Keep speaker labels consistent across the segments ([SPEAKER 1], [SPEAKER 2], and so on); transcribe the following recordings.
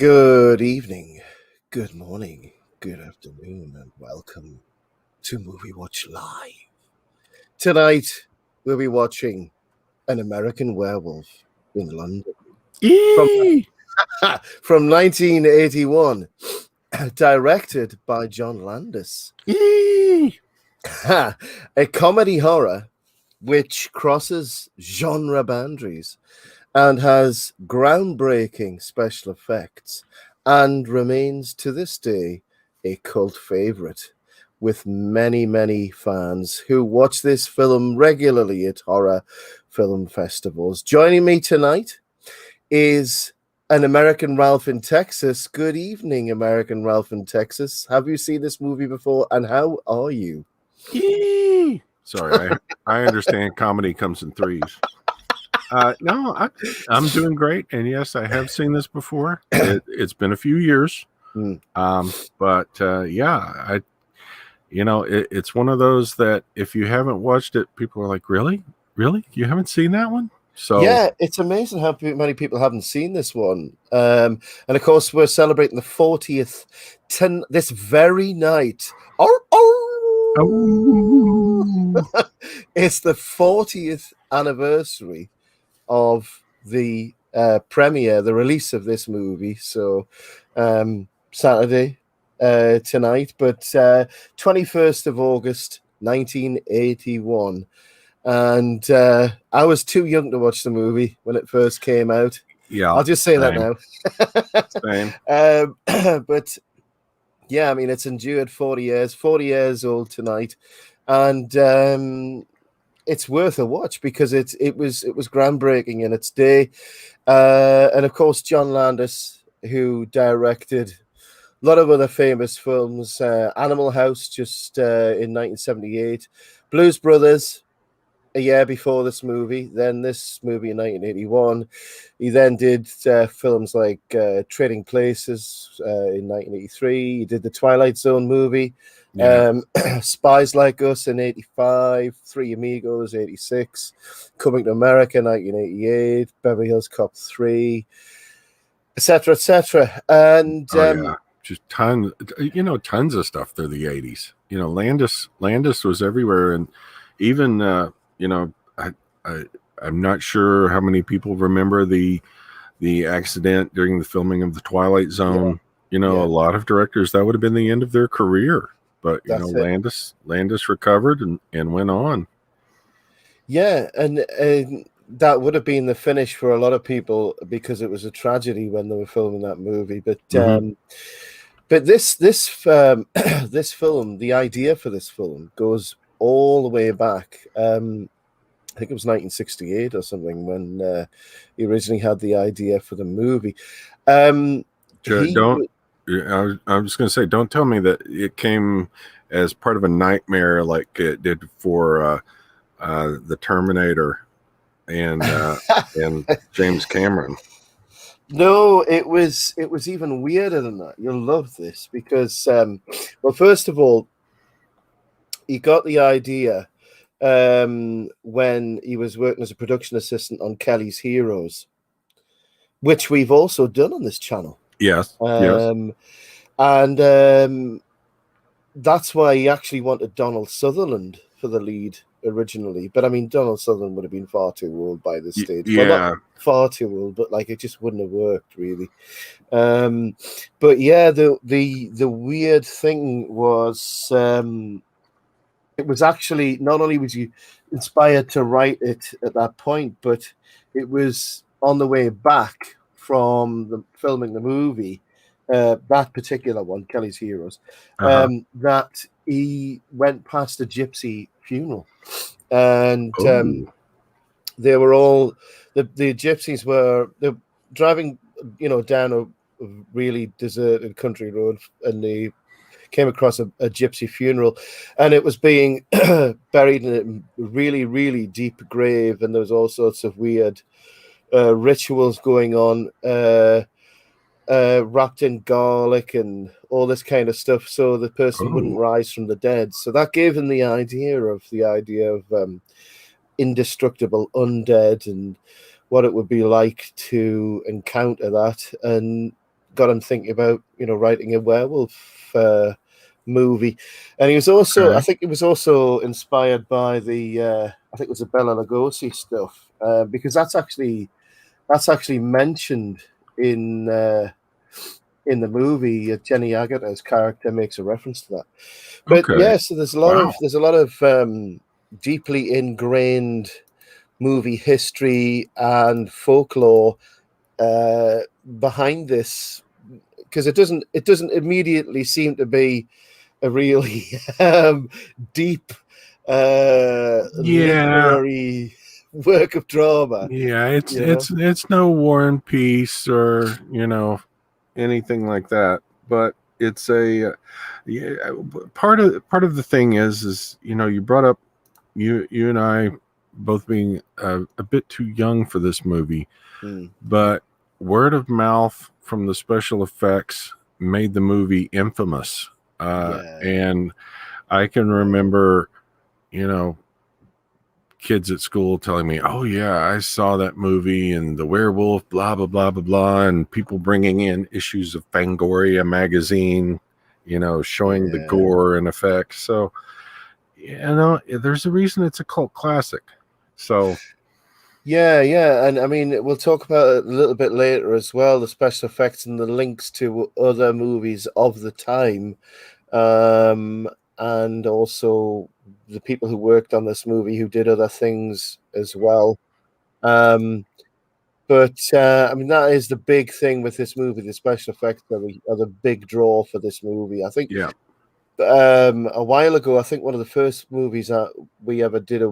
[SPEAKER 1] Good evening, good morning, good afternoon, and welcome to Movie Watch Live. Tonight, we'll be watching An American Werewolf in London from,
[SPEAKER 2] Yee!
[SPEAKER 1] from 1981, directed by John Landis.
[SPEAKER 2] Yee!
[SPEAKER 1] A comedy horror which crosses genre boundaries and has groundbreaking special effects and remains to this day a cult favorite with many, many fans who watch this film regularly at horror film festivals. Joining me tonight is an American Ralph in Texas. Good evening, American Ralph in Texas. Have you seen this movie before, and how are you?
[SPEAKER 2] Yee! Sorry, I understand comedy comes in threes. No, I'm doing great, and yes, I have seen this before. It's been a few years, but yeah, it's one of those that if you haven't watched it, people are like, "Really, you haven't seen that one?" So
[SPEAKER 1] yeah, it's amazing how many people haven't seen this one. And of course, we're celebrating the 40th this very night. It's the 40th anniversary of the premiere, the release of this movie. So Saturday tonight, but 21st of August, 1981. And I was too young to watch the movie when it first came out.
[SPEAKER 2] yeah,
[SPEAKER 1] I'll just say that now.
[SPEAKER 2] Same.
[SPEAKER 1] But yeah, I mean, it's endured 40 years old tonight, and it's worth a watch because it was groundbreaking in its day. And of course, John Landis, who directed a lot of other famous films, Animal House just in 1978, Blues Brothers a year before this movie, then this movie in 1981. He then did films like Trading Places in 1983. He did the Twilight Zone movie, Spies Like Us in 85, Three Amigos 86, Coming to America 1988, Beverly Hills Cop 3, etc., etc. And
[SPEAKER 2] just tons of stuff through the 80s. Landis was everywhere, and even I'm not sure how many people remember the accident during the filming of the Twilight Zone. A lot of directors, that would have been the end of their career, but Landis recovered and went on.
[SPEAKER 1] Yeah, and that would have been the finish for a lot of people because it was a tragedy when they were filming that movie. But but this film, the idea for this film goes all the way back. I think it was 1968 or something when he originally had the idea for the movie.
[SPEAKER 2] I was going to say, don't tell me that it came as part of a nightmare like it did for the Terminator and James Cameron.
[SPEAKER 1] No, it was even weirder than that. You'll love this because, well, first of all, he got the idea when he was working as a production assistant on Kelly's Heroes, which we've also done on this channel.
[SPEAKER 2] Yes.
[SPEAKER 1] And that's why he actually wanted Donald Sutherland for the lead originally. But I mean, Donald Sutherland would have been far too old by this stage.
[SPEAKER 2] Yeah,
[SPEAKER 1] well, not far too old, but like it just wouldn't have worked really. But yeah, the weird thing was it was actually not only was he inspired to write it at that point, but it was on the way back from the filming the movie, that particular one, Kelly's Heroes, that he went past a gypsy funeral, and they were all the gypsies were driving, down a really deserted country road, and they came across a gypsy funeral, and it was being buried in a really, really deep grave, and there was all sorts of weird rituals going on, wrapped in garlic and all this kind of stuff, so the person wouldn't rise from the dead. So that gave them the idea of indestructible undead and what it would be like to encounter that. And got him thinking about writing a werewolf movie. And he was also, I think it was also inspired by the I think it was the Bela Lugosi stuff, because that's actually mentioned in the movie. Jenny Agutter's character makes a reference to that. But yeah, so there's a lot of deeply ingrained movie history and folklore behind this, because it doesn't immediately seem to be a really deep literary work of drama.
[SPEAKER 2] Yeah, it's no War and Peace or anything like that, but it's a part of the thing is you brought up you and I both being a bit too young for this movie, but word of mouth from the special effects made the movie infamous. And I can remember, kids at school telling me, "Oh yeah, I saw that movie and the werewolf, blah blah blah blah blah," and people bringing in issues of Fangoria magazine, showing the gore and effects. So, there's a reason it's a cult classic. So.
[SPEAKER 1] Yeah, and I mean, we'll talk about it a little bit later as well, the special effects and the links to other movies of the time, and also the people who worked on this movie who did other things as well. But I mean, that is the big thing with this movie. The special effects are the big draw for this movie. I think.
[SPEAKER 2] Yeah.
[SPEAKER 1] A while ago, I think one of the first movies that we ever did it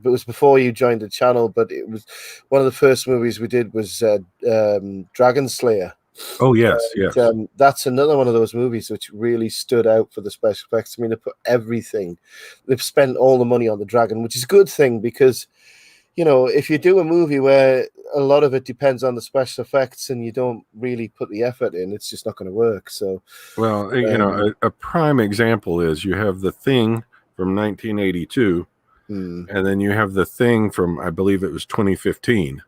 [SPEAKER 1] was before you joined the channel, but it was one of the first movies we did was Dragon Slayer.
[SPEAKER 2] Oh yes, yes.
[SPEAKER 1] That's another one of those movies which really stood out for the special effects. I mean, they put everything. They've spent all the money on the dragon, which is a good thing, because if you do a movie where a lot of it depends on the special effects and you don't really put the effort in, it's just not going to work. So,
[SPEAKER 2] well, a prime example is you have The Thing from 1982. And then you have The Thing from, I believe it was 2015.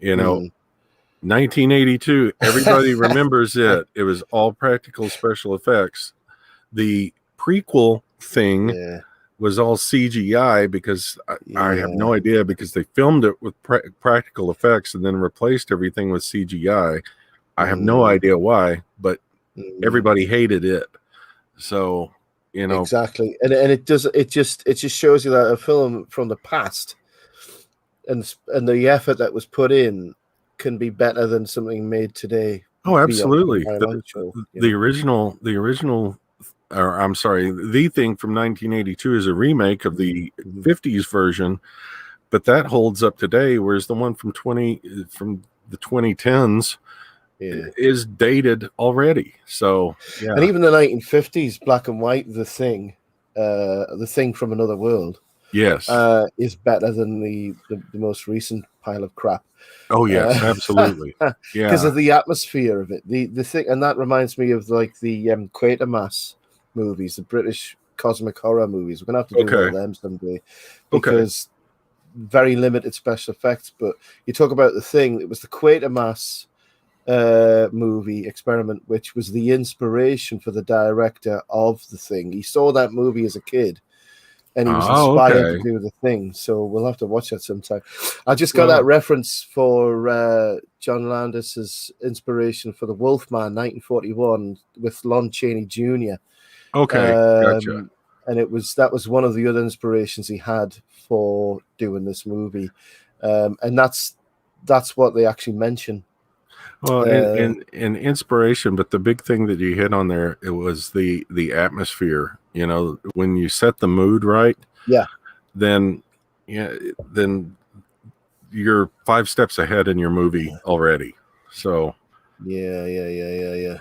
[SPEAKER 2] 1982, everybody remembers it. It was all practical special effects. The prequel Thing was all CGI because I have no idea, because they filmed it with practical effects and then replaced everything with CGI. I have no idea why, but everybody hated it. So...
[SPEAKER 1] exactly, and it just shows you that a film from the past and the effort that was put in can be better than something made today.
[SPEAKER 2] Oh, absolutely. The original, or I'm sorry, The Thing from 1982 is a remake of the 50s version, but that holds up today, whereas the one from the 2010s is dated already. So yeah.
[SPEAKER 1] And even the 1950s black and white The Thing from Another World,
[SPEAKER 2] yes,
[SPEAKER 1] is better than the most recent pile of crap.
[SPEAKER 2] Oh yes, absolutely. Yeah,
[SPEAKER 1] because of the atmosphere of it. The thing, and that reminds me of like the Quatermass movies, the British cosmic horror movies. We're gonna have to do one of them someday, because very limited special effects. But you talk about The Thing, it was the Quatermass movie experiment, which was the inspiration for the director of The Thing. He saw that movie as a kid, and he was inspired to do The Thing. So we'll have to watch that sometime. I just got that reference for John Landis's inspiration for The Wolfman, 1941, with Lon Chaney Jr.
[SPEAKER 2] Gotcha.
[SPEAKER 1] And that was one of the other inspirations he had for doing this movie, and that's what they actually mention.
[SPEAKER 2] Well, and inspiration, but the big thing that you hit on there, it was the atmosphere. When you set the mood right, then you're 5 steps ahead in your movie already. So
[SPEAKER 1] yeah.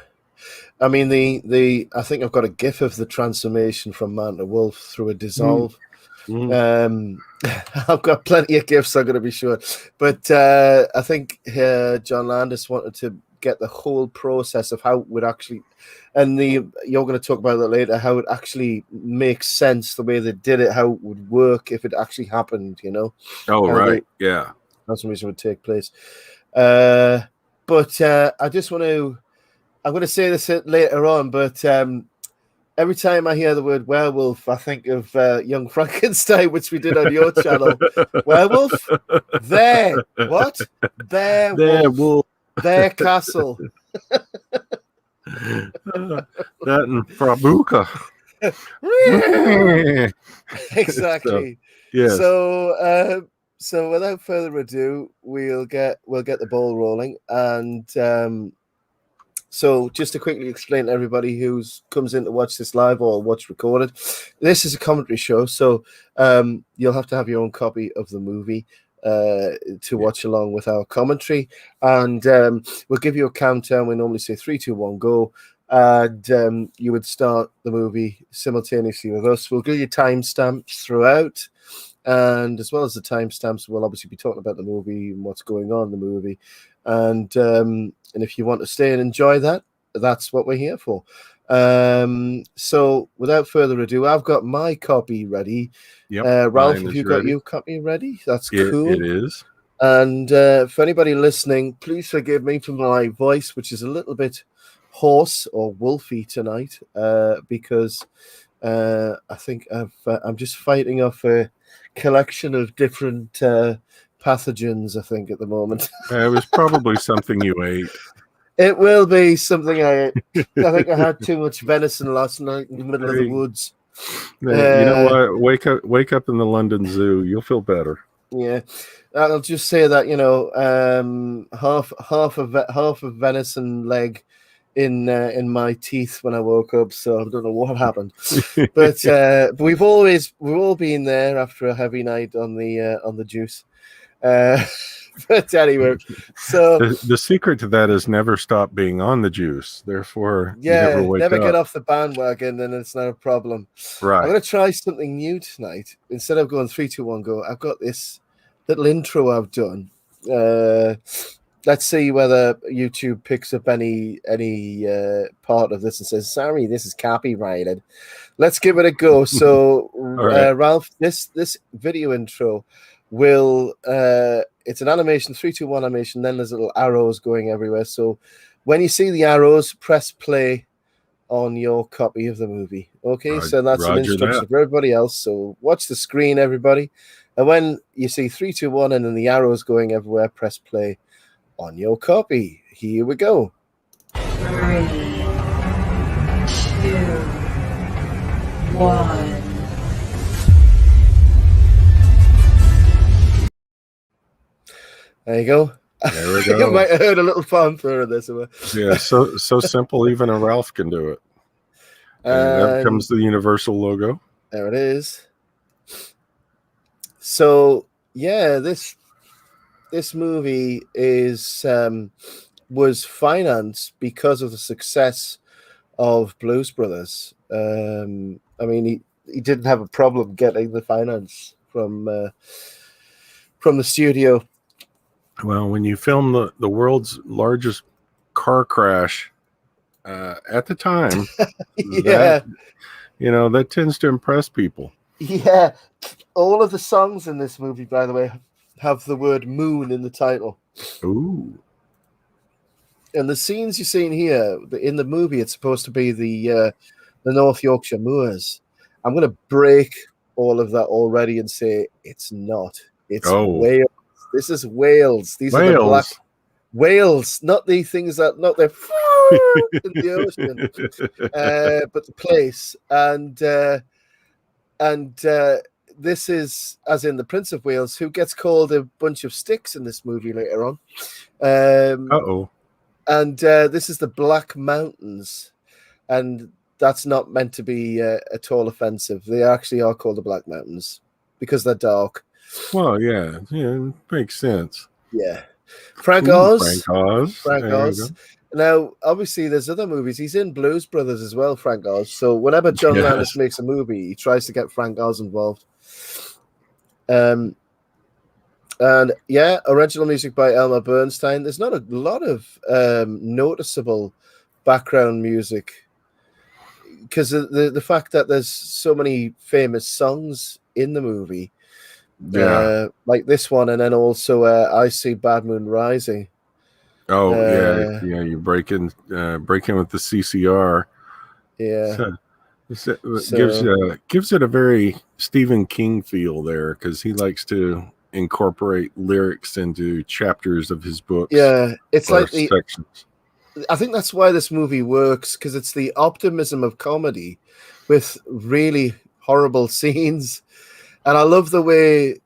[SPEAKER 1] I mean, I think I've got a GIF of the transformation from man to wolf through a dissolve. I've got plenty of gifts, I'm going to be sure, but I think John Landis wanted to get the whole process of how it would actually, and you're going to talk about that later, how it actually makes sense the way they did it, how it would work if it actually happened,
[SPEAKER 2] Oh, right. Yeah.
[SPEAKER 1] Transformation would take place. But But I just want to. I'm going to say this later on, but every time I hear the word werewolf, I think of Young Frankenstein, which we did on your channel. Werewolf? There. What? There wolf. Their castle.
[SPEAKER 2] That and Frabuka.
[SPEAKER 1] Exactly.
[SPEAKER 2] Yes.
[SPEAKER 1] So without further ado, we'll get the ball rolling, and so just to quickly explain to everybody who comes in to watch this live or watch recorded, this is a commentary show, so you'll have to have your own copy of the movie to watch along with our commentary, and we'll give you a countdown. We normally say 3, 2, 1, go, and you would start the movie simultaneously with us. We'll give you timestamps throughout, and as well as the timestamps, we'll obviously be talking about the movie and what's going on in the movie, and if you want to stay and enjoy that, that's what we're here for. So without further ado, I've got my copy ready.
[SPEAKER 2] Yep,
[SPEAKER 1] Ralph, have you got your copy ready? That's cool.
[SPEAKER 2] It is.
[SPEAKER 1] And for anybody listening, please forgive me for my voice, which is a little bit hoarse or wolfy tonight, because I think I'm just fighting off a collection of different pathogens, I think, at the moment.
[SPEAKER 2] It was probably something you ate.
[SPEAKER 1] It will be something I ate. I think I had too much venison last night in the middle of the woods.
[SPEAKER 2] You know what? Wake up in the London Zoo. You'll feel better.
[SPEAKER 1] Yeah, I'll just say that, you know, half of venison leg in my teeth when I woke up, so I don't know what happened. But we've all been there after a heavy night on the juice. But anyway, so
[SPEAKER 2] the secret to that is never stop being on the juice. Therefore,
[SPEAKER 1] yeah,
[SPEAKER 2] you
[SPEAKER 1] never get off the bandwagon, and it's not a problem.
[SPEAKER 2] Right.
[SPEAKER 1] I'm going to try something new tonight. Instead of going 3, 2, 1, go, I've got this little intro I've done. Let's see whether YouTube picks up any part of this and says, sorry, this is copyrighted. Let's give it a go. So, right. Ralph, this video intro will it's an animation, 3, 2, 1 animation, then there's little arrows going everywhere. So when you see the arrows, press play on your copy of the movie. Okay, so that's an instruction for everybody else. So watch the screen, everybody. And when you see 3, 2, 1 and then the arrows going everywhere, press play on your copy. Here we go.
[SPEAKER 3] 3, 2, 1.
[SPEAKER 1] There you go.
[SPEAKER 2] There we go.
[SPEAKER 1] You might have heard a little fanfare of this.
[SPEAKER 2] Yeah, so simple, even a Ralph can do it. And there comes the Universal logo.
[SPEAKER 1] There it is. So yeah, this movie is was financed because of the success of Blues Brothers. I mean, he didn't have a problem getting the finance from the studio.
[SPEAKER 2] Well, when you film the world's largest car crash at the time,
[SPEAKER 1] yeah,
[SPEAKER 2] that tends to impress people.
[SPEAKER 1] Yeah, all of the songs in this movie, by the way, have the word moon in the title.
[SPEAKER 2] Ooh.
[SPEAKER 1] And the scenes you're seeing here in the movie, it's supposed to be the North Yorkshire moors. I'm going to break all of that already and say it's not. It's Wales. This is Wales. These are the black whales, not the things that not the in the ocean, but the place. And this is, as in the Prince of Wales, who gets called a bunch of sticks in this movie later on. And this is the Black Mountains, and that's not meant to be at all offensive. They actually are called the Black Mountains because they're dark.
[SPEAKER 2] Well, yeah, makes sense.
[SPEAKER 1] Yeah, Frank Oz.
[SPEAKER 2] Frank Oz.
[SPEAKER 1] Now, obviously, there's other movies. He's in Blues Brothers as well, Frank Oz. So whenever John Landis makes a movie, he tries to get Frank Oz involved. And yeah, original music by Elmer Bernstein. There's not a lot of noticeable background music because the fact that there's so many famous songs in the movie.
[SPEAKER 2] Yeah,
[SPEAKER 1] like this one, and then also I See Bad Moon Rising.
[SPEAKER 2] Oh yeah. You break in with the CCR.
[SPEAKER 1] Yeah.
[SPEAKER 2] So it
[SPEAKER 1] So
[SPEAKER 2] gives it a very Stephen King feel there, because he likes to incorporate lyrics into chapters of his books
[SPEAKER 1] yeah, it's
[SPEAKER 2] or
[SPEAKER 1] like
[SPEAKER 2] sections.
[SPEAKER 1] I think that's why this movie works, because it's the optimism of comedy with really horrible scenes. And I love the way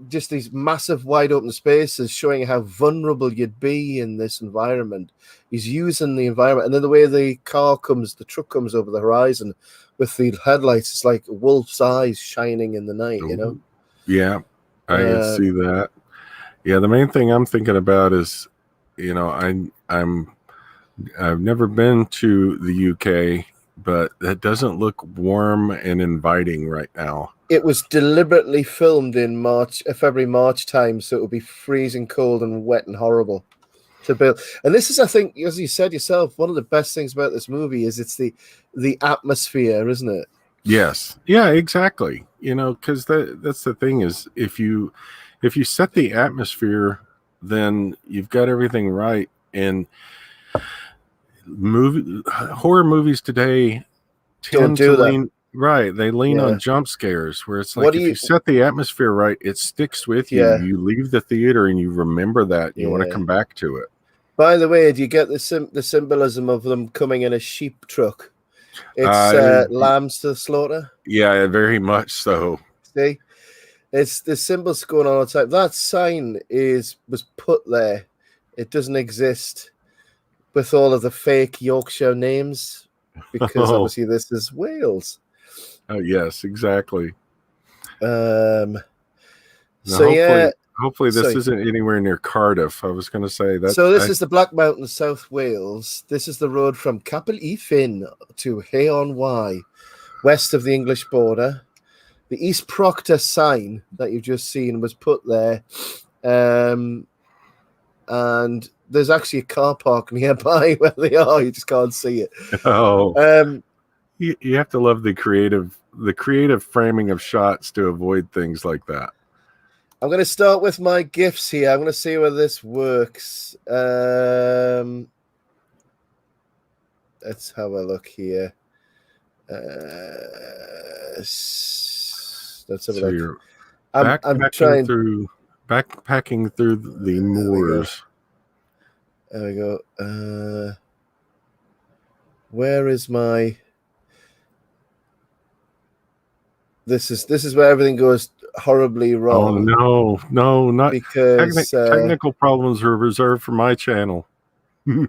[SPEAKER 1] just these massive wide open spaces showing how vulnerable you'd be in this environment. He's using the environment, and then the way the truck comes over the horizon with the headlights, it's like a wolf's eyes shining in the night, you know.
[SPEAKER 2] Yeah, I can see that. Yeah, the main thing I'm thinking about is, I've never been to the UK, but that doesn't look warm and inviting right now.
[SPEAKER 1] It was deliberately filmed in February, March time, so it would be freezing cold and wet and horrible to build. And this is, I think, as you said yourself, one of the best things about this movie is it's the atmosphere, isn't it?
[SPEAKER 2] Yes. Yeah, exactly. Because that's the thing is, if you set the atmosphere, then you've got everything right. And horror movies today
[SPEAKER 1] Don't
[SPEAKER 2] tend to
[SPEAKER 1] do that.
[SPEAKER 2] lean right. They lean on
[SPEAKER 1] Yeah.
[SPEAKER 2] jump scares, where it's
[SPEAKER 1] What
[SPEAKER 2] like,
[SPEAKER 1] do
[SPEAKER 2] if
[SPEAKER 1] you?
[SPEAKER 2] you set the atmosphere right, it sticks with you.
[SPEAKER 1] Yeah.
[SPEAKER 2] You leave the theater and you remember that. You want to
[SPEAKER 1] Yeah.
[SPEAKER 2] come back to it.
[SPEAKER 1] By the way, do you get the symbolism of them coming in a sheep truck? It's lambs to the slaughter.
[SPEAKER 2] Yeah, very much so.
[SPEAKER 1] See, it's the symbols going on all the time. That sign was put there. It doesn't exist with all of the fake Yorkshire names, because obviously this is Wales.
[SPEAKER 2] Oh yes, exactly. Hopefully this isn't anywhere near Cardiff. I was going to say that.
[SPEAKER 1] So this is the Black Mountains, South Wales. This is the road from Capel y Ffin to Hay-on-Wye, west of the English border. The East Proctor sign that you've just seen was put there. And there's actually a car park nearby where they are. You just can't see it.
[SPEAKER 2] Oh, you have to love the creative framing of shots to avoid things like that.
[SPEAKER 1] I'm going to start with my gifts here. I'm going to see whether this works. Let's have a look here. Let's have a look.
[SPEAKER 2] You're
[SPEAKER 1] I'm trying
[SPEAKER 2] backpacking through the moors.
[SPEAKER 1] There we go. Where is my? This is where everything goes horribly wrong.
[SPEAKER 2] Oh no, not
[SPEAKER 1] because
[SPEAKER 2] technical problems are reserved for my channel.
[SPEAKER 1] Oh,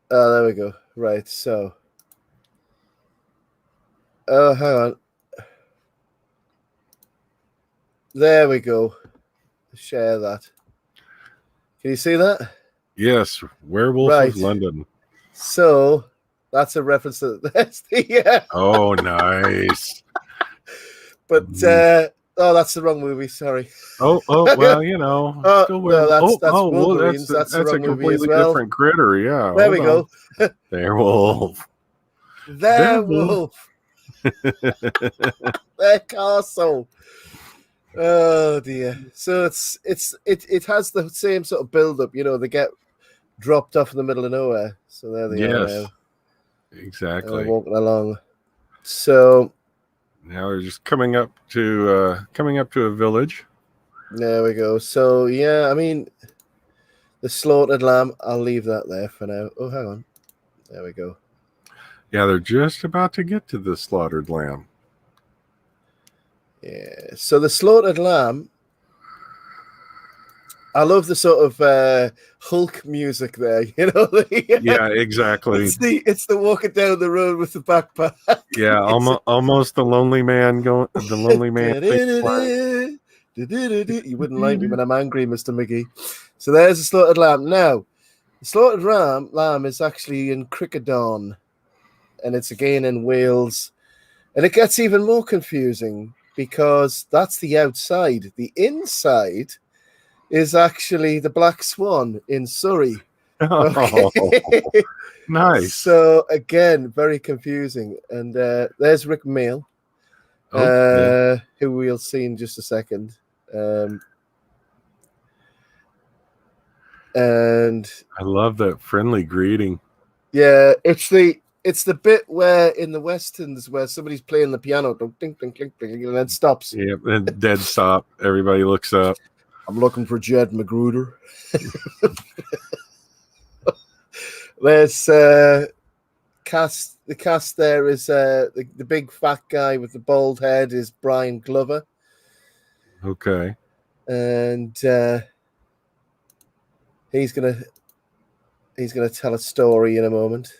[SPEAKER 1] there we go. Right, so. Oh, hang on. There we go. Share that. Can you see that?
[SPEAKER 2] Yes, Werewolf of London.
[SPEAKER 1] So that's a reference to that's the.
[SPEAKER 2] Oh, nice.
[SPEAKER 1] But that's the wrong movie. Sorry.
[SPEAKER 2] Oh, well, still
[SPEAKER 1] that's Wolverines. That's the wrong
[SPEAKER 2] a completely
[SPEAKER 1] well.
[SPEAKER 2] different critter. Yeah.
[SPEAKER 1] There we go.
[SPEAKER 2] Werewolf.
[SPEAKER 1] Werewolf. Their castle. Oh dear. So it has the same sort of build up. They get dropped off in the middle of nowhere. So there they are now.
[SPEAKER 2] Exactly.
[SPEAKER 1] Walking along. So
[SPEAKER 2] now we're just coming up to a village.
[SPEAKER 1] There we go. So yeah, I mean, the slaughtered lamb. I'll leave that there for now. Oh, hang on. There we go.
[SPEAKER 2] Yeah, they're just about to get to the slaughtered lamb.
[SPEAKER 1] Yeah. So the slaughtered lamb. I love the sort of Hulk music there.
[SPEAKER 2] Yeah, exactly.
[SPEAKER 1] It's the walking down the road with the backpack.
[SPEAKER 2] Yeah, almost the lonely man going. The lonely man.
[SPEAKER 1] You wouldn't like me when I'm angry, Mr. McGee. So there's the slaughtered lamb. Now, the slaughtered lamb is actually in Crickedawn, and it's again in Wales. And it gets even more confusing because that's the outside. The inside is actually the Black Swan in Surrey.
[SPEAKER 2] Okay. Oh, nice.
[SPEAKER 1] So again, very confusing. And there's Rick Mail, who we'll see in just a second. And
[SPEAKER 2] I love that friendly greeting.
[SPEAKER 1] yeah, it's the bit where in the westerns where somebody's playing the piano, ding, ding, ding, ding, and then stops.
[SPEAKER 2] Yeah, and dead stop. Everybody looks up.
[SPEAKER 1] I'm looking for Jed Magruder. There's cast. The cast there is the big fat guy with the bald head is Brian Glover.
[SPEAKER 2] Okay.
[SPEAKER 1] And he's gonna tell a story in a moment.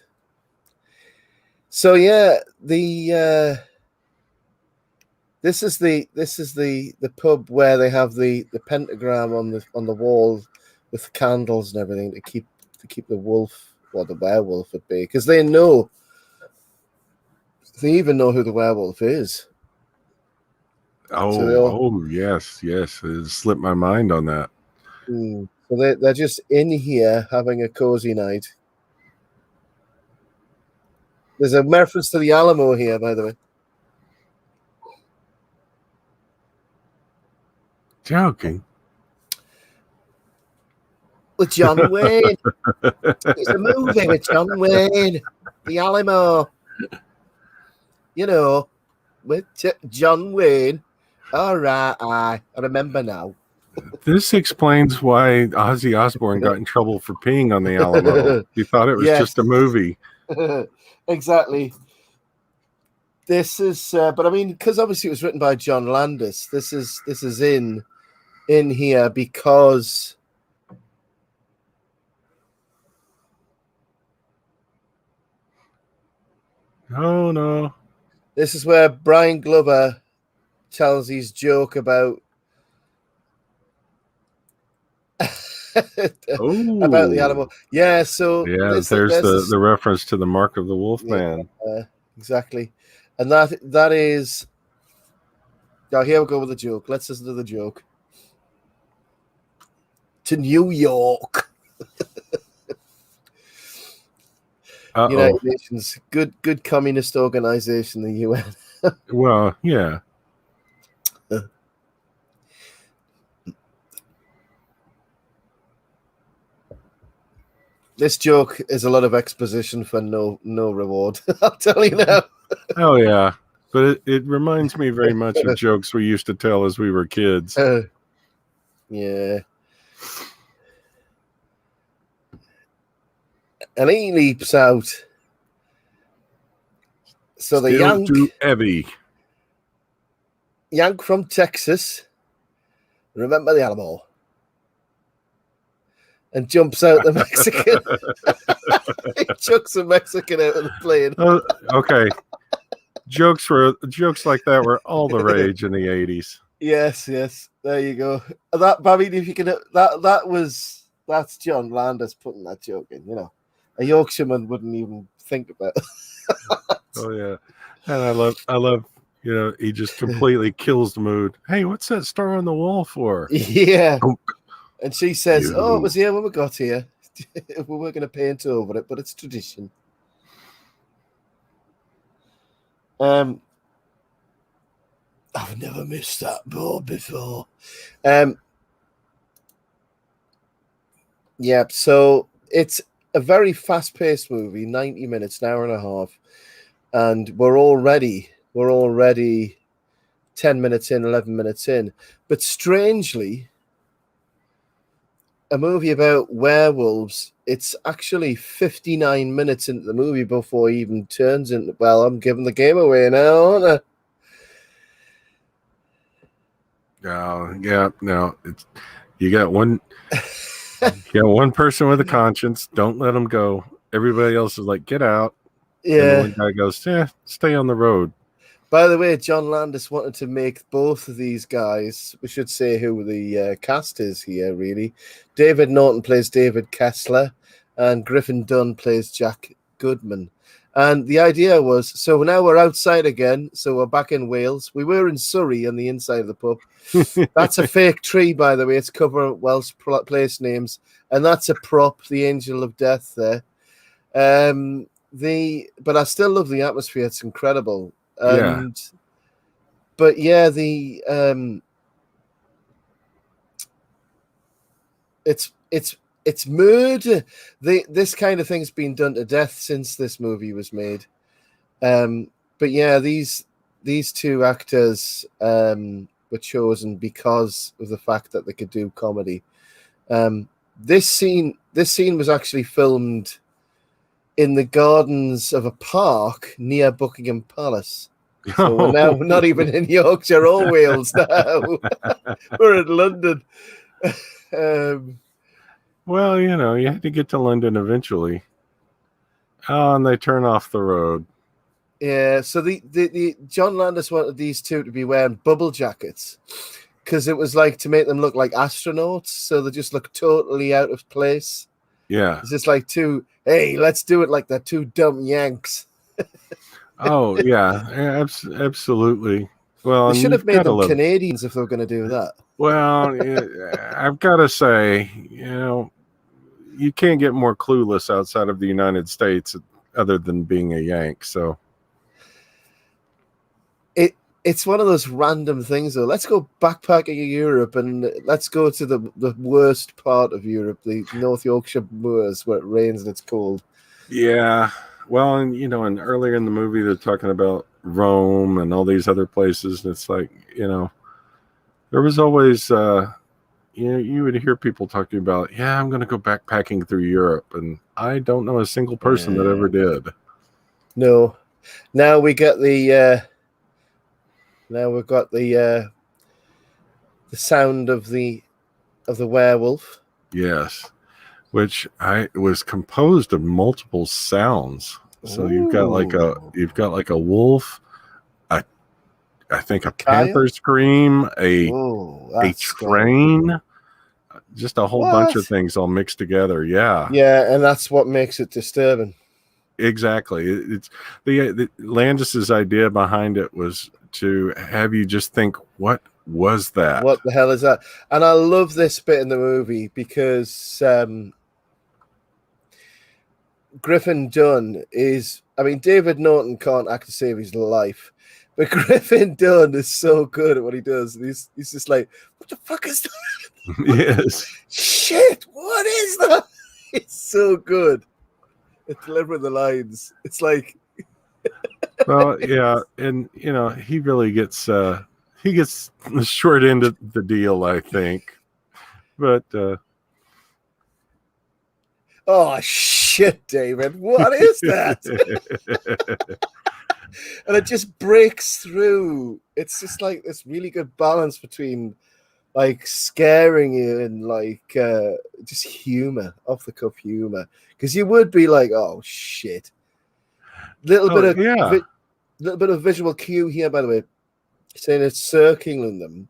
[SPEAKER 1] So yeah, this is the pub where they have the pentagram on the wall with the candles and everything to keep the wolf or the werewolf at bay, because they even know who the werewolf is.
[SPEAKER 2] Oh, yes. It slipped my mind on that.
[SPEAKER 1] So they're just in here having a cozy night. There's a reference to the Alamo here, by the way.
[SPEAKER 2] Joking.
[SPEAKER 1] With John Wayne. It's a movie with John Wayne. The Alamo. You know, with John Wayne. All right, I remember now.
[SPEAKER 2] This explains why Ozzy Osbourne got in trouble for peeing on the Alamo. He thought it was just a movie.
[SPEAKER 1] Exactly. This is, but I mean, because obviously it was written by John Landis. This is in here because
[SPEAKER 2] Oh no!
[SPEAKER 1] This is where Brian Glover tells his joke about about the animal. Yeah, so
[SPEAKER 2] yeah, there's the reference to the mark of the wolf man.
[SPEAKER 1] Exactly, and that is. Now here we go with the joke. Let's listen to the joke. To New York. United Nations, good communist organization, the UN.
[SPEAKER 2] Well, yeah.
[SPEAKER 1] This joke is a lot of exposition for no reward. I'll tell you now.
[SPEAKER 2] Oh yeah, but it reminds me very much of jokes we used to tell as we were kids.
[SPEAKER 1] Yeah. And he leaps out. So the Yank from Texas, remember the Alamo, and jumps out the Mexican. He chucks a Mexican out of the plane.
[SPEAKER 2] Okay. Jokes like that were all the rage in the 80s.
[SPEAKER 1] Yes. There you go. That, I mean, if you can, that's John Landis putting that joke in. You know, a Yorkshireman wouldn't even think about it.
[SPEAKER 2] Oh yeah, and I love. You know, he just completely kills the mood. Hey, what's that star on the wall for?
[SPEAKER 1] Yeah. And she says, "Oh, it was here when we got here. We were going to paint over it, but it's tradition." I've never missed that ball before. Yeah, so it's a very fast-paced movie, 90 minutes, an hour and a half, and we're already 10 minutes in, 11 minutes in. But strangely, a movie about werewolves, it's actually 59 minutes into the movie before he even turns into, well, I'm giving the game away now, aren't I?
[SPEAKER 2] Yeah, no, you got one person with a conscience. Don't let them go. Everybody else is like, get out.
[SPEAKER 1] Yeah.
[SPEAKER 2] And the one guy goes, stay on the road.
[SPEAKER 1] By the way, John Landis wanted to make both of these guys. We should say who the cast is here, really. David Norton plays David Kessler, and Griffin Dunn plays Jack Goodman. And the idea was, so now we're outside again, so we're back in Wales. We were in Surrey on the inside of the pub. That's a fake tree, by the way. It's covering Welsh place names. And that's a prop, the Angel of Death there. But I still love the atmosphere. It's incredible. But yeah, it's it's murder. This kind of thing's been done to death since this movie was made. But yeah, these two actors were chosen because of the fact that they could do comedy. This scene was actually filmed in the gardens of a park near Buckingham Palace. So we're not even in Yorkshire or Wales now. We're in London.
[SPEAKER 2] Well, you had to get to London eventually. Oh, and they turn off the road.
[SPEAKER 1] Yeah, so the John Landis wanted these two to be wearing bubble jackets because it was like to make them look like astronauts, so they just look totally out of place.
[SPEAKER 2] Yeah.
[SPEAKER 1] It's just like hey, let's do it like the two dumb Yanks.
[SPEAKER 2] Oh, yeah, absolutely. Well,
[SPEAKER 1] they should have made them Canadians if they were going to do that.
[SPEAKER 2] Well, I've got to say, you can't get more clueless outside of the United States other than being a Yank, so...
[SPEAKER 1] It's one of those random things, though. Let's go backpacking in Europe and let's go to the worst part of Europe, the North Yorkshire moors, where it rains and it's cold.
[SPEAKER 2] Yeah. Well, and, and earlier in the movie, they're talking about Rome and all these other places. And it's like, there was always, you would hear people talking about, yeah, I'm going to go backpacking through Europe. And I don't know a single person that ever did.
[SPEAKER 1] No. Now we get Now we've got the sound of the werewolf.
[SPEAKER 2] Yes, which was composed of multiple sounds. So you've got like a wolf, I think a panther scream, a train, just a whole bunch of things all mixed together. Yeah,
[SPEAKER 1] yeah, and that's what makes it disturbing.
[SPEAKER 2] Exactly. It's the Landis's idea behind it was to have you just think, what was that?
[SPEAKER 1] What the hell is that? And I love this bit in the movie because Griffin Dunne is, David Norton can't act to save his life, but Griffin Dunne is so good at what he does. He's just like, what the fuck is that?
[SPEAKER 2] Yes.
[SPEAKER 1] Shit, what is that? It's so good at delivering the lines. It's like...
[SPEAKER 2] Well, yeah, and he really gets the short end of the deal, I think. But
[SPEAKER 1] oh shit, David, what is that? And it just breaks through. It's just like this really good balance between like scaring you and like just humor, off the cuff humor, because you would be like, oh shit. Little bit of visual cue here, by the way, saying it's circling them,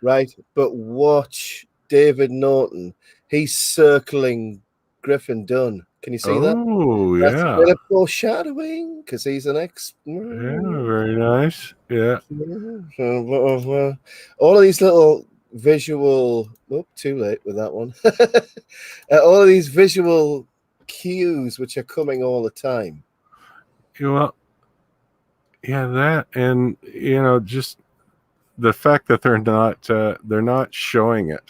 [SPEAKER 1] right? But watch David Norton. He's circling Griffin Dunne. Can you see that?
[SPEAKER 2] Oh, yeah. That's
[SPEAKER 1] a bit of foreshadowing because he's an ex.
[SPEAKER 2] Yeah, very nice. Yeah.
[SPEAKER 1] All of these little visual. Oh, too late with that one. All of these visual cues which are coming all the time.
[SPEAKER 2] Well, yeah, that, and just the fact that they're not showing it,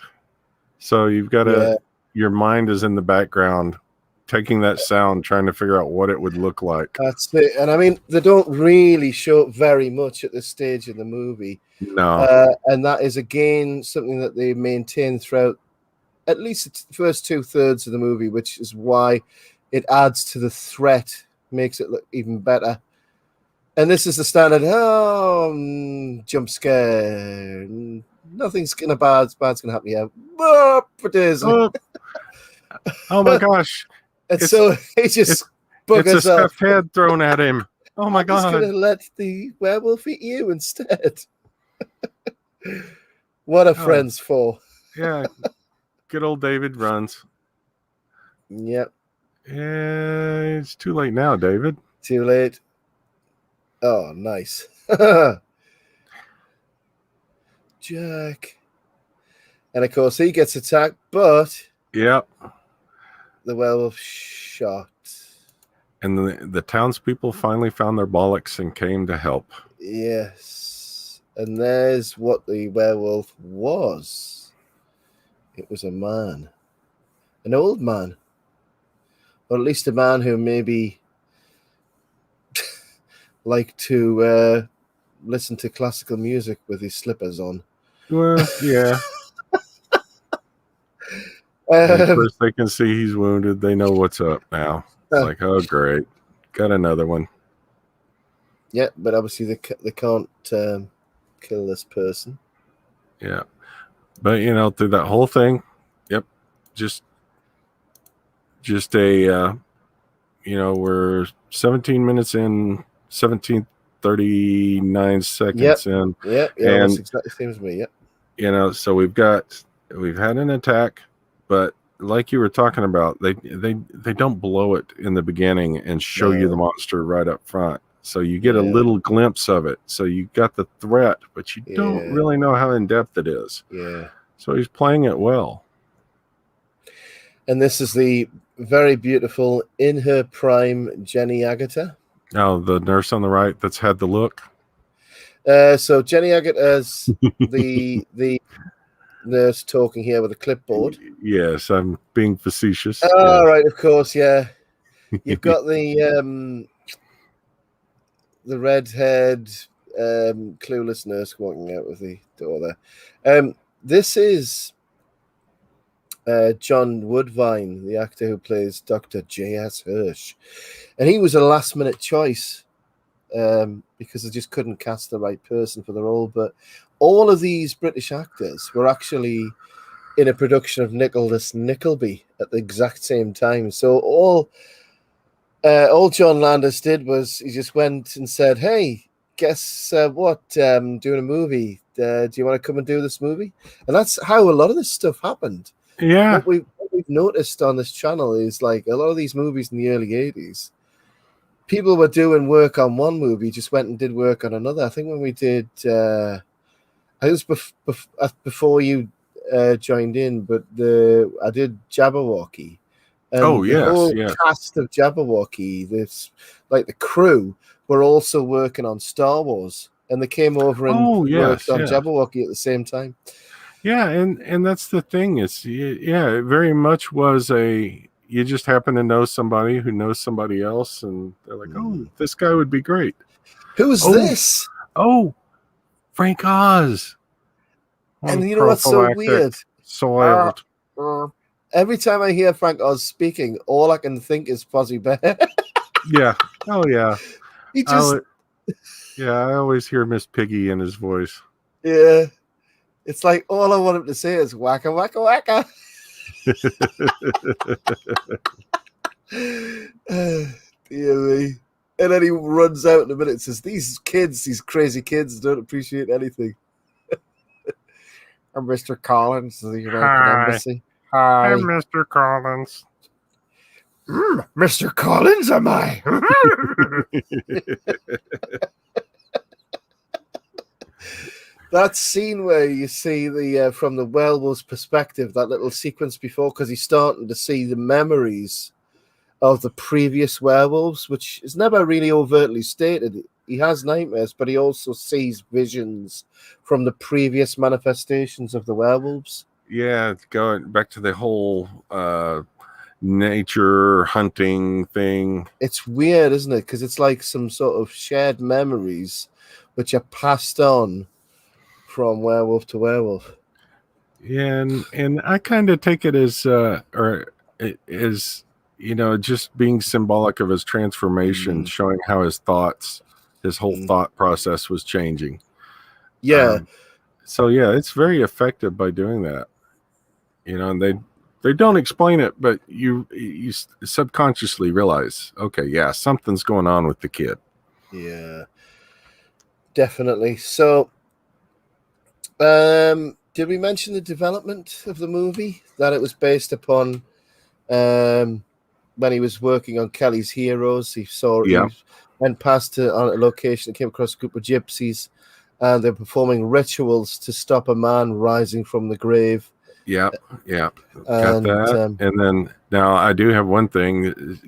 [SPEAKER 2] so you've got to your mind is in the background taking that sound, trying to figure out what it would look like.
[SPEAKER 1] That's it. And they don't really show very much at this stage in the movie.
[SPEAKER 2] No.
[SPEAKER 1] And that is again something that they maintain throughout at least the first 2/3 of the movie, which is why it adds to the threat, makes it look even better. And this is the standard jump scare. Nothing's bad's gonna happen here. It is.
[SPEAKER 2] Oh my gosh.
[SPEAKER 1] And so he just
[SPEAKER 2] it's a stuffed head thrown at him. Oh my god.
[SPEAKER 1] I'm just gonna let the werewolf eat you instead. What are friends for?
[SPEAKER 2] Yeah. Good old David runs.
[SPEAKER 1] Yep.
[SPEAKER 2] It's too late now, David.
[SPEAKER 1] Too late. Oh, nice. Jack. And of course he gets attacked, but
[SPEAKER 2] yep,
[SPEAKER 1] the werewolf shot.
[SPEAKER 2] And the townspeople finally found their bollocks and came to help.
[SPEAKER 1] Yes. And there's what the werewolf was. It was a man. an old man, or at least a man who maybe liked to listen to classical music with his slippers on.
[SPEAKER 2] Well, yeah. And of
[SPEAKER 1] Um,
[SPEAKER 2] course, they can see he's wounded. They know what's up now. It's like, oh, great. Got another one.
[SPEAKER 1] yeah, but obviously they can't kill this person.
[SPEAKER 2] Yeah. But, you know, through that whole thing, yep, just a, you know, we're 17 minutes in, 17:39 seconds in.
[SPEAKER 1] Yeah,
[SPEAKER 2] and
[SPEAKER 1] that's exactly the same as me. Yep.
[SPEAKER 2] You know, so we've had an attack, but like you were talking about, they don't blow it in the beginning and show you the monster right up front. So you get a little glimpse of it. So you got the threat, but you don't really know how in depth it is.
[SPEAKER 1] Yeah.
[SPEAKER 2] So he's playing it well.
[SPEAKER 1] And this is the very beautiful, in her prime, Jenny Agutter.
[SPEAKER 2] Now the nurse on the right that's had the look.
[SPEAKER 1] So Jenny Agutter is the nurse talking here with a clipboard.
[SPEAKER 2] Yes, I'm being facetious.
[SPEAKER 1] Oh, right, of course, yeah. You've got the redhead, clueless nurse walking out of the door there. This is John Woodvine, the actor who plays Dr. J.S. Hirsch. And he was a last-minute choice because they just couldn't cast the right person for the role. But all of these British actors were actually in a production of Nicholas Nickleby at the exact same time. So all John Landis did was he just went and said, "Hey, guess what? Doing a movie. Do you want to come and do this movie?" And that's how a lot of this stuff happened.
[SPEAKER 2] Yeah.
[SPEAKER 1] What we've noticed on this channel is like a lot of these movies in the early 80s, people were doing work on one movie, just went and did work on another. I think when we did, I think it was before you joined in, but I did Jabberwocky. And the whole cast of Jabberwocky, this like the crew, were also working on Star Wars, and they came over and worked on Jabberwocky at the same time.
[SPEAKER 2] Yeah, and that's the thing. It's it very much was you just happen to know somebody who knows somebody else, and they're like, "Oh, this guy would be great."
[SPEAKER 1] Who's this?
[SPEAKER 2] Oh, Frank Oz.
[SPEAKER 1] And you know what's so weird?
[SPEAKER 2] Soiled.
[SPEAKER 1] Every time I hear Frank Oz speaking, all I can think is Fozzie Bear.
[SPEAKER 2] Yeah. Oh, yeah.
[SPEAKER 1] He just.
[SPEAKER 2] I always hear Miss Piggy in his voice.
[SPEAKER 1] Yeah. It's like all I want him to say is wacka wacka wacka. Dear me. And then he runs out in a minute and says, these crazy kids don't appreciate anything. I'm Mr. Collins of the American Embassy.
[SPEAKER 2] Hi. I'm Mr. Collins.
[SPEAKER 1] Mr. Collins, am I? That scene where you see the from the werewolf's perspective, that little sequence before, because he's starting to see the memories of the previous werewolves, which is never really overtly stated. He has nightmares, but he also sees visions from the previous manifestations of the werewolves.
[SPEAKER 2] Yeah, going back to the whole nature hunting thing.
[SPEAKER 1] It's weird, isn't it? Because it's like some sort of shared memories which are passed on from werewolf to werewolf.
[SPEAKER 2] Yeah, and I kind of take it as just being symbolic of his transformation, showing how his whole thought process was changing.
[SPEAKER 1] Yeah.
[SPEAKER 2] So it's very effective by doing that. And they don't explain it, but you subconsciously realize, okay, yeah, something's going on with the kid.
[SPEAKER 1] Yeah, definitely. So, did we mention the development of the movie, that it was based upon when he was working on Kelly's Heroes? He went past on a location and came across a group of gypsies, and they're performing rituals to stop a man rising from the grave.
[SPEAKER 2] Yeah. Got that. And then now I do have one thing,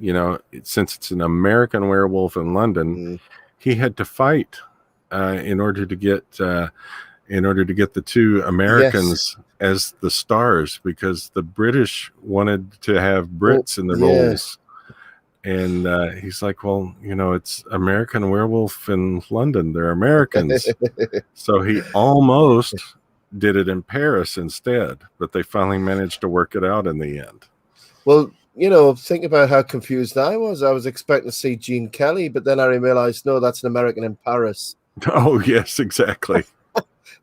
[SPEAKER 2] since it's an American Werewolf in London, he had to fight in order to get in order to get the two Americans
[SPEAKER 1] Yes.
[SPEAKER 2] as the stars, because the British wanted to have Brits in the
[SPEAKER 1] yeah.
[SPEAKER 2] roles. And he's like, well, it's American Werewolf in London. They're Americans. So he almost did it in Paris instead, but they finally managed to work it out in the end.
[SPEAKER 1] Well, think about how confused I was. I was expecting to see Gene Kelly, but then I realized, no, that's an American in Paris.
[SPEAKER 2] Oh, yes, exactly.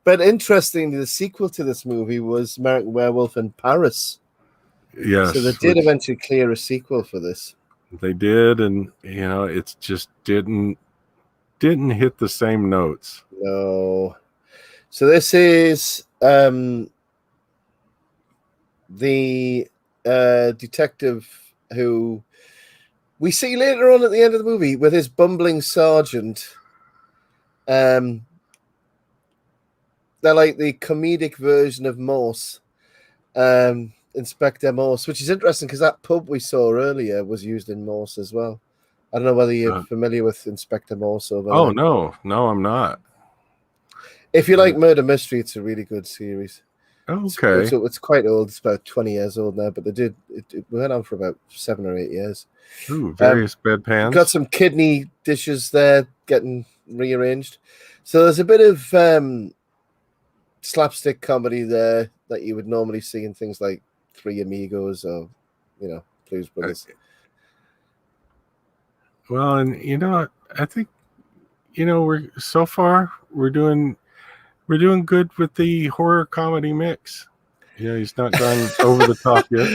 [SPEAKER 1] But interestingly, the sequel to this movie was American Werewolf in Paris.
[SPEAKER 2] Yes.
[SPEAKER 1] So they did eventually clear a sequel for this.
[SPEAKER 2] They did, and it's just didn't hit the same notes.
[SPEAKER 1] No. So this is the detective who we see later on at the end of the movie with his bumbling sergeant. They're like the comedic version of Morse, Inspector Morse, which is interesting because that pub we saw earlier was used in Morse as well. I don't know whether you're familiar with Inspector Morse over
[SPEAKER 2] Oh,
[SPEAKER 1] there.
[SPEAKER 2] No, I'm not.
[SPEAKER 1] If you like murder mystery, it's a really good series.
[SPEAKER 2] Okay.
[SPEAKER 1] It's quite old. It's about 20 years old now, but it went on for about 7 or 8 years.
[SPEAKER 2] Ooh, various bedpans.
[SPEAKER 1] Got some kidney dishes there getting rearranged. So there's a bit of slapstick comedy there that you would normally see in things like Three Amigos or, Blues Brothers.
[SPEAKER 2] Well, and I think we're doing good with the horror comedy mix. He's not gone over the top yet.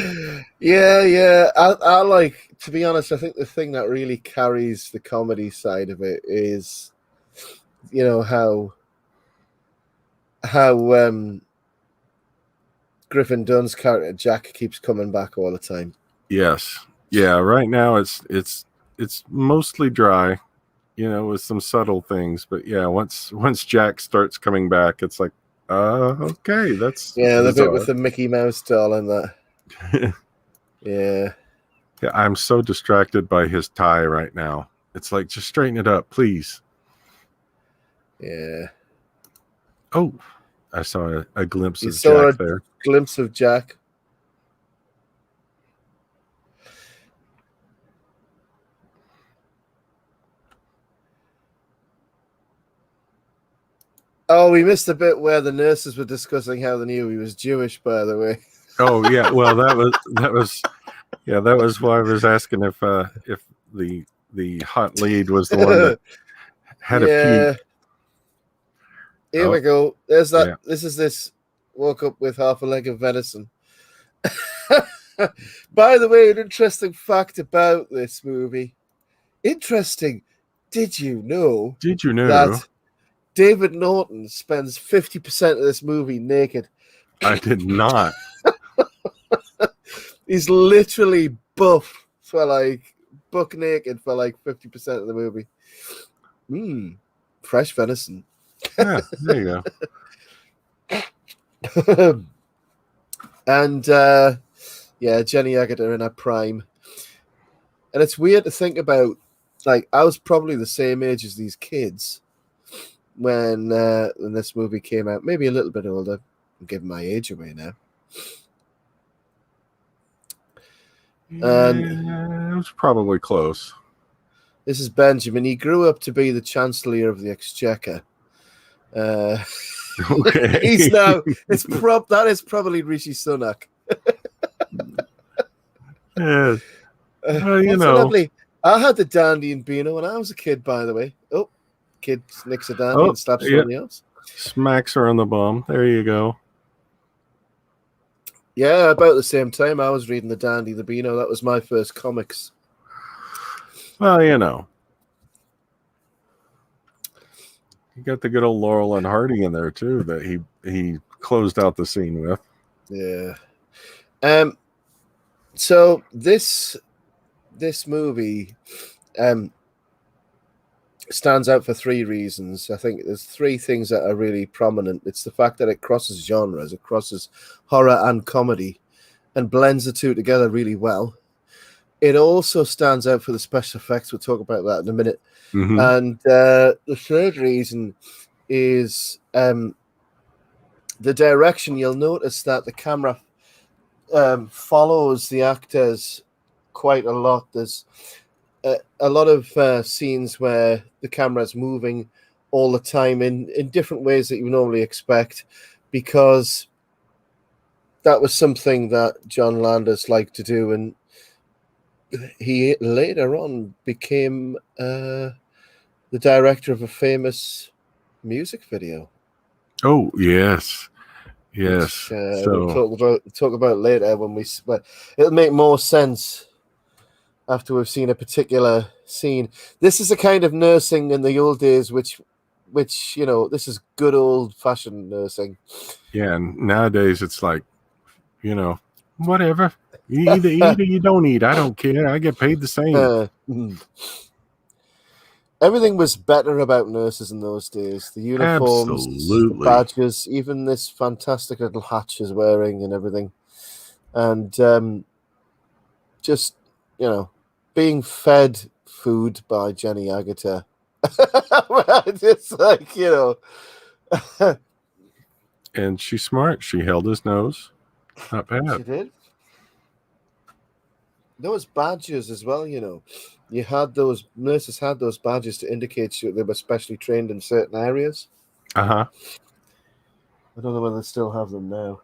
[SPEAKER 1] Yeah. I like, to be honest, I think the thing that really carries the comedy side of it is, how Griffin Dunn's character Jack keeps coming back all the time.
[SPEAKER 2] Yes. Yeah. Right now it's mostly dry, with some subtle things, but yeah, once Jack starts coming back, it's like, okay, that's
[SPEAKER 1] the bit with the Mickey Mouse doll and that. Yeah.
[SPEAKER 2] Yeah, I'm so distracted by his tie right now. It's like, just straighten it up, please.
[SPEAKER 1] Yeah.
[SPEAKER 2] Oh, I saw a glimpse of Jack there.
[SPEAKER 1] Glimpse of Jack. Oh, we missed a bit where the nurses were discussing how they knew he was Jewish, by the way.
[SPEAKER 2] Oh yeah, well that was why I was asking if the hot lead was the one that had a peek.
[SPEAKER 1] Here we go. There's that. Yeah. This woke up with half a leg of venison. By the way, an interesting fact about this movie. Interesting. Did you know that David Norton spends 50% of this movie naked?
[SPEAKER 2] I did not.
[SPEAKER 1] He's literally buck naked for 50% of the movie. Fresh venison.
[SPEAKER 2] Yeah, there you
[SPEAKER 1] go. And Jenny Agutter in her prime. And it's weird to think about, I was probably the same age as these kids when this movie came out. Maybe a little bit older. I'm giving my age away now. And
[SPEAKER 2] it was probably close.
[SPEAKER 1] This is Benjamin. He grew up to be the Chancellor of the Exchequer.
[SPEAKER 2] Okay.
[SPEAKER 1] He's now. That is probably Rishi Sunak.
[SPEAKER 2] Yeah.
[SPEAKER 1] Lovely. I had the dandy and Beano when I was a kid, by the way. Oh, kid nicks a dandy and slaps somebody else.
[SPEAKER 2] Smacks her on the bum. There you go.
[SPEAKER 1] Yeah, about the same time I was reading the Dandy, the Beano. That was my first comics.
[SPEAKER 2] Well, you got the good old Laurel and Hardy in there too that he closed out the scene with.
[SPEAKER 1] Yeah. So this movie stands out for 3 reasons. I think there's 3 things that are really prominent. It's the fact that it crosses genres, it crosses horror and comedy, and blends the two together really well. It also stands out for the special effects. We'll talk about that in a minute.
[SPEAKER 2] Mm-hmm.
[SPEAKER 1] And the third reason is the direction, you'll notice that the camera follows the actors quite a lot. There's a lot of scenes where the camera's moving all the time in different ways that you normally expect, because that was something that John Landis liked to do, and he later on became the director of a famous music video.
[SPEAKER 2] Oh, yes. Yes.
[SPEAKER 1] Which, we'll talk about later but it'll make more sense after we've seen a particular scene. This is a kind of nursing in the old days, which this is good old-fashioned nursing.
[SPEAKER 2] Yeah, and nowadays it's like, whatever. You either eat or you don't eat. I don't care. I get paid the same.
[SPEAKER 1] Everything was better about nurses in those days. The uniforms,
[SPEAKER 2] absolutely,
[SPEAKER 1] the badges, even this fantastic little hat she's wearing and everything. And just, being fed food by Jenny Agutter. It's like,
[SPEAKER 2] And she's smart. She held his nose. Not bad.
[SPEAKER 1] She did. Those badges as well, you had nurses had those badges to indicate they were specially trained in certain areas.
[SPEAKER 2] Uh-huh.
[SPEAKER 1] I don't know whether they still have them now.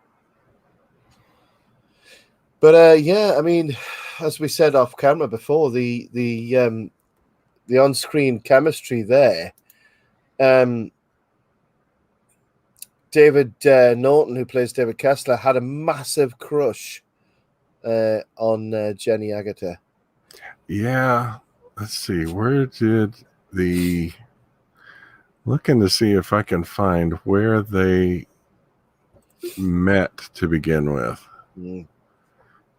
[SPEAKER 1] But yeah, I mean, as we said off camera before, the on-screen chemistry there. David Norton, who plays David Kessler, had a massive crush on Jenny Agutter.
[SPEAKER 2] Yeah. Let's see. Where did looking to see if I can find where they met to begin with.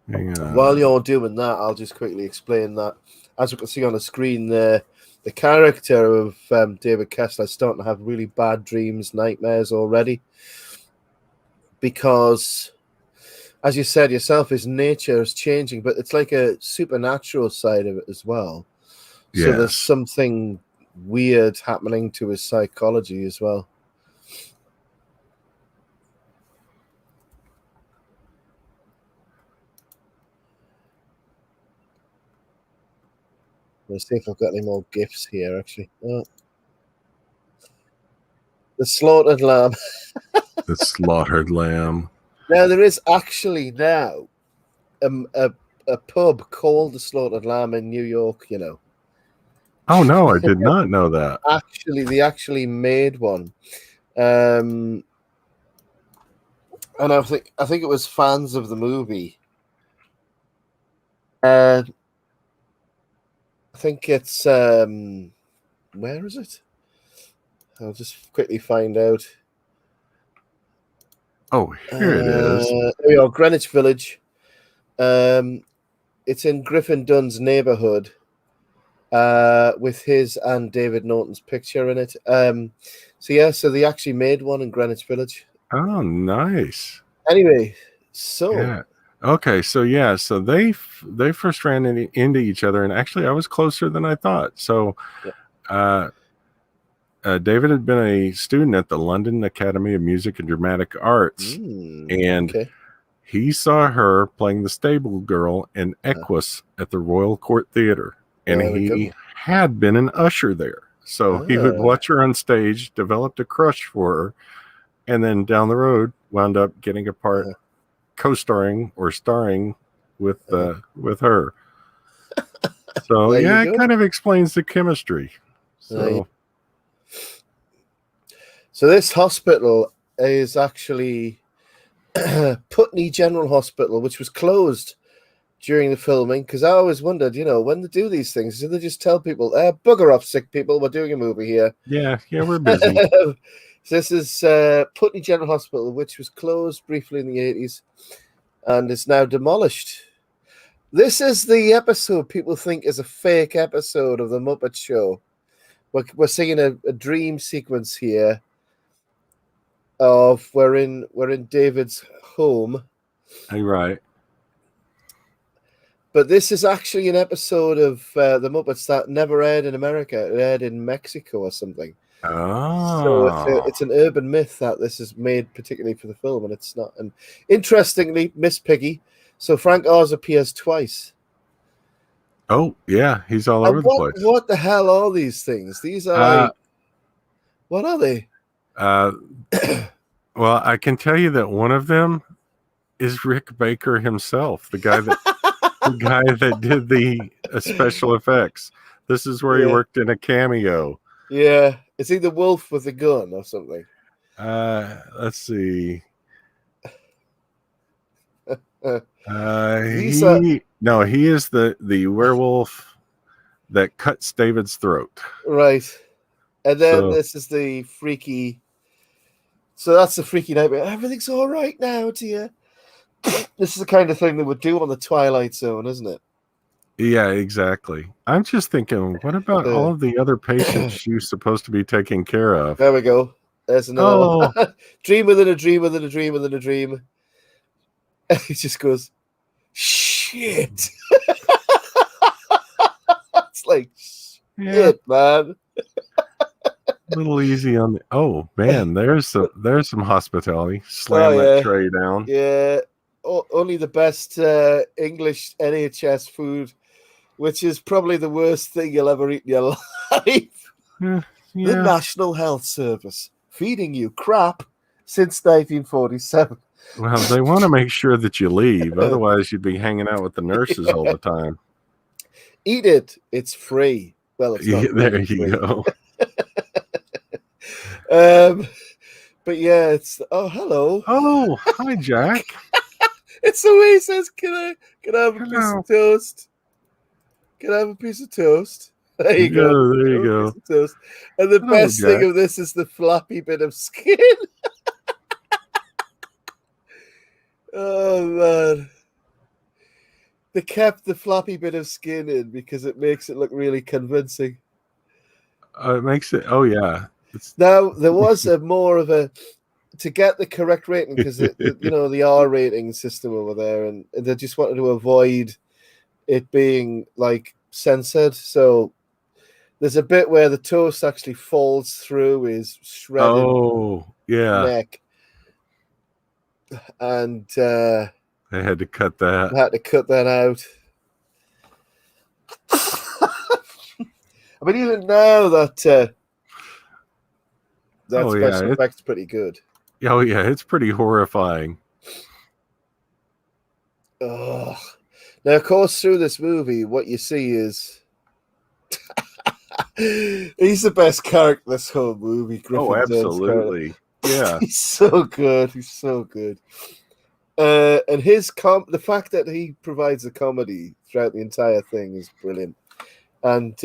[SPEAKER 1] While you're doing that, I'll just quickly explain that. As we can see on the screen there, the character of David Kessler is starting to have really bad dreams, nightmares already. Because, as you said yourself, his nature is changing, but it's like a supernatural side of it as well.
[SPEAKER 2] Yes.
[SPEAKER 1] So there's something weird happening to his psychology as well. Let's see if I've got any more gifts here, actually. Oh. The slaughtered lamb.
[SPEAKER 2] The slaughtered lamb.
[SPEAKER 1] Now, there is actually now a pub called the Slaughtered Lamb in New York,
[SPEAKER 2] Oh, no, I did not know that.
[SPEAKER 1] They actually made one. And I think it was fans of the movie. I think it's where is it? I'll just quickly find out.
[SPEAKER 2] Oh, here it is.
[SPEAKER 1] There we are, Greenwich Village. It's in Griffin Dunn's neighborhood, with his and David Norton's picture in it. So they actually made one in Greenwich Village.
[SPEAKER 2] Oh, nice.
[SPEAKER 1] Anyway, so
[SPEAKER 2] yeah. Okay, so they first ran into each other, and actually I was closer than I thought. So David had been a student at the London Academy of Music and Dramatic Arts, and he saw her playing the stable girl in Equus at the Royal Court Theatre, and he had been an usher there. So he would watch her on stage, developed a crush for her, and then down the road wound up getting a part co-starring or starring with her. So it kind of explains the chemistry. So
[SPEAKER 1] this hospital is actually Putney General Hospital, which was closed during the filming, because I always wondered, when they do these things, do they just tell people, bugger off, sick people, we're doing a movie here?
[SPEAKER 2] Yeah, we're busy.
[SPEAKER 1] So this is Putney General Hospital, which was closed briefly in the 80s and is now demolished. This is the episode people think is a fake episode of The Muppet Show. We're seeing a dream sequence here of we're in David's home.
[SPEAKER 2] Right.
[SPEAKER 1] But this is actually an episode of The Muppets that never aired in America. It aired in Mexico or something. So
[SPEAKER 2] Oh.
[SPEAKER 1] it's an urban myth that this is made particularly for the film, and it's not. And interestingly, Miss Piggy. So Frank Oz appears twice.
[SPEAKER 2] Oh, yeah, he's all over
[SPEAKER 1] And
[SPEAKER 2] the place.
[SPEAKER 1] what the hell are these things? These are like, what are they?
[SPEAKER 2] Well, I can tell you that one of them is Rick Baker himself, the guy that did the special effects. This is where he worked in a cameo.
[SPEAKER 1] Yeah, is he the wolf with the gun or something?
[SPEAKER 2] Let's see.
[SPEAKER 1] He
[SPEAKER 2] is the werewolf that cuts David's throat.
[SPEAKER 1] Right. And then this is the freaky. So that's the freaky nightmare. Everything's all right now, dear. This is the kind of thing they would do on the Twilight Zone, isn't it?
[SPEAKER 2] Yeah, exactly. I'm just thinking, what about all of the other patients she's supposed to be taking care of?
[SPEAKER 1] There we go. There's another one. Dream within a dream within a dream within a dream. He just goes, shit. It's like, shit, man.
[SPEAKER 2] A little easy on the. Oh man, there's some hospitality. Slam that tray down.
[SPEAKER 1] Yeah, only the best English NHS food, which is probably the worst thing you'll ever eat in your life.
[SPEAKER 2] Yeah.
[SPEAKER 1] The National Health Service feeding you crap since 1947.
[SPEAKER 2] Well, they want to make sure that you leave, otherwise you'd be hanging out with the nurses all the time.
[SPEAKER 1] Eat it; it's free. Well, it's not.
[SPEAKER 2] There you go.
[SPEAKER 1] But yeah, it's hello.
[SPEAKER 2] Oh, hi, Jack.
[SPEAKER 1] It's the way he says, "Can I have a piece of toast? Can I have a piece of toast?" There you go.
[SPEAKER 2] There you go.
[SPEAKER 1] Toast. And the best
[SPEAKER 2] Jack.
[SPEAKER 1] thing of this is the flappy bit of skin. Oh man. They kept the flappy bit of skin in because it makes it look really convincing.
[SPEAKER 2] It makes it. Oh yeah.
[SPEAKER 1] Now there was more of a to get the correct rating because the R rating system over there, and they just wanted to avoid it being like censored. So there's a bit where the toast actually falls through his shredded neck, and they
[SPEAKER 2] had to cut that.
[SPEAKER 1] Had to cut that out. I mean, even now that special effect's pretty good.
[SPEAKER 2] Oh yeah, it's pretty horrifying.
[SPEAKER 1] Oh, now of course through this movie, what you see is he's the best character this whole movie. Griffin
[SPEAKER 2] absolutely, yeah.
[SPEAKER 1] He's so good. He's so good. And his the fact that he provides the comedy throughout the entire thing is brilliant. And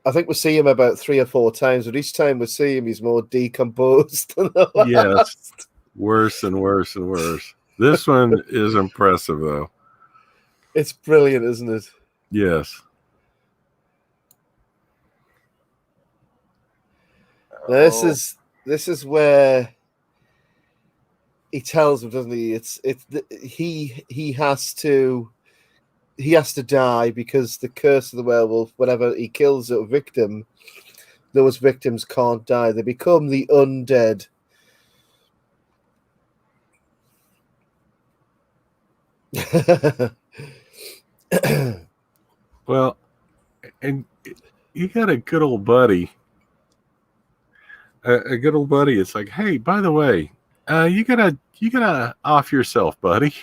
[SPEAKER 1] I think we see him about 3 or 4 times, but each time we see him, he's more decomposed than the last.
[SPEAKER 2] Yes, worse and worse and worse. This one is impressive, though.
[SPEAKER 1] It's brilliant, isn't it?
[SPEAKER 2] Yes.
[SPEAKER 1] Now, this is where he tells him, doesn't he? He has to die because the curse of the werewolf. Whenever he kills a victim, those victims can't die; they become the undead.
[SPEAKER 2] Well, and you got a good old buddy. A good old buddy. It's like, hey, by the way, you gotta off yourself, buddy.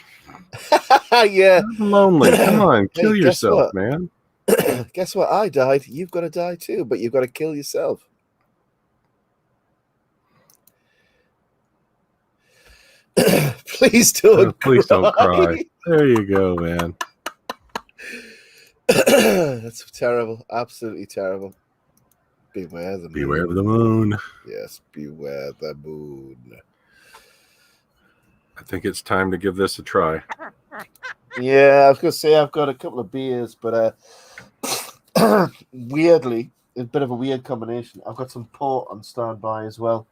[SPEAKER 1] Yeah,
[SPEAKER 2] I'm lonely. Come on, kill yourself, man.
[SPEAKER 1] Guess what? I died. You've got to die too, but you've got to kill yourself. Please don't.
[SPEAKER 2] Please don't cry. There you go, man.
[SPEAKER 1] That's terrible. Absolutely terrible. Beware the moon.
[SPEAKER 2] Beware the moon.
[SPEAKER 1] Yes, beware the moon.
[SPEAKER 2] I think it's time to give this a try.
[SPEAKER 1] Yeah, I was going to say I've got a couple of beers, but weirdly, a bit of a weird combination. I've got some port on standby as well.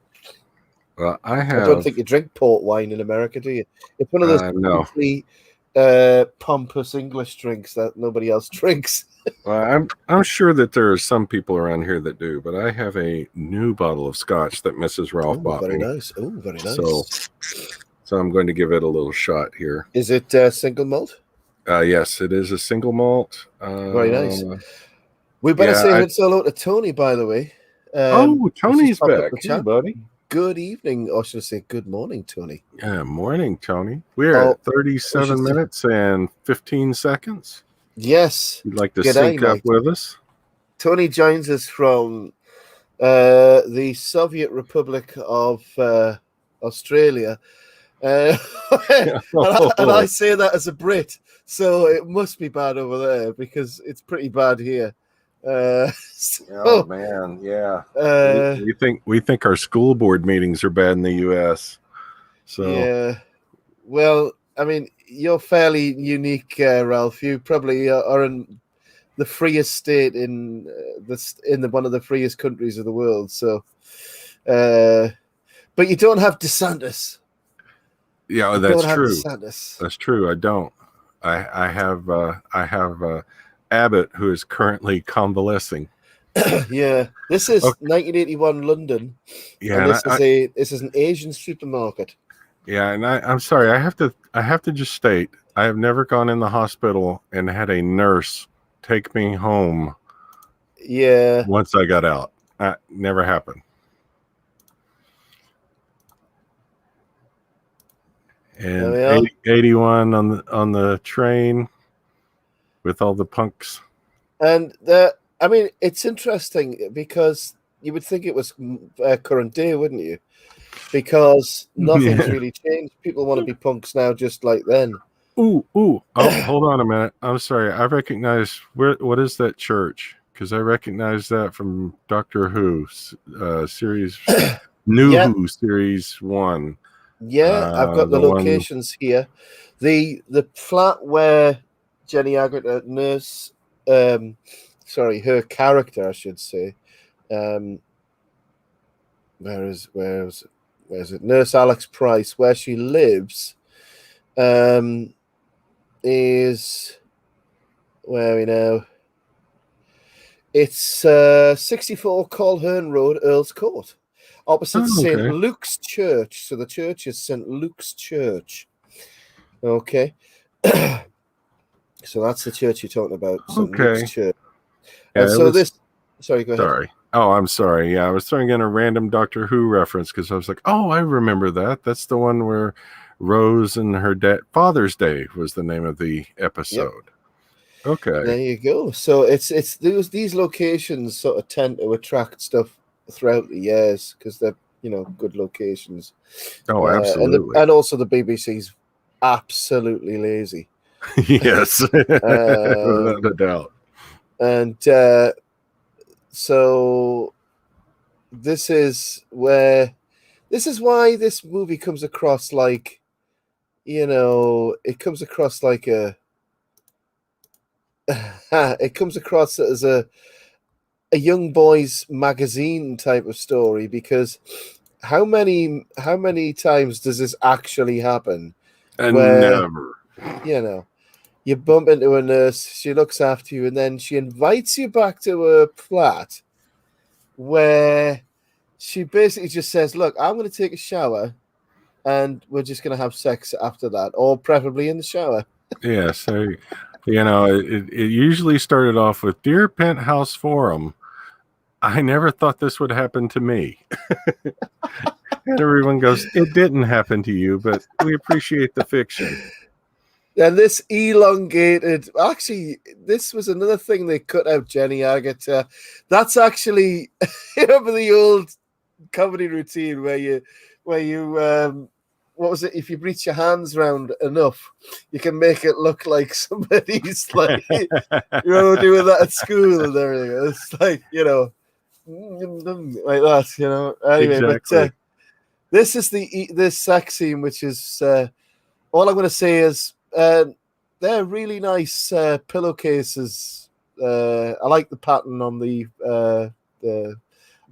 [SPEAKER 2] Well, I
[SPEAKER 1] don't think you drink port wine in America, do you? It's one of those pompous English drinks that nobody else drinks.
[SPEAKER 2] Well, I'm sure that there are some people around here that do, but I have a new bottle of scotch that Mrs. Ralph bought
[SPEAKER 1] Very
[SPEAKER 2] me.
[SPEAKER 1] nice. Oh, very nice.
[SPEAKER 2] So I'm going to give it a little shot here.
[SPEAKER 1] Is it single malt?
[SPEAKER 2] Yes, it is a single malt.
[SPEAKER 1] Very nice. We better say hello to Tony, by the way.
[SPEAKER 2] Tony's back. Hey, buddy.
[SPEAKER 1] Good evening, or should I say good morning, Tony?
[SPEAKER 2] Yeah, morning, Tony. We're at 37 minutes and 15 seconds.
[SPEAKER 1] Yes.
[SPEAKER 2] You'd like to sync up with us?
[SPEAKER 1] Tony joins us from the Soviet Republic of Australia. And I say that as a Brit, so it must be bad over there because it's pretty bad here.
[SPEAKER 2] Oh man, yeah. We think our school board meetings are bad in the U.S. So
[SPEAKER 1] yeah. Well, I mean, you're fairly unique, Ralph. You probably are in the freest state in one of the freest countries of the world. So, but you don't have DeSantis.
[SPEAKER 2] Yeah, that's true. That's true. I don't. I have Abbott, who is currently convalescing.
[SPEAKER 1] Yeah, this is 1981 London.
[SPEAKER 2] Yeah,
[SPEAKER 1] and this is an Asian supermarket.
[SPEAKER 2] Yeah, and I'm sorry. I have to just state I have never gone in the hospital and had a nurse take me home.
[SPEAKER 1] Yeah.
[SPEAKER 2] Once I got out, that never happened. And 81 on the train with all the punks.
[SPEAKER 1] And I mean, it's interesting because you would think it was current day, wouldn't you? Because nothing's really changed. People want to be punks now, just like then.
[SPEAKER 2] Ooh. Oh, hold on a minute. I'm sorry. I recognize what is that church? Because I recognize that from Doctor Who series Who series 1.
[SPEAKER 1] Yeah, I've got the locations here. The flat where Jenny Agutter, nurse, her character, I should say. Where is it? Nurse Alex Price, where she lives, is where we know. It's 64 Colhern Road, Earl's Court, opposite St. Luke's Church. So the church is St. Luke's Church. Okay. So that's the church you're talking about, St. Luke's Church.
[SPEAKER 2] Yeah,
[SPEAKER 1] and so sorry, go ahead.
[SPEAKER 2] Sorry. Oh, I'm sorry. Yeah, I was throwing in a random Doctor Who reference because I was like, oh, I remember that. That's the one where Rose and her Father's Day was the name of the episode. Yep. Okay.
[SPEAKER 1] There you go. So it's these locations sort of tend to attract stuff throughout the years because they're good locations.
[SPEAKER 2] Oh, absolutely.
[SPEAKER 1] And also the BBC's absolutely lazy.
[SPEAKER 2] Yes, without a doubt.
[SPEAKER 1] And so this is why this movie comes across like, it comes across like it comes across as a young boys magazine type of story, because how many times does this actually happen?
[SPEAKER 2] And never.
[SPEAKER 1] You bump into a nurse, she looks after you, and then she invites you back to her flat where she basically just says, look, I'm going to take a shower and we're just going to have sex after that, or preferably in the shower.
[SPEAKER 2] Yeah, so, it usually started off with, Dear Penthouse Forum, I never thought this would happen to me. And everyone goes, it didn't happen to you, but we appreciate the fiction.
[SPEAKER 1] And this elongated, actually, this was another thing they cut out, Jenny Agutter. That's actually, remember the old comedy routine where you, what was it? If you reach your hands round enough, you can make it look like somebody's like, doing that at school and everything. It's like, like that, Anyway, exactly. But this is this sex scene, which is, all I'm going to say is, they're really nice pillowcases. I like the pattern on the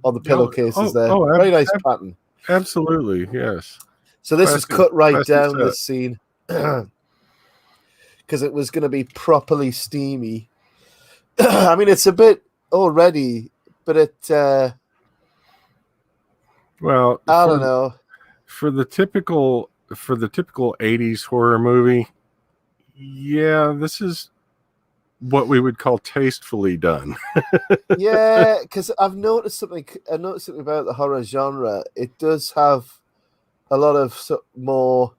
[SPEAKER 1] pillowcases there. Very nice pattern.
[SPEAKER 2] Absolutely, yes.
[SPEAKER 1] So this is cut right down this scene. because it was going to be properly steamy. I mean, it's a bit already, but it.
[SPEAKER 2] Well,
[SPEAKER 1] I don't know.
[SPEAKER 2] For the typical 80s horror movie, yeah, this is what we would call tastefully done.
[SPEAKER 1] Yeah, because I've noticed something. I noticed something about the horror genre. It does have a lot of more,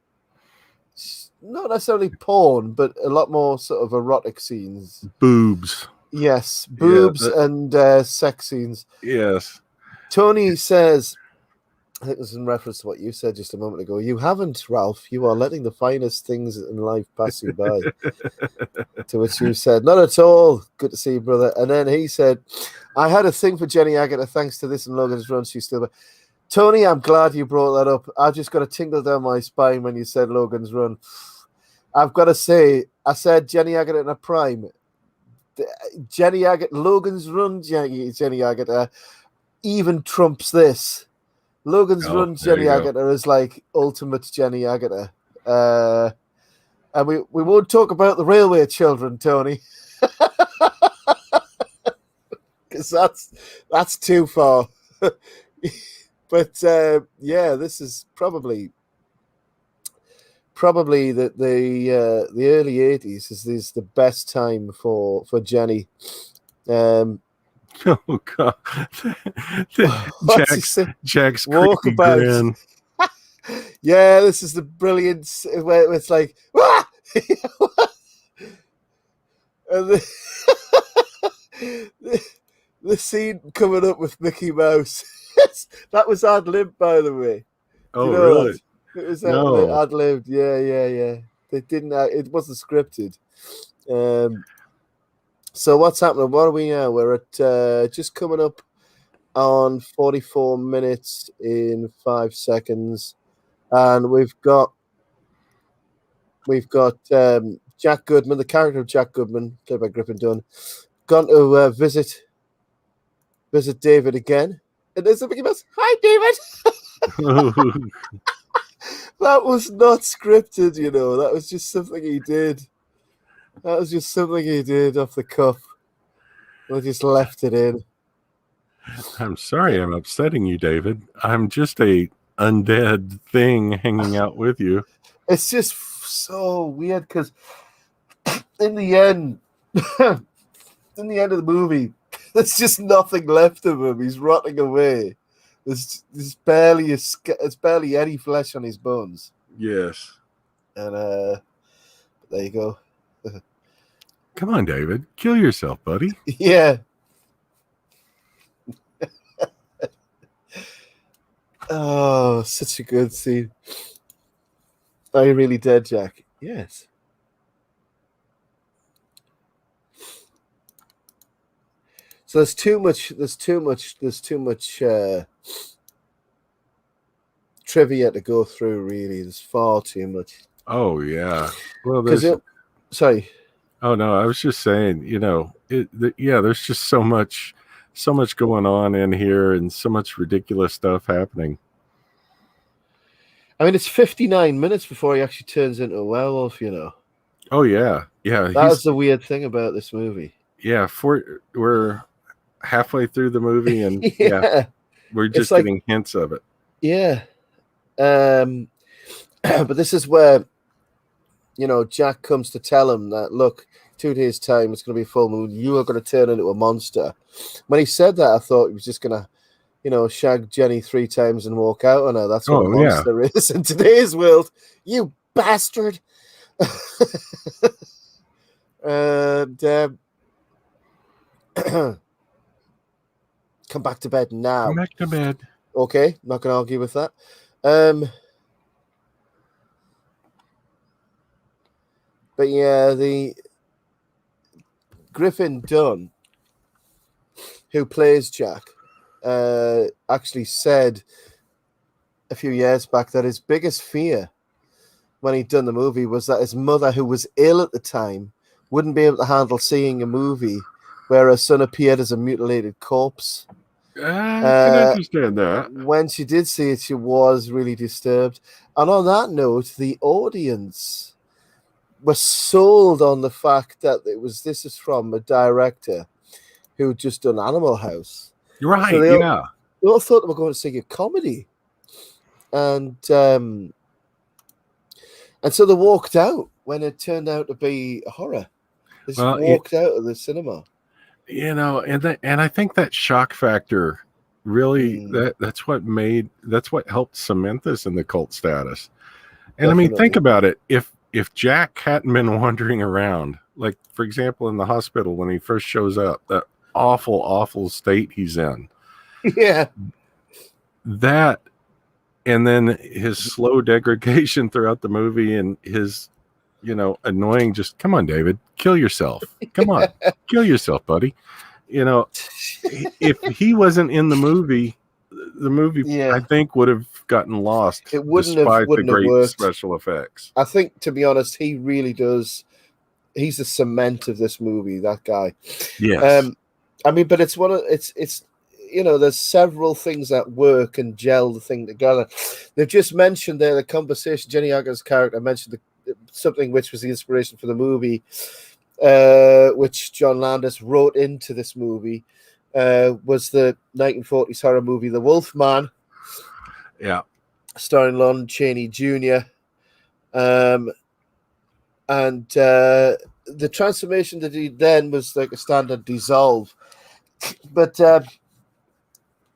[SPEAKER 1] not necessarily porn, but a lot more sort of erotic scenes.
[SPEAKER 2] Boobs.
[SPEAKER 1] Yes, boobs and sex scenes.
[SPEAKER 2] Yes.
[SPEAKER 1] Tony says, I think this is in reference to what you said just a moment ago. You haven't, Ralph. You are letting the finest things in life pass you by. To which you said, not at all. Good to see you, brother. And then he said, I had a thing for Jenny Agutter thanks to this and Logan's Run. She's still. Tony, I'm glad you brought that up. I just got a tingle down my spine when you said Logan's Run. I've got to say, I said Jenny Agutter in a prime. Jenny Agutter, Logan's Run, Jenny Agutter, even trumps this. Logan's Run, Jenny Agutter is like ultimate Jenny Agutter. And we won't talk about the Railway Children, Tony. Because that's too far. But yeah, this is probably the early 80s is the best time for Jenny.
[SPEAKER 2] Oh God, Jack's
[SPEAKER 1] walkabout. Yeah, this is the brilliance where it's like, ah! And the scene coming up with Mickey Mouse. That was ad-lib, by the way.
[SPEAKER 2] Oh, you know really?
[SPEAKER 1] That? It was ad-libbed. Yeah. They didn't. It wasn't scripted. So what's happening? What are we now? We're at just coming up on 44 minutes in 5 seconds, and we've got Jack Goodman, the character of Jack Goodman, played by Griffin Dunn, gone to visit David again. And there's a Mickey Mouse. Hi, David. That was not scripted, you know. That was just something he did. Off the cuff. I just left it in.
[SPEAKER 2] I'm sorry I'm upsetting you, David. I'm just a undead thing hanging out with you.
[SPEAKER 1] It's just so weird because in the end of the movie, there's just nothing left of him. He's rotting away. There's barely any flesh on his bones.
[SPEAKER 2] Yes.
[SPEAKER 1] And there you go.
[SPEAKER 2] Come on, David. Kill yourself, buddy.
[SPEAKER 1] Yeah. Oh, such a good scene. Are you really dead, Jack? Yes. So there's too much trivia to go through, really. There's far too much.
[SPEAKER 2] Oh, yeah. Well,
[SPEAKER 1] sorry.
[SPEAKER 2] Oh, no, I was just saying, you know, there's just so much going on in here and so much ridiculous stuff happening.
[SPEAKER 1] I mean, it's 59 minutes before he actually turns into a werewolf, you know.
[SPEAKER 2] Oh, yeah. Yeah.
[SPEAKER 1] That's the weird thing about this movie.
[SPEAKER 2] Yeah. We're halfway through the movie and yeah we're just getting hints of it.
[SPEAKER 1] Yeah. But this is where, you know, Jack comes to tell him that, look, 2 days' time, it's going to be full moon. You are going to turn into a monster. When he said that, I thought he was just going to, you know, shag Jenny 3 times and walk out on her. That's what a monster is in today's world. You bastard. And come back to bed now.
[SPEAKER 2] Come back to bed.
[SPEAKER 1] Okay, not going to argue with that. But yeah, the Griffin Dunn, who plays Jack, actually said a few years back that his biggest fear when he'd done the movie was that his mother, who was ill at the time, wouldn't be able to handle seeing a movie where her son appeared as a mutilated corpse.
[SPEAKER 2] I can understand that.
[SPEAKER 1] When she did see it, she was really disturbed. And on that note, the audience were sold on the fact that this is from a director who just done Animal House.
[SPEAKER 2] Right,
[SPEAKER 1] So
[SPEAKER 2] yeah.
[SPEAKER 1] they all thought they were going to see a comedy. And so they walked out when it turned out to be a horror. They just walked out of the cinema.
[SPEAKER 2] You know, and I think that shock factor really that's what helped cement this in the cult status. And definitely. I mean, think about it. If Jack hadn't been wandering around, like for example in the hospital when he first shows up, that awful state he's in.
[SPEAKER 1] Yeah.
[SPEAKER 2] That, and then his slow degradation throughout the movie and his, you know, annoying, just come on, David, kill yourself. Come on, kill yourself, buddy. You know, if he wasn't in the movie, I think would have gotten lost.
[SPEAKER 1] It wouldn't
[SPEAKER 2] despite
[SPEAKER 1] have
[SPEAKER 2] the great
[SPEAKER 1] worked.
[SPEAKER 2] Special effects.
[SPEAKER 1] I think, to be honest, he really does. He's the cement of this movie. That guy.
[SPEAKER 2] Yes.
[SPEAKER 1] I mean, but it's you know, there's several things that work and gel the thing together. They've just mentioned there the conversation. Jenny Aggar's character mentioned something which was the inspiration for the movie, which John Landis wrote into this movie, was the 1940s horror movie The Wolfman.
[SPEAKER 2] Yeah.
[SPEAKER 1] Starring Lon Chaney Jr. And the transformation that he then was like a standard dissolve. But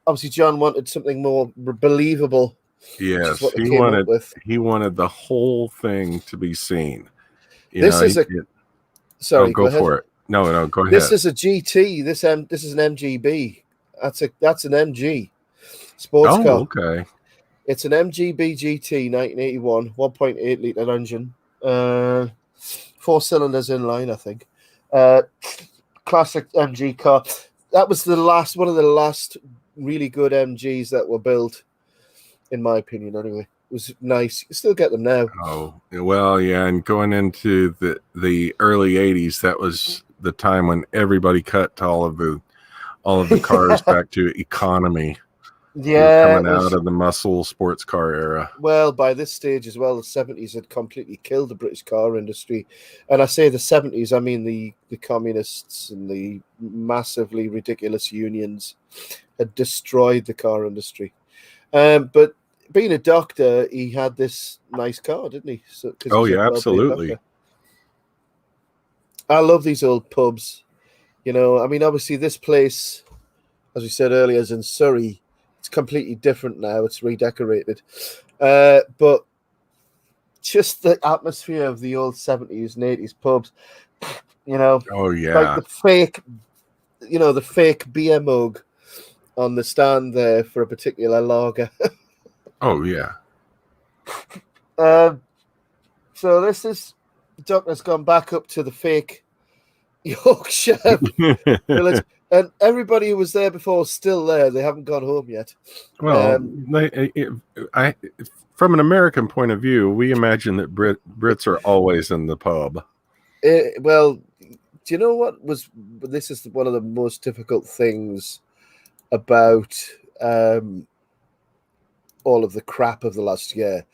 [SPEAKER 1] obviously John wanted something more believable.
[SPEAKER 2] Yes, he wanted the whole thing to be seen.
[SPEAKER 1] Sorry,
[SPEAKER 2] go for it. No, go ahead.
[SPEAKER 1] This is a GT. This is an MGB. That's an MG sports car.
[SPEAKER 2] Okay.
[SPEAKER 1] It's an MGB GT 1981, 1.8 litre engine, 4 cylinders in line, I think. Classic MG car. That was one of the last really good MGs that were built, in my opinion, anyway. It was nice. You still get them now.
[SPEAKER 2] Oh, well, yeah, and going into the early 80s, that was the time when everybody cut all of the cars back to economy.
[SPEAKER 1] Yeah,
[SPEAKER 2] coming out of the muscle sports car era.
[SPEAKER 1] Well, by this stage as well, the 70s had completely killed the British car industry. And I say the 70s, I mean the communists and the massively ridiculous unions had destroyed the car industry. But being a doctor, he had this nice car, didn't he?
[SPEAKER 2] Yeah, absolutely.
[SPEAKER 1] I love these old pubs. You know, I mean, obviously this place, as we said earlier, is in Surrey. It's completely different now. It's redecorated. But just the atmosphere of the old 70s and 80s pubs, you know.
[SPEAKER 2] Oh, yeah.
[SPEAKER 1] Like the fake beer mug on the stand there for a particular lager.
[SPEAKER 2] Oh, yeah.
[SPEAKER 1] So this is, the doctor's gone back up to the fake Yorkshire village. And everybody who was there before is still there. They haven't gone home yet.
[SPEAKER 2] Well, from an American point of view, we imagine that Brits are always in the pub.
[SPEAKER 1] Well, do you know what this is one of the most difficult things about all of the crap of the last year.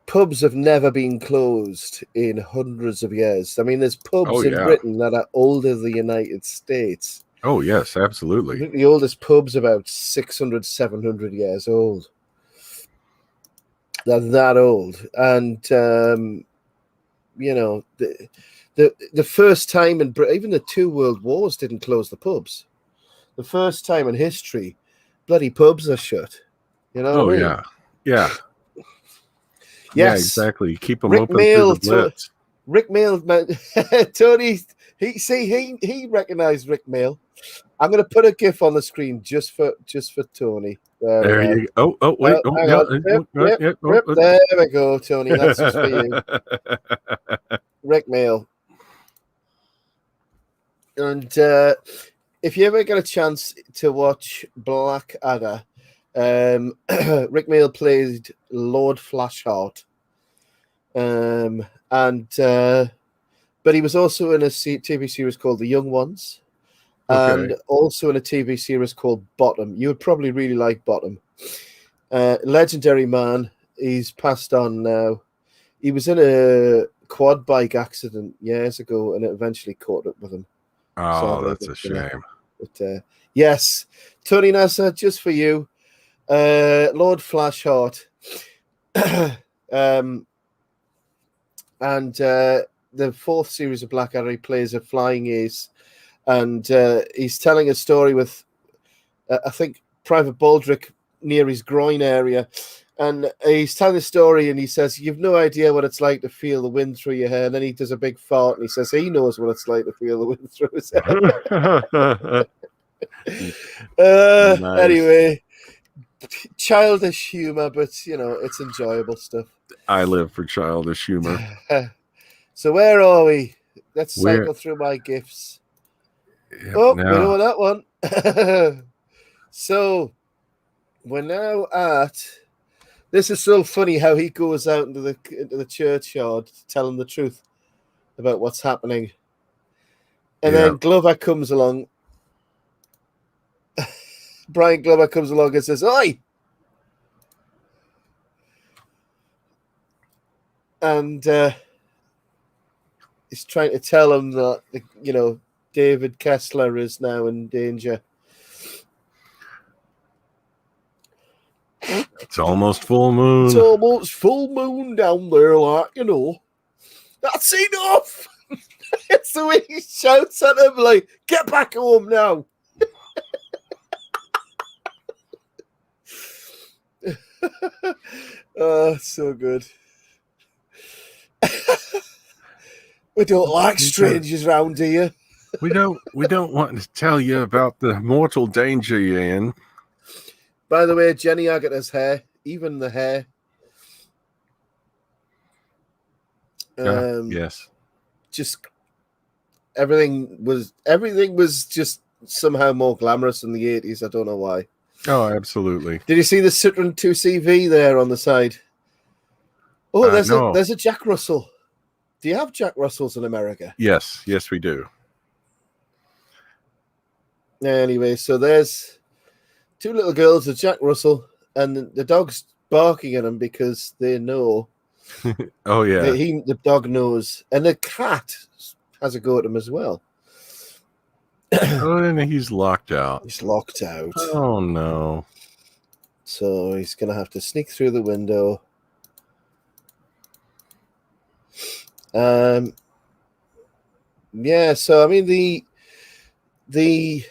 [SPEAKER 1] Pubs have never been closed in hundreds of years. I mean, there's pubs in Britain that are older than the United States.
[SPEAKER 2] Oh, yes, absolutely.
[SPEAKER 1] I think the oldest pub's about 600, 700 years old. They're that old. And, you know, the first time in Britain, even the 2 world wars didn't close the pubs. The first time in history, bloody pubs are shut. You know what I mean?
[SPEAKER 2] Yeah. Yeah.
[SPEAKER 1] Yes.
[SPEAKER 2] Yeah, exactly. Keep them open through the Blitz.
[SPEAKER 1] Rick Mail, Tony, he recognized Rick Mail. I'm going to put a GIF on the screen just for Tony.
[SPEAKER 2] There you go. Oh, wait.
[SPEAKER 1] There we go, Tony. That's just for you. Rick Mail. And if you ever get a chance to watch Blackadder, Rick Mail played Lord Flashheart. But he was also in a TV series called The Young Ones. And also in a TV series called Bottom. You would probably really like Bottom. Legendary man. He's passed on now. He was in a quad bike accident years ago, and it eventually caught up with him.
[SPEAKER 2] Oh,
[SPEAKER 1] Sadly,
[SPEAKER 2] that's a shame.
[SPEAKER 1] But yes, Tony Nasser, just for you, Lord Flashheart, and the fourth series of Blackadder, he plays a flying ace, and he's telling a story with, I think, Private Baldrick near his groin area. And he's telling the story, and he says, "You've no idea what it's like to feel the wind through your hair." And then he does a big fart, and he says, "He knows what it's like to feel the wind through his hair."
[SPEAKER 2] Nice.
[SPEAKER 1] Anyway, childish humor, but it's enjoyable stuff.
[SPEAKER 2] I live for childish humor.
[SPEAKER 1] So where are we? Let's cycle through my gifts. We know that one. So we're now at. This is so funny how he goes out into the churchyard to tell him the truth about what's happening. And then Glover comes along. Brian Glover comes along and says, "Oi!" And he's trying to tell him that, David Kessler is now in danger.
[SPEAKER 2] It's almost full moon.
[SPEAKER 1] It's almost full moon down there, That's enough! It's the way he shouts at him, like, "Get back home now!" Oh, so good. We don't like strangers round here.
[SPEAKER 2] We don't want to tell you about the mortal danger you're in.
[SPEAKER 1] By the way, Jenny Agata's hair, even the hair.
[SPEAKER 2] Yes.
[SPEAKER 1] Just everything was just somehow more glamorous in the 80s. I don't know why.
[SPEAKER 2] Oh, absolutely.
[SPEAKER 1] Did you see the Citroen 2CV there on the side? Oh, there's a Jack Russell. Do you have Jack Russells in America?
[SPEAKER 2] Yes, we do.
[SPEAKER 1] Anyway, so there's two little girls, a Jack Russell, and the dog's barking at him because they know.
[SPEAKER 2] Oh, yeah.
[SPEAKER 1] The dog knows. And the cat has a go at him as well.
[SPEAKER 2] Oh, and he's locked out.
[SPEAKER 1] He's locked out.
[SPEAKER 2] Oh, no.
[SPEAKER 1] So he's going to have to sneak through the window. Yeah, so, I mean, the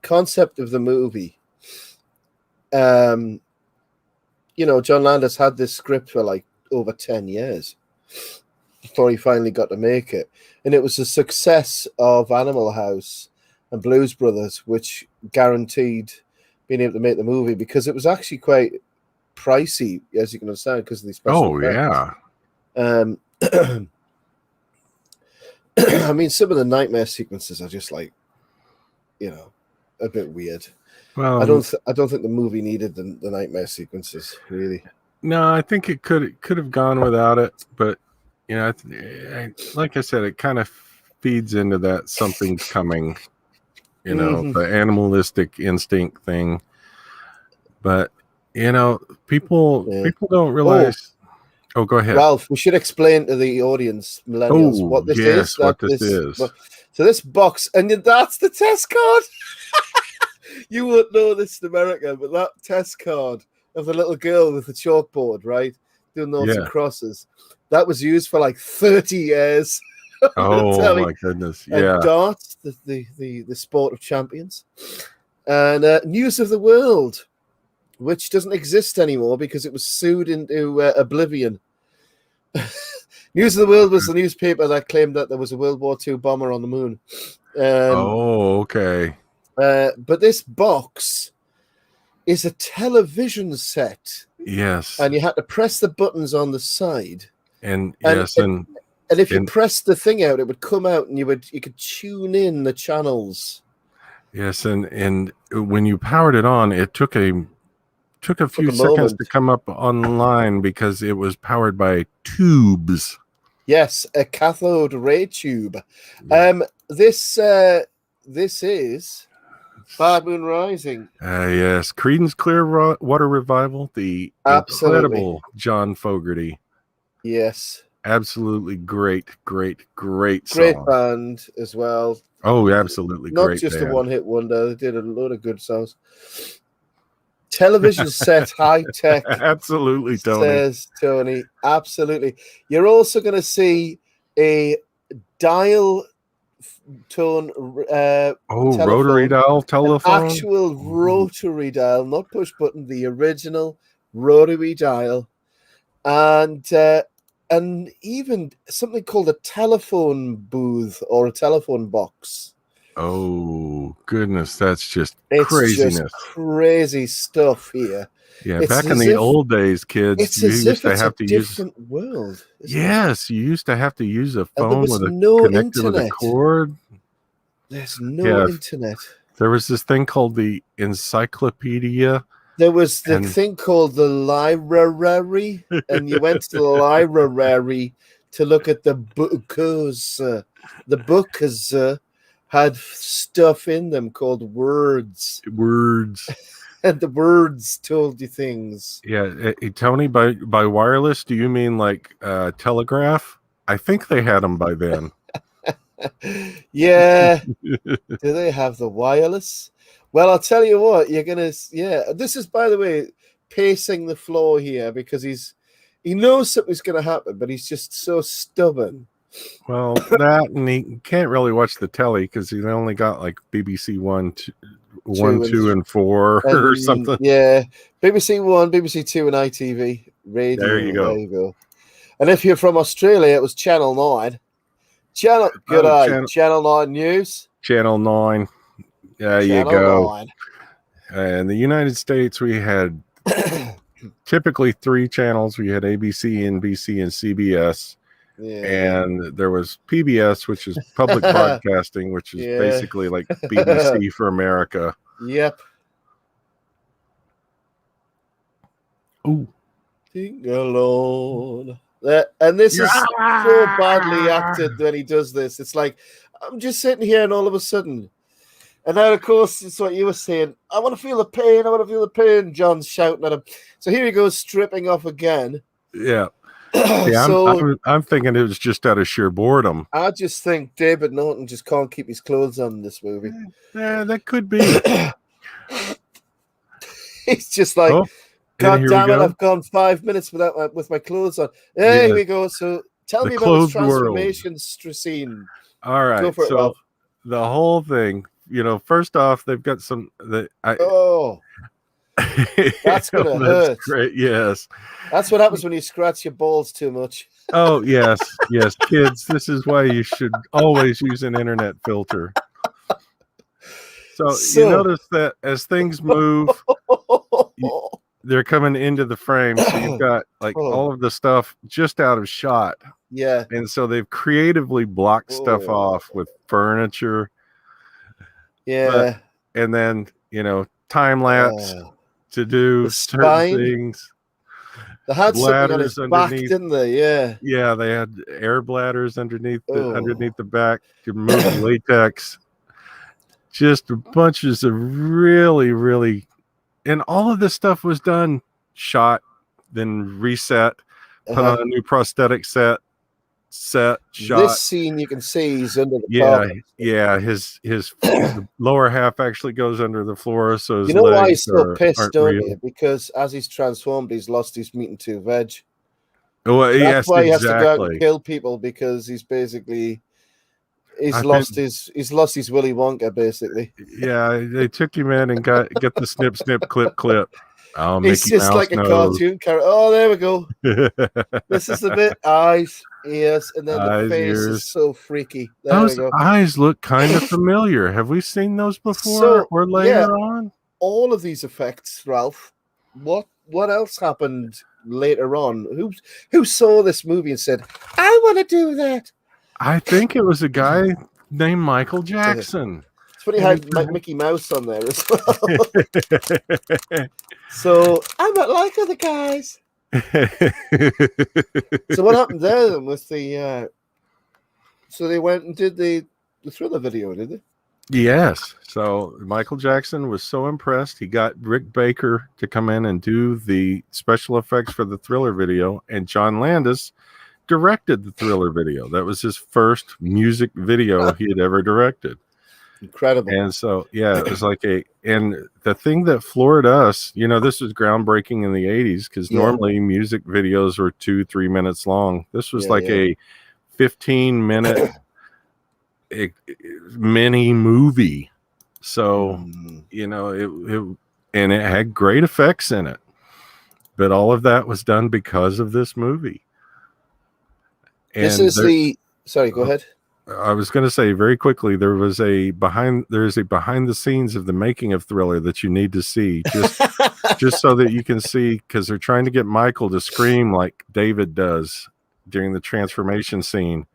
[SPEAKER 1] concept of the movie, John Landis had this script for like over 10 years before he finally got to make it. And it was a success of Animal House and Blues Brothers, which guaranteed being able to make the movie, because it was actually quite pricey, as you can understand, because of these special effects.
[SPEAKER 2] Yeah.
[SPEAKER 1] I mean, some of the nightmare sequences are just like, a bit weird.
[SPEAKER 2] Well,
[SPEAKER 1] I don't think the movie needed the nightmare sequences, really.
[SPEAKER 2] No, I think it could have gone without it, but like I said, it kind of feeds into that something's coming, the animalistic instinct thing. But people don't realize. Oh, go ahead,
[SPEAKER 1] Ralph. We should explain to the audience, millennials, what this is.
[SPEAKER 2] What this is.
[SPEAKER 1] So this box, and that's the test card. You wouldn't know this in America, but that test card of the little girl with the chalkboard, right, doing noughts and crosses, that was used for like 30 years.
[SPEAKER 2] Oh my goodness! Yeah,
[SPEAKER 1] and darts, the sport of champions, and News of the World, which doesn't exist anymore because it was sued into oblivion. News of the World was the newspaper that claimed that there was a World War II bomber on the moon.
[SPEAKER 2] Okay.
[SPEAKER 1] But this box is a television set.
[SPEAKER 2] Yes.
[SPEAKER 1] And you had to press the buttons on the side.
[SPEAKER 2] And
[SPEAKER 1] if you pressed the thing out, it would come out, and you could tune in the channels.
[SPEAKER 2] Yes, and when you powered it on, it took a few seconds to come up online because it was powered by tubes.
[SPEAKER 1] Yes, a cathode ray tube. This is Bad Moon Rising.
[SPEAKER 2] Yes, Creedence Clearwater Revival, the incredible John Fogerty.
[SPEAKER 1] Yes.
[SPEAKER 2] Absolutely great
[SPEAKER 1] Great
[SPEAKER 2] song.
[SPEAKER 1] band as well.
[SPEAKER 2] Oh, absolutely
[SPEAKER 1] Not
[SPEAKER 2] great
[SPEAKER 1] just
[SPEAKER 2] band.
[SPEAKER 1] a one-hit wonder. They did a load of good songs. Television set, high tech.
[SPEAKER 2] Absolutely, Tony.
[SPEAKER 1] Says Tony. Absolutely. You're also going to see a dial tone
[SPEAKER 2] rotary dial telephone.
[SPEAKER 1] Actual rotary dial, not push button, the original rotary dial. And even something called a telephone booth or a telephone box.
[SPEAKER 2] Oh goodness, that's just
[SPEAKER 1] It's
[SPEAKER 2] craziness.
[SPEAKER 1] just crazy stuff here.
[SPEAKER 2] Yeah, back in the old days, kids, you used to have to use
[SPEAKER 1] different world.
[SPEAKER 2] Yes, you used to have to use a phone with a
[SPEAKER 1] no
[SPEAKER 2] connected
[SPEAKER 1] internet.
[SPEAKER 2] with a cord.
[SPEAKER 1] There's no internet.
[SPEAKER 2] There was this thing called the encyclopedia.
[SPEAKER 1] There was the thing called the library, and you went to the library to look at the books. The books had stuff in them called words. And the words told you things.
[SPEAKER 2] Yeah, Tony, by wireless, do you mean like telegraph? I think they had them by then.
[SPEAKER 1] Yeah. Do they have the wireless? Well, I'll tell you what, you're gonna. Yeah, this is, by the way, pacing the floor here because he knows something's gonna happen, but he's just so stubborn.
[SPEAKER 2] Well, that, and he can't really watch the telly because he only got like BBC 1, 2, and 4 or something.
[SPEAKER 1] Yeah, BBC 1, BBC 2, and ITV radio.
[SPEAKER 2] There you go.
[SPEAKER 1] There you go. And if you're from Australia, it was Channel 9. Channel 9 News.
[SPEAKER 2] Channel 9. There you go. 9. And the United States, we had typically 3 channels. We had ABC, NBC, and CBS. Yeah. And there was PBS, which is public broadcasting, which is basically like BBC for America.
[SPEAKER 1] Yep.
[SPEAKER 2] Ooh.
[SPEAKER 1] Sing alone. And this is so badly acted when he does this. It's like, I'm just sitting here and all of a sudden, and now, of course, it's what you were saying. I want to feel the pain. I want to feel the pain. John's shouting at him. So here he goes, stripping off again.
[SPEAKER 2] Yeah. Yeah, I'm thinking it was just out of sheer boredom.
[SPEAKER 1] I just think David Norton just can't keep his clothes on in this movie.
[SPEAKER 2] Yeah, that could be.
[SPEAKER 1] He's just like, God damn it, I've gone 5 minutes with my clothes on. Here we go. So tell me about this transformation scene.
[SPEAKER 2] All right. Go for it, Ralph. The whole thing, first off, they've got some.
[SPEAKER 1] That's gonna hurt.
[SPEAKER 2] Great. Yes,
[SPEAKER 1] that's what happens when you scratch your balls too much.
[SPEAKER 2] Oh yes, kids. This is why you should always use an internet filter. So you notice that as things move, they're coming into the frame. So you've got like all of the stuff just out of shot.
[SPEAKER 1] Yeah,
[SPEAKER 2] and so they've creatively blocked stuff off with furniture.
[SPEAKER 1] Yeah,
[SPEAKER 2] and then time lapse. To do certain things.
[SPEAKER 1] They had something on his back, didn't they?
[SPEAKER 2] Yeah, they had air bladders underneath the back to remove the latex. Just bunches of really, really, and all of this stuff was done, shot, then reset, put on a new prosthetic shot.
[SPEAKER 1] This scene you can see he's under the carpet.
[SPEAKER 2] Yeah, his lower half actually goes under the floor, so his
[SPEAKER 1] legs why he's so pissed, don't you? Because as he's transformed, he's lost his meat and 2 veg.
[SPEAKER 2] Well,
[SPEAKER 1] that's why he has to go out and kill people, because he's basically lost his Willy Wonka, basically.
[SPEAKER 2] Yeah, they took him in and get the snip clip. Oh,
[SPEAKER 1] it's just like a cartoon character. Oh, there we go. This is the bit. Eyes, ears, and then the face is so freaky.
[SPEAKER 2] Those eyes look kind of familiar. Have we seen those before or later on?
[SPEAKER 1] All of these effects, Ralph. What else happened later on? Who saw this movie and said, I want to do that?
[SPEAKER 2] I think it was a guy named Michael Jackson.
[SPEAKER 1] It's funny how Mickey Mouse on there as well. So I'm not like other guys. So what happened there then with the? So they went and did the Thriller video, did they?
[SPEAKER 2] Yes. So Michael Jackson was so impressed, he got Rick Baker to come in and do the special effects for the Thriller video, and John Landis directed the Thriller video. That was his first music video he had ever directed.
[SPEAKER 1] Incredible.
[SPEAKER 2] And so, yeah, it was like and the thing that floored us, this was groundbreaking in the 80s, because normally music videos were 2-3 minutes long. This was a 15-minute mini movie. So, it had great effects in it. But all of that was done because of this movie. And
[SPEAKER 1] sorry, go ahead.
[SPEAKER 2] I was going to say very quickly, there's a behind the scenes of the making of Thriller that you need to see, just so that you can see, because they're trying to get Michael to scream like David does during the transformation scene.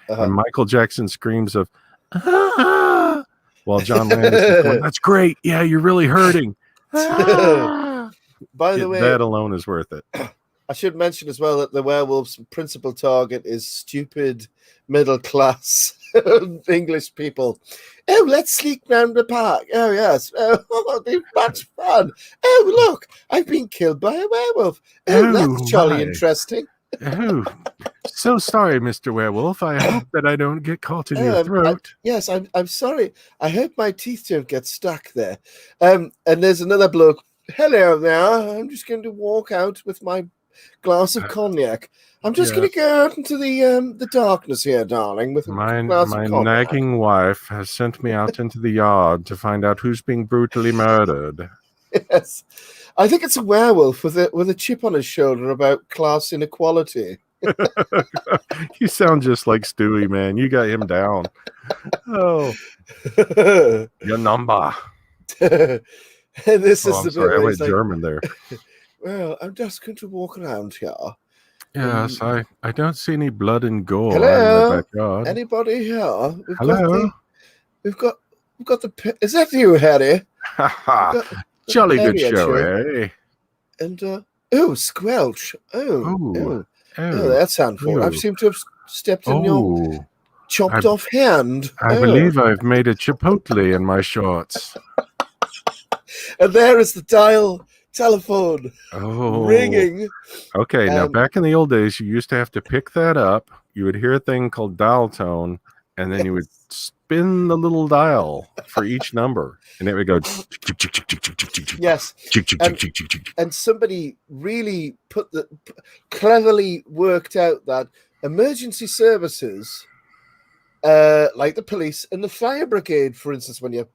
[SPEAKER 2] And Michael Jackson screams of, ah! While John Landis is going, that's great. Yeah, you're really hurting. Ah!
[SPEAKER 1] By the way,
[SPEAKER 2] that alone is worth it.
[SPEAKER 1] I should mention as well that the werewolf's principal target is stupid middle class English people. Oh, let's sneak round the park. Oh, yes. Oh, it'll be much fun. Oh, look, I've been killed by a werewolf. Oh, that's jolly interesting.
[SPEAKER 2] Oh, so sorry, Mr. Werewolf. I hope that I don't get caught in your throat.
[SPEAKER 1] Yes, I'm sorry. I hope my teeth don't get stuck there. And there's another bloke. Hello there. I'm just going to walk out with my glass of cognac. I'm just going to go out into the darkness here, darling, with
[SPEAKER 2] my
[SPEAKER 1] glass of cognac.
[SPEAKER 2] nagging wife has sent me out into the yard to find out who's being brutally murdered.
[SPEAKER 1] Yes, I think it's a werewolf with a chip on his shoulder about class inequality.
[SPEAKER 2] You sound just like Stewie, man. You got him down. Oh, your number.
[SPEAKER 1] And this is the
[SPEAKER 2] sorry, I went German there.
[SPEAKER 1] Well, I'm just going to walk around here.
[SPEAKER 2] Yes, I don't see any blood and gore
[SPEAKER 1] Hello?
[SPEAKER 2] in my backyard.
[SPEAKER 1] Anybody here?
[SPEAKER 2] Hello?
[SPEAKER 1] We've got the. Is that you, Harry?
[SPEAKER 2] Jolly good show, eh?
[SPEAKER 1] And Squelch. Oh, that's handful. I seem to have stepped in your chopped off hand.
[SPEAKER 2] I believe I've made a chipotle in my shorts.
[SPEAKER 1] And there is the telephone ringing.
[SPEAKER 2] Okay, now back in the old days, you used to have to pick that up. You would hear a thing called dial tone, and then you would spin the little dial for each number, and it would go.
[SPEAKER 1] Yes, and somebody really cleverly worked out that emergency services, like the police and the fire brigade, for instance, when your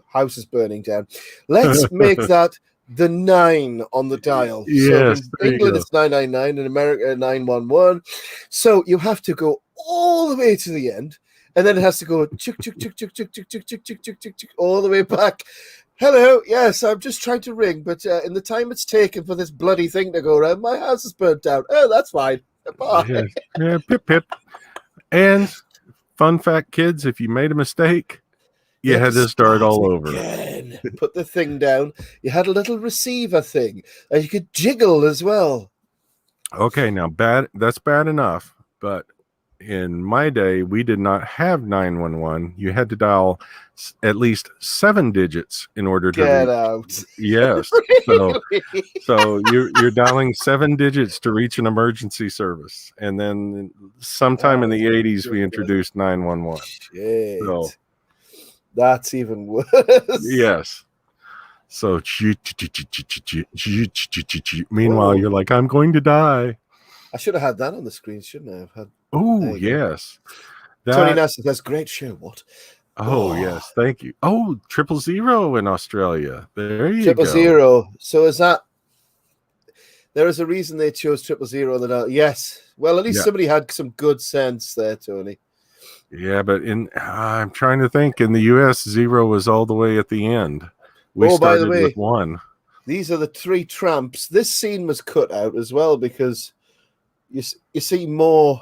[SPEAKER 1] house is burning down, let's make that the 9 on the dial.
[SPEAKER 2] Yes,
[SPEAKER 1] so in England it's 999, in America 911. So you have to go all the way to the end, and then it has to go all the way back. Hello, yes, I'm just trying to ring, but in the time it's taken for this bloody thing to go around, my house is burnt down. Oh, that's fine. Bye.
[SPEAKER 2] Yeah, pip pip. And fun fact, kids, if you made a mistake, you had to start all over.
[SPEAKER 1] Again. Put the thing down. You had a little receiver thing, and you could jiggle as well.
[SPEAKER 2] Okay, now that's bad enough. But in my day, we did not have 911. You had to dial at least 7 digits in order to
[SPEAKER 1] get out.
[SPEAKER 2] Yes.
[SPEAKER 1] Really?
[SPEAKER 2] So you're dialing 7 digits to reach an emergency service, and then sometime in the 80s we introduced 911.
[SPEAKER 1] Shit.
[SPEAKER 2] So
[SPEAKER 1] that's even worse.
[SPEAKER 2] Yes. So meanwhile, you're like, I'm going to die.
[SPEAKER 1] I should have had that on the screen, shouldn't I?
[SPEAKER 2] Oh, yes.
[SPEAKER 1] Tony Nassif, that's a great show. What?
[SPEAKER 2] Oh, yes. Thank you. Oh, 000 in Australia. There you go.
[SPEAKER 1] 000. So is that... There is a reason they chose 000. Yes. Well, at least somebody had some good sense there, Tony.
[SPEAKER 2] Yeah, but I'm trying to think. In the U.S., 0 was all the way at the end. We started
[SPEAKER 1] by the way,
[SPEAKER 2] with 1.
[SPEAKER 1] These are the 3 tramps. This scene was cut out as well because you see more.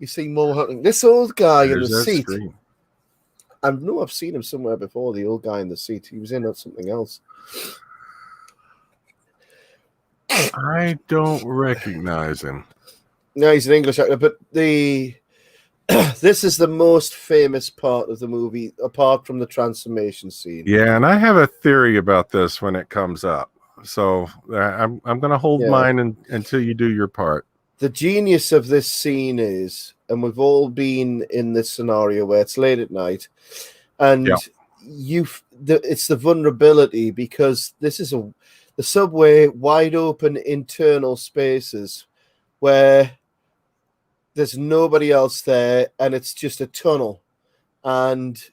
[SPEAKER 1] You see more happening. This old guy in the seat. I know I've seen him somewhere before. The old guy in the seat. He was in something else.
[SPEAKER 2] I don't recognize him.
[SPEAKER 1] No, he's an English actor, but this is the most famous part of the movie, apart from the transformation scene.
[SPEAKER 2] Yeah, and I have a theory about this when it comes up. So I'm going to hold mine until you do your part.
[SPEAKER 1] the genius of this scene is, and we've all been in this scenario where it's late at night, and it's the vulnerability, because this is the subway, wide open internal spaces where there's nobody else there, and it's just a tunnel, and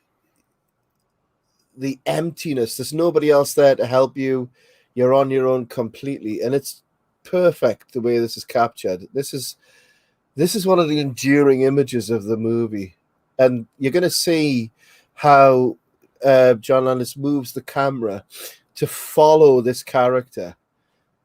[SPEAKER 1] the emptiness, there's nobody else there to help you. You're on your own completely, and it's perfect the way this is captured. This is one of the enduring images of the movie, and you're going to see how John Landis moves the camera to follow this character,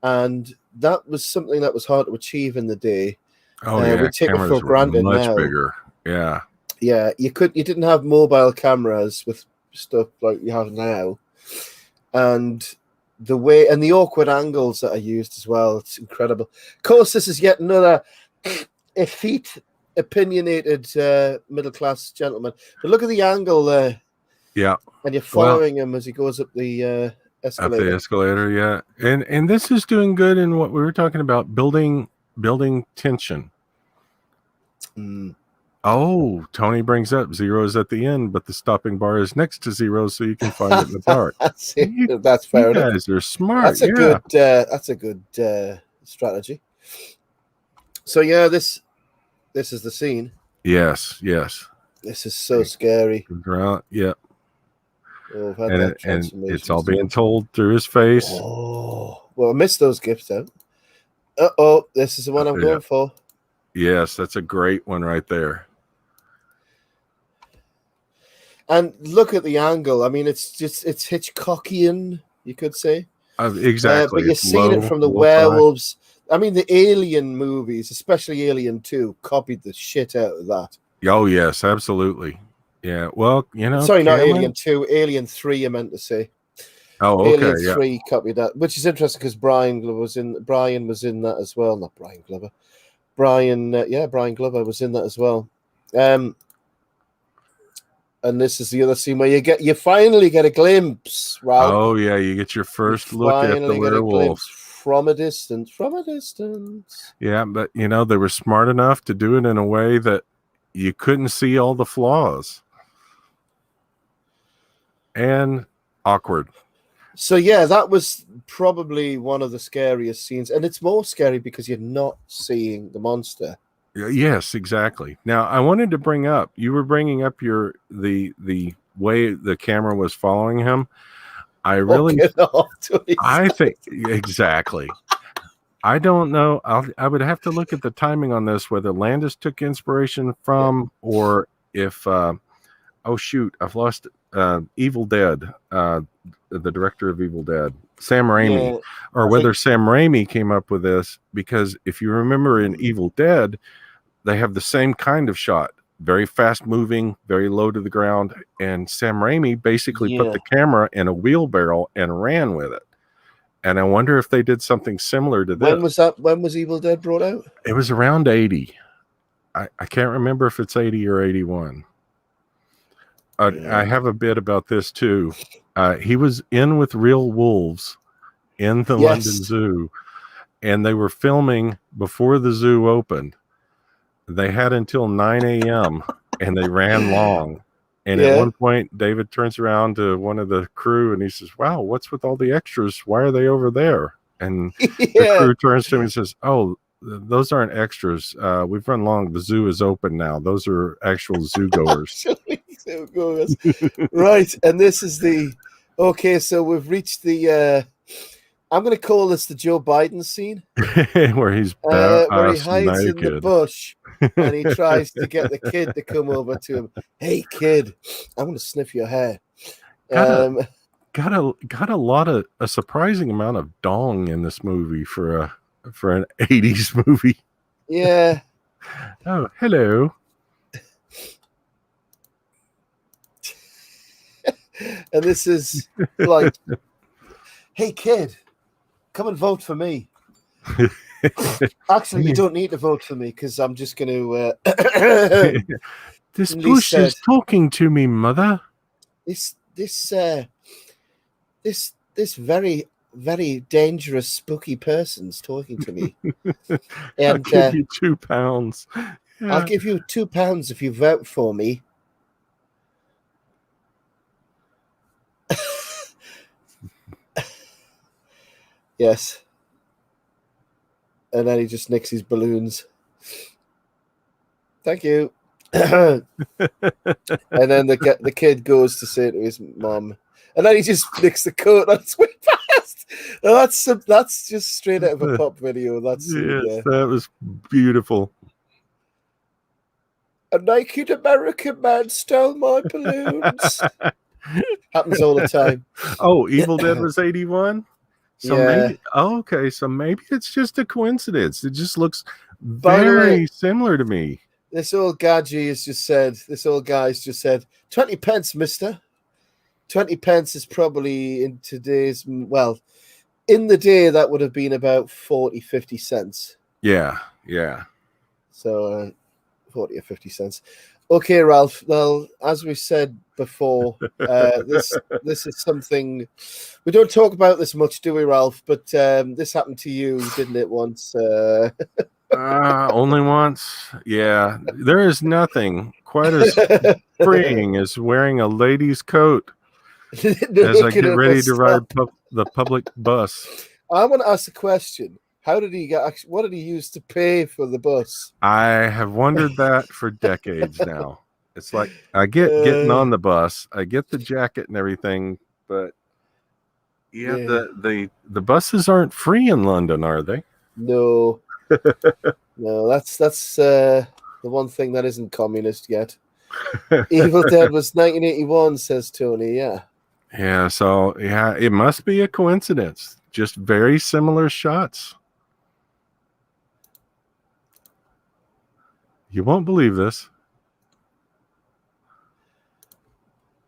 [SPEAKER 1] and that was something that was hard to achieve in the day.
[SPEAKER 2] Oh yeah,
[SPEAKER 1] we take it for granted
[SPEAKER 2] much
[SPEAKER 1] now.
[SPEAKER 2] Bigger. Yeah,
[SPEAKER 1] you didn't have mobile cameras with stuff like you have now, and the way and the awkward angles that are used as well, it's incredible. Of course, this is yet another effete, opinionated middle-class gentleman, but look at the angle there.
[SPEAKER 2] Yeah,
[SPEAKER 1] and you're following him as he goes up the escalator.
[SPEAKER 2] Up the escalator, yeah. And this is doing good in what we were talking about, building tension. Oh, Tony brings up zeros at the end, but the stopping bar is next to zero, so you can find it in the dark.
[SPEAKER 1] That's fair enough.
[SPEAKER 2] You guys are smart.
[SPEAKER 1] That's a good strategy. So yeah, this is the scene.
[SPEAKER 2] Yes.
[SPEAKER 1] This is so scary.
[SPEAKER 2] Yeah.
[SPEAKER 1] Oh,
[SPEAKER 2] and it's all being told through his face.
[SPEAKER 1] Oh, well, I missed those gifts out. Uh-oh, this is the one I'm going for.
[SPEAKER 2] Yes, that's a great one right there.
[SPEAKER 1] And look at the angle. I mean, it's Hitchcockian, you could say.
[SPEAKER 2] Exactly.
[SPEAKER 1] But you're seeing it from the werewolves. I mean, the Alien movies, especially Alien 2, copied the shit out of that.
[SPEAKER 2] Oh, yes, absolutely. Yeah, well,
[SPEAKER 1] Sorry, not Alien 2, Alien 3, I meant to say.
[SPEAKER 2] Oh, okay.
[SPEAKER 1] Alien 3 copied that, which is interesting because Brian was in that as well. Not Brian Glover. Brian Glover was in that as well. And this is the other scene where you finally get a glimpse, Ralph.
[SPEAKER 2] Oh yeah, you get your first look at the werewolf
[SPEAKER 1] from a distance.
[SPEAKER 2] Yeah, but they were smart enough to do it in a way that you couldn't see all the flaws. And awkward.
[SPEAKER 1] So yeah, that was probably one of the scariest scenes, and it's more scary because you're not seeing the monster.
[SPEAKER 2] Yes, exactly. Now, I wanted to bring up, you were bringing up the way the camera was following him. I think exactly. I don't know. I would have to look at the timing on this, whether Landis took inspiration from, or if, oh shoot, I've lost Evil Dead, the director of Evil Dead, Sam Raimi, or whether Sam Raimi came up with this, because if you remember in Evil Dead, they have the same kind of shot, very fast moving, very low to the ground, and Sam Raimi basically put the camera in a wheelbarrow and ran with it. And I wonder if they did something similar to this.
[SPEAKER 1] When was that? When was Evil Dead brought out?
[SPEAKER 2] It was around 80. I can't remember if it's 80 or 81. I have a bit about this too. He was in with real wolves in the London Zoo, and they were filming before the zoo opened. They had until 9 a.m. and they ran long. And at one point, David turns around to one of the crew and he says, "Wow, what's with all the extras? Why are they over there?" And the crew turns to him and says, "Oh, those aren't extras. We've run long. The zoo is open now. Those are actual zoo goers."
[SPEAKER 1] Right. And this is so we've reached the I'm going to call this the Joe Biden scene.
[SPEAKER 2] where he
[SPEAKER 1] hides in the bush and he tries to get the kid to come over to him. "Hey kid, I'm going to sniff your hair."
[SPEAKER 2] Got a surprising amount of dong in this movie for an 80s movie.
[SPEAKER 1] Yeah.
[SPEAKER 2] Oh, hello.
[SPEAKER 1] And this is like, "Hey kid, come and vote for me." Actually, you don't need to vote for me because I'm just going to.
[SPEAKER 2] This bush is talking to me, mother.
[SPEAKER 1] This very very dangerous, spooky persons talking to me.
[SPEAKER 2] I'll
[SPEAKER 1] And
[SPEAKER 2] give you £2. Yeah.
[SPEAKER 1] I'll give you £2 if you vote for me. Yes. And then he just nicks his balloons. Thank you. And then the kid goes to say to his mom, and then he just nicks the coat on its way past. That's just straight out of a pop video. That's
[SPEAKER 2] yes, that was beautiful.
[SPEAKER 1] A naked American man stole my balloons. Happens all the time.
[SPEAKER 2] Oh, Evil Dead was 81? So
[SPEAKER 1] yeah.
[SPEAKER 2] maybe okay, so maybe it's just a coincidence. It just looks very similar to me.
[SPEAKER 1] This old gadgy has just said, 20 pence, mister. 20 pence is probably in today's, well, in the day that would have been about 40, 50 cents.
[SPEAKER 2] Yeah.
[SPEAKER 1] So 40 or 50 cents. Okay, Ralph. Well, as we said before, this is something we don't talk about this much, do we, Ralph? But this happened to you, didn't it? Once.
[SPEAKER 2] Only once. Yeah, there is nothing quite as freeing as wearing a lady's coat as I get ready to ride the public bus.
[SPEAKER 1] I want to ask a question. How did he get? What did he use to pay for the bus?
[SPEAKER 2] I have wondered that for decades now. It's like I get getting on the bus, I get the jacket and everything, but the buses aren't free in London, are they?
[SPEAKER 1] No, no. That's the one thing that isn't communist yet. Evil Dead was 1981, says Tony. Yeah.
[SPEAKER 2] Yeah. So yeah, it must be a coincidence. Just very similar shots. You won't believe this.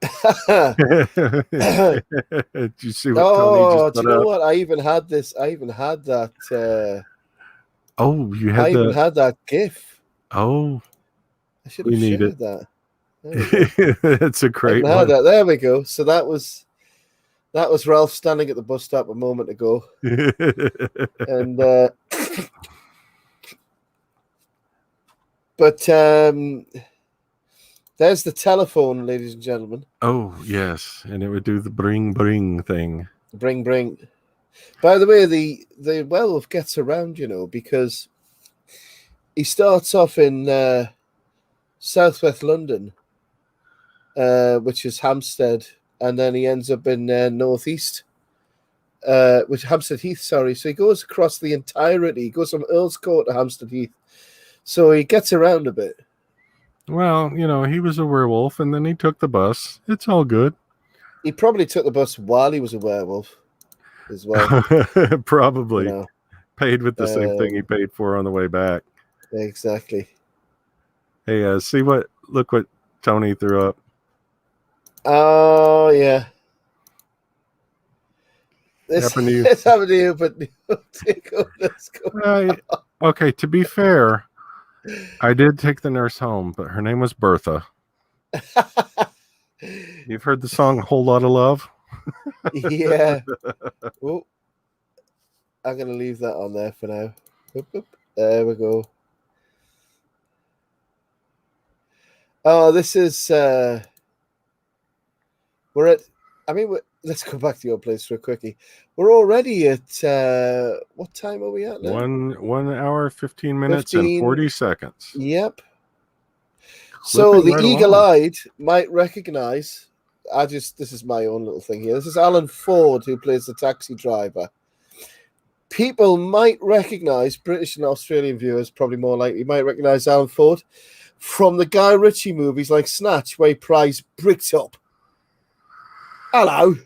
[SPEAKER 2] Did you see what Tony just
[SPEAKER 1] do you know what? I even had that.
[SPEAKER 2] You had
[SPEAKER 1] had that GIF.
[SPEAKER 2] Oh,
[SPEAKER 1] I should have shared that.
[SPEAKER 2] That's a great one.
[SPEAKER 1] There we go. So that was Ralph standing at the bus stop a moment ago, and but there's the telephone, ladies and gentlemen.
[SPEAKER 2] Oh yes, and it would do the bring thing.
[SPEAKER 1] Bring. By the way, the werewolf gets around, because he starts off in southwest London, which is Hampstead, and then he ends up in northeast, which Hampstead Heath. Sorry, so he goes across the entirety. He goes from Earl's Court to Hampstead Heath, so he gets around a bit.
[SPEAKER 2] Well, he was a werewolf, and then he took the bus. It's all good.
[SPEAKER 1] He probably took the bus while he was a werewolf as well.
[SPEAKER 2] Probably. Paid with the same thing he paid for on the way back.
[SPEAKER 1] Exactly.
[SPEAKER 2] Hey, look what Tony threw up.
[SPEAKER 1] Oh, yeah. It's happened to you, but let's go.
[SPEAKER 2] Okay, to be fair, I did take the nurse home, but her name was Bertha. You've heard the song "Whole Lot of Love"?
[SPEAKER 1] Yeah. Oh, I'm going to leave that on there for now. There we go. Oh, this is... let's go back to your place for a quickie. We're already at... what time are we at now?
[SPEAKER 2] 1 hour, 15 minutes, and 40 seconds.
[SPEAKER 1] Yep. So the eagle-eyed might recognize... this is my own little thing here. This is Alan Ford, who plays the taxi driver. People might recognize, British and Australian viewers probably more likely, might recognize Alan Ford from the Guy Ritchie movies like Snatch, where he pries Bricktop. Hello.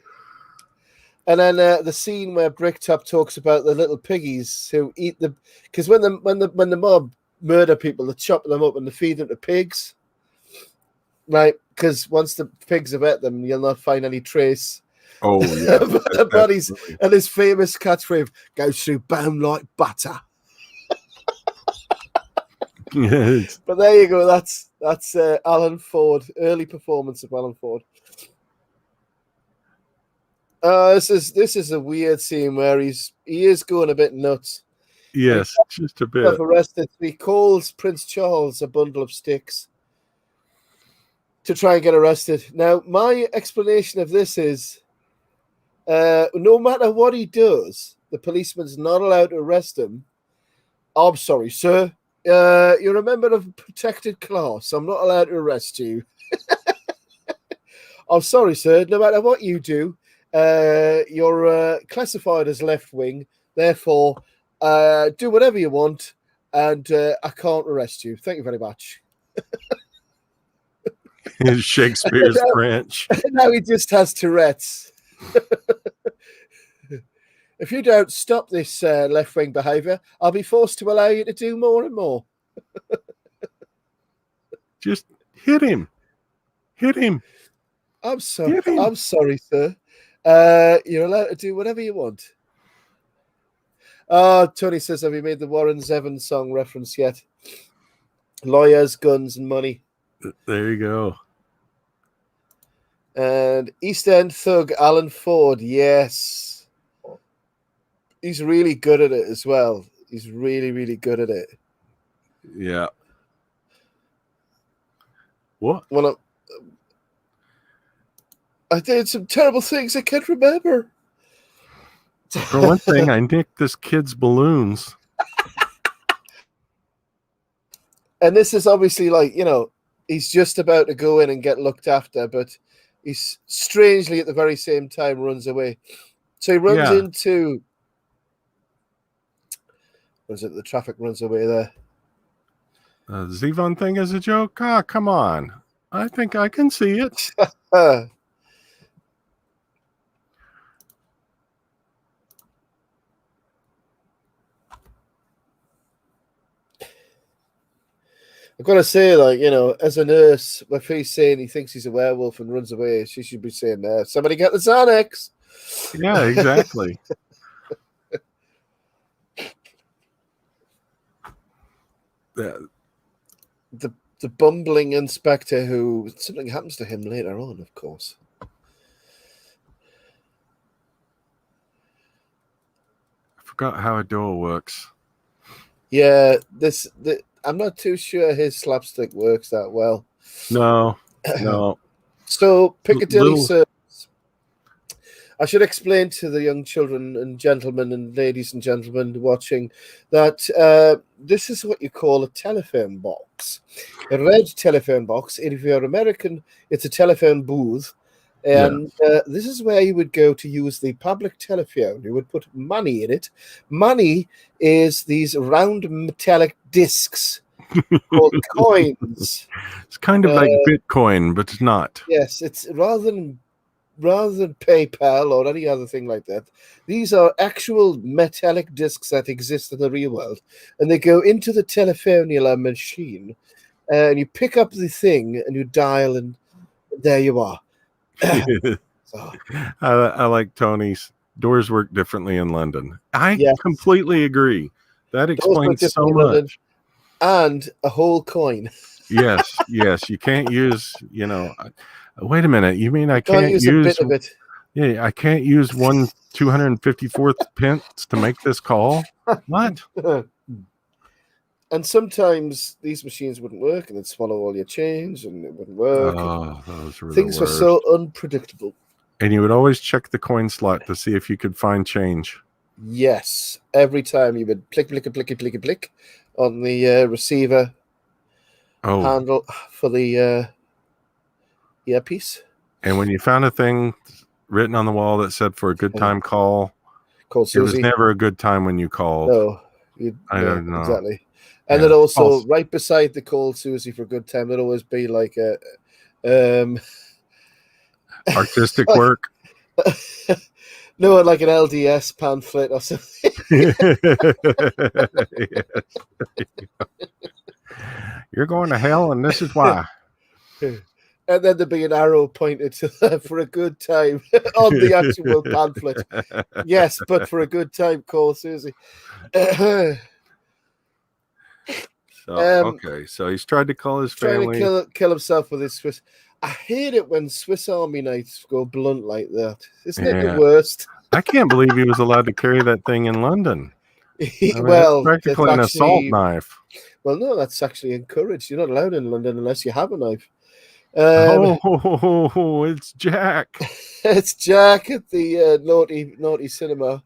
[SPEAKER 1] And then the scene where Bricktop talks about the little piggies who eat the... Because when the mob murder people, they chop them up and they feed them to pigs. Right? Because once the pigs have ate them, you'll not find any trace.
[SPEAKER 2] Oh, yeah.
[SPEAKER 1] The bodies. And his famous catchphrase goes through bone like butter.
[SPEAKER 2] Yes.
[SPEAKER 1] But there you go. That's Alan Ford. Early performance of Alan Ford. This is a weird scene where he is going a bit nuts.
[SPEAKER 2] Yes, just a bit.
[SPEAKER 1] Arrested. He calls Prince Charles a bundle of sticks to try and get arrested. Now, my explanation of this is, no matter what he does, the policeman's not allowed to arrest him. I'm sorry, sir. You're a member of a protected class. I'm not allowed to arrest you. I'm sorry, sir. No matter what you do, you're classified as left wing. Therefore, do whatever you want, and I can't arrest you. Thank you very much.
[SPEAKER 2] Shakespeare's French.
[SPEAKER 1] Now he just has Tourette's. If you don't stop this left-wing behaviour, I'll be forced to allow you to do more and more.
[SPEAKER 2] Just hit him. Hit him.
[SPEAKER 1] I'm sorry.
[SPEAKER 2] Hit him.
[SPEAKER 1] I'm sorry, sir. You're allowed to do whatever you want. Tony says, have you made the Warren Zevon song reference yet? Lawyers, guns, and money.
[SPEAKER 2] There you go.
[SPEAKER 1] And East End thug Alan Ford, yes. He's really good at it as well. He's really, really good at it.
[SPEAKER 2] Yeah. What?
[SPEAKER 1] Well, I did some terrible things I can't remember.
[SPEAKER 2] For one thing, I nicked this kid's balloons.
[SPEAKER 1] And this is obviously like, he's just about to go in and get looked after, but he's strangely at the very same time runs away. So he runs into... Was it the traffic runs away there?
[SPEAKER 2] The Zevon thing is a joke? Ah, come on. I think I can see it.
[SPEAKER 1] I've got to say, as a nurse, if he's saying he thinks he's a werewolf and runs away, she should be saying, somebody get the Xanax.
[SPEAKER 2] Yeah, exactly.
[SPEAKER 1] The bumbling inspector who something happens to him later on, of course.
[SPEAKER 2] I forgot how a door works.
[SPEAKER 1] Yeah, I'm not too sure his slapstick works that well.
[SPEAKER 2] No.
[SPEAKER 1] So Piccadilly Circus. I should explain to the young children and gentlemen and ladies and gentlemen watching that this is what you call a telephone box. A red telephone box. And if you're American, it's a telephone booth. And this is where you would go to use the public telephone. You would put money in it. Money is these round metallic discs called coins.
[SPEAKER 2] It's kind of like Bitcoin, but it's not.
[SPEAKER 1] Yes, it's rather than PayPal or any other thing like that. These are actual metallic discs that exist in the real world, and they go into the telephonia machine, and you pick up the thing and you dial, and there you are. So.
[SPEAKER 2] I like Tony's. Doors work differently in London. I completely agree. That explains so much.
[SPEAKER 1] And a whole coin.
[SPEAKER 2] Yes. You can't use, wait a minute. You mean I can't use
[SPEAKER 1] a bit of it?
[SPEAKER 2] Yeah, I can't use 254th pence to make this call? What?
[SPEAKER 1] And sometimes these machines wouldn't work, and they'd swallow all your change, and it wouldn't work.
[SPEAKER 2] Oh, those were
[SPEAKER 1] things were so unpredictable.
[SPEAKER 2] And you would always check the coin slot to see if you could find change.
[SPEAKER 1] Yes, every time you would click on the receiver handle for the earpiece.
[SPEAKER 2] And when you found a thing written on the wall that said for a good time call
[SPEAKER 1] Susie.
[SPEAKER 2] It was never a good time when you called.
[SPEAKER 1] No,
[SPEAKER 2] I don't know.
[SPEAKER 1] Exactly. And then also right beside the call Susie for a good time, there'd always be like a
[SPEAKER 2] artistic work.
[SPEAKER 1] No, like an LDS pamphlet or something.
[SPEAKER 2] You're going to hell, and this is why.
[SPEAKER 1] And then there'd be an arrow pointed to for a good time on the actual pamphlet. Yes, but for a good time, call Susie.
[SPEAKER 2] So he's tried to call his family.
[SPEAKER 1] Trying to kill himself with his Swiss. I hate it when Swiss Army knives go blunt like that. Isn't it the
[SPEAKER 2] Yeah.
[SPEAKER 1] worst?
[SPEAKER 2] I can't believe he was allowed to carry that thing in London. I mean,
[SPEAKER 1] Well,
[SPEAKER 2] it's practically an assault knife.
[SPEAKER 1] Well, no, that's actually encouraged. You're not allowed in London unless you have a knife.
[SPEAKER 2] It's Jack.
[SPEAKER 1] It's Jack at the naughty cinema.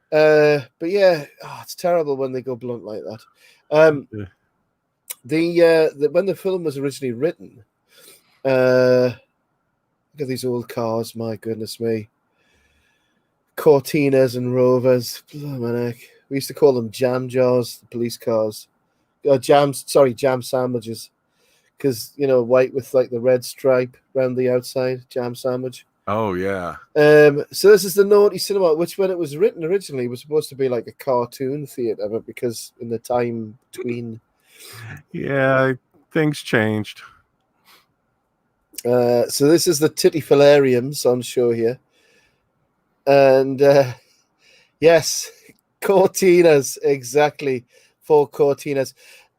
[SPEAKER 1] But yeah, it's terrible when they go blunt like that. When the film was originally written, look at these old cars. My goodness me, Cortinas and Rovers. We used to call them jam jars, the police cars. Jam sandwiches, because white with like the red stripe around the outside, jam sandwich.
[SPEAKER 2] Oh yeah.
[SPEAKER 1] So this is the naughty cinema, which when it was written originally was supposed to be like a cartoon theater, but because in the time between,
[SPEAKER 2] yeah, things changed.
[SPEAKER 1] So this is the Tittifilariums on show here, and yes, Cortinas, exactly, 4 Cortinas.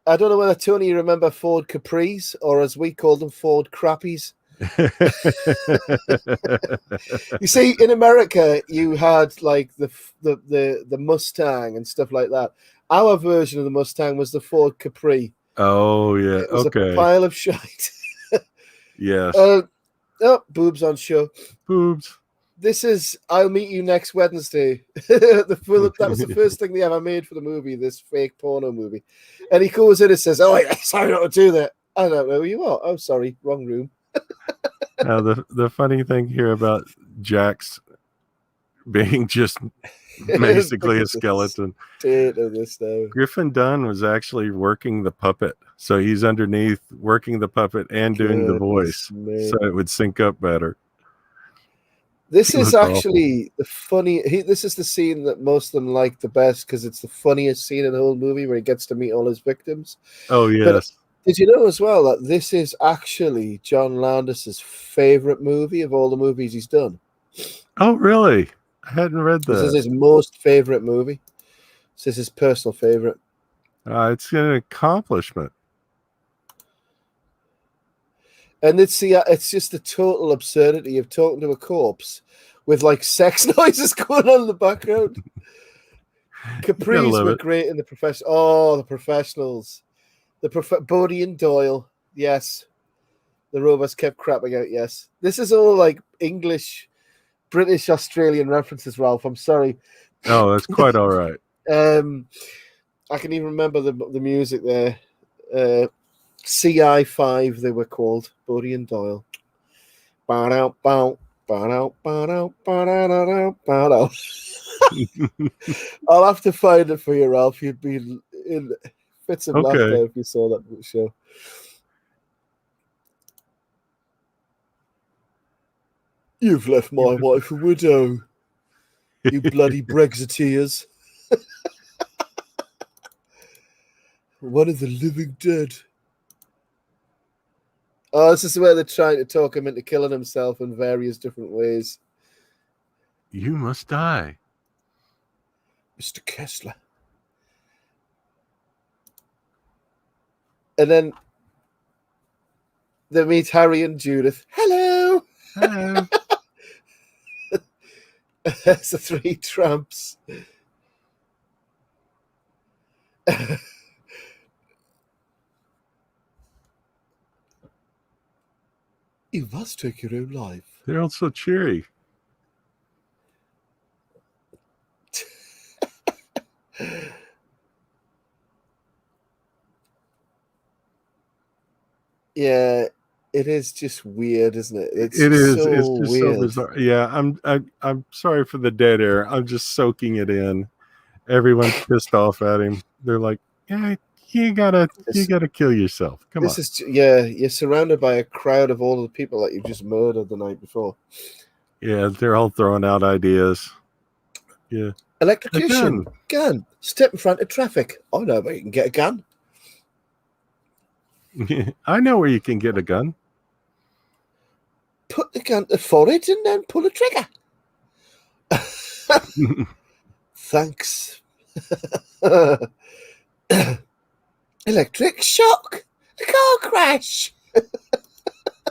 [SPEAKER 1] I don't know whether, Tony, you remember Ford Capris, or as we called them, Ford Crappies. You see, in America, you had like the Mustang and stuff like that. Our version of the Mustang was the Ford Capri.
[SPEAKER 2] Oh yeah,
[SPEAKER 1] it was a pile of shite.
[SPEAKER 2] Yes.
[SPEAKER 1] Boobs on show.
[SPEAKER 2] Boobs.
[SPEAKER 1] This is I'll Meet You Next Wednesday. That was the first thing they ever made for the movie, this fake porno movie. And he goes in and says, "Oh, wait, sorry not to do that. I don't know who you are. Oh, sorry, wrong room."
[SPEAKER 2] Now the funny thing here about Jack's being just basically a skeleton. Griffin Dunn was actually working the puppet, so he's underneath working the puppet and doing the voice, so it would sync up better.
[SPEAKER 1] This is actually the funny. This is the scene that most of them like the best because it's the funniest scene in the whole movie where he gets to meet all his victims.
[SPEAKER 2] Oh yes.
[SPEAKER 1] But did you know as well that this is actually John Landis's favorite movie of all the movies he's done?
[SPEAKER 2] Oh really? I hadn't read that.
[SPEAKER 1] This is his most favorite movie. This is his personal favorite.
[SPEAKER 2] It's an accomplishment.
[SPEAKER 1] And it's just the total absurdity of talking to a corpse with like sex noises going on in the background. Capris were great in The Professional. Oh, The Professionals. Bodie and Doyle. Yes. The robots kept crapping out. Yes. This is all like English, British, Australian references, Ralph. I'm sorry.
[SPEAKER 2] Oh, that's quite all right.
[SPEAKER 1] I can even remember the music there. CI5 they were called, Bodie and Doyle. I'll have to find it for you, Ralph. You'd be in fits of laughter if you saw that show. You've left my wife a widow, you bloody Brexiteers. One of the living dead. Oh, this is where they're trying to talk him into killing himself in various different ways.
[SPEAKER 2] You must die,
[SPEAKER 1] Mr. Kessler. And then they meet Harry and Judith. Hello.
[SPEAKER 2] Hello.
[SPEAKER 1] There's the 3 tramps. You must take your own life.
[SPEAKER 2] They're all so cheery.
[SPEAKER 1] Yeah, it is just weird, isn't it?
[SPEAKER 2] It is.
[SPEAKER 1] So
[SPEAKER 2] it's just
[SPEAKER 1] weird.
[SPEAKER 2] so bizarre. Yeah, I'm sorry for the dead air. I'm just soaking it in. Everyone's pissed off at him. They're like, "Yeah, you gotta kill yourself. Come on."
[SPEAKER 1] You're surrounded by a crowd of all the people that you've just murdered the night before.
[SPEAKER 2] Yeah, they're all throwing out ideas. Yeah.
[SPEAKER 1] Electrocution, gun, step in front of traffic. I know where you can get a gun.
[SPEAKER 2] I know where you can get a gun.
[SPEAKER 1] Put the gun to the forehead and then pull the trigger. Thanks. Electric shock. The car crash.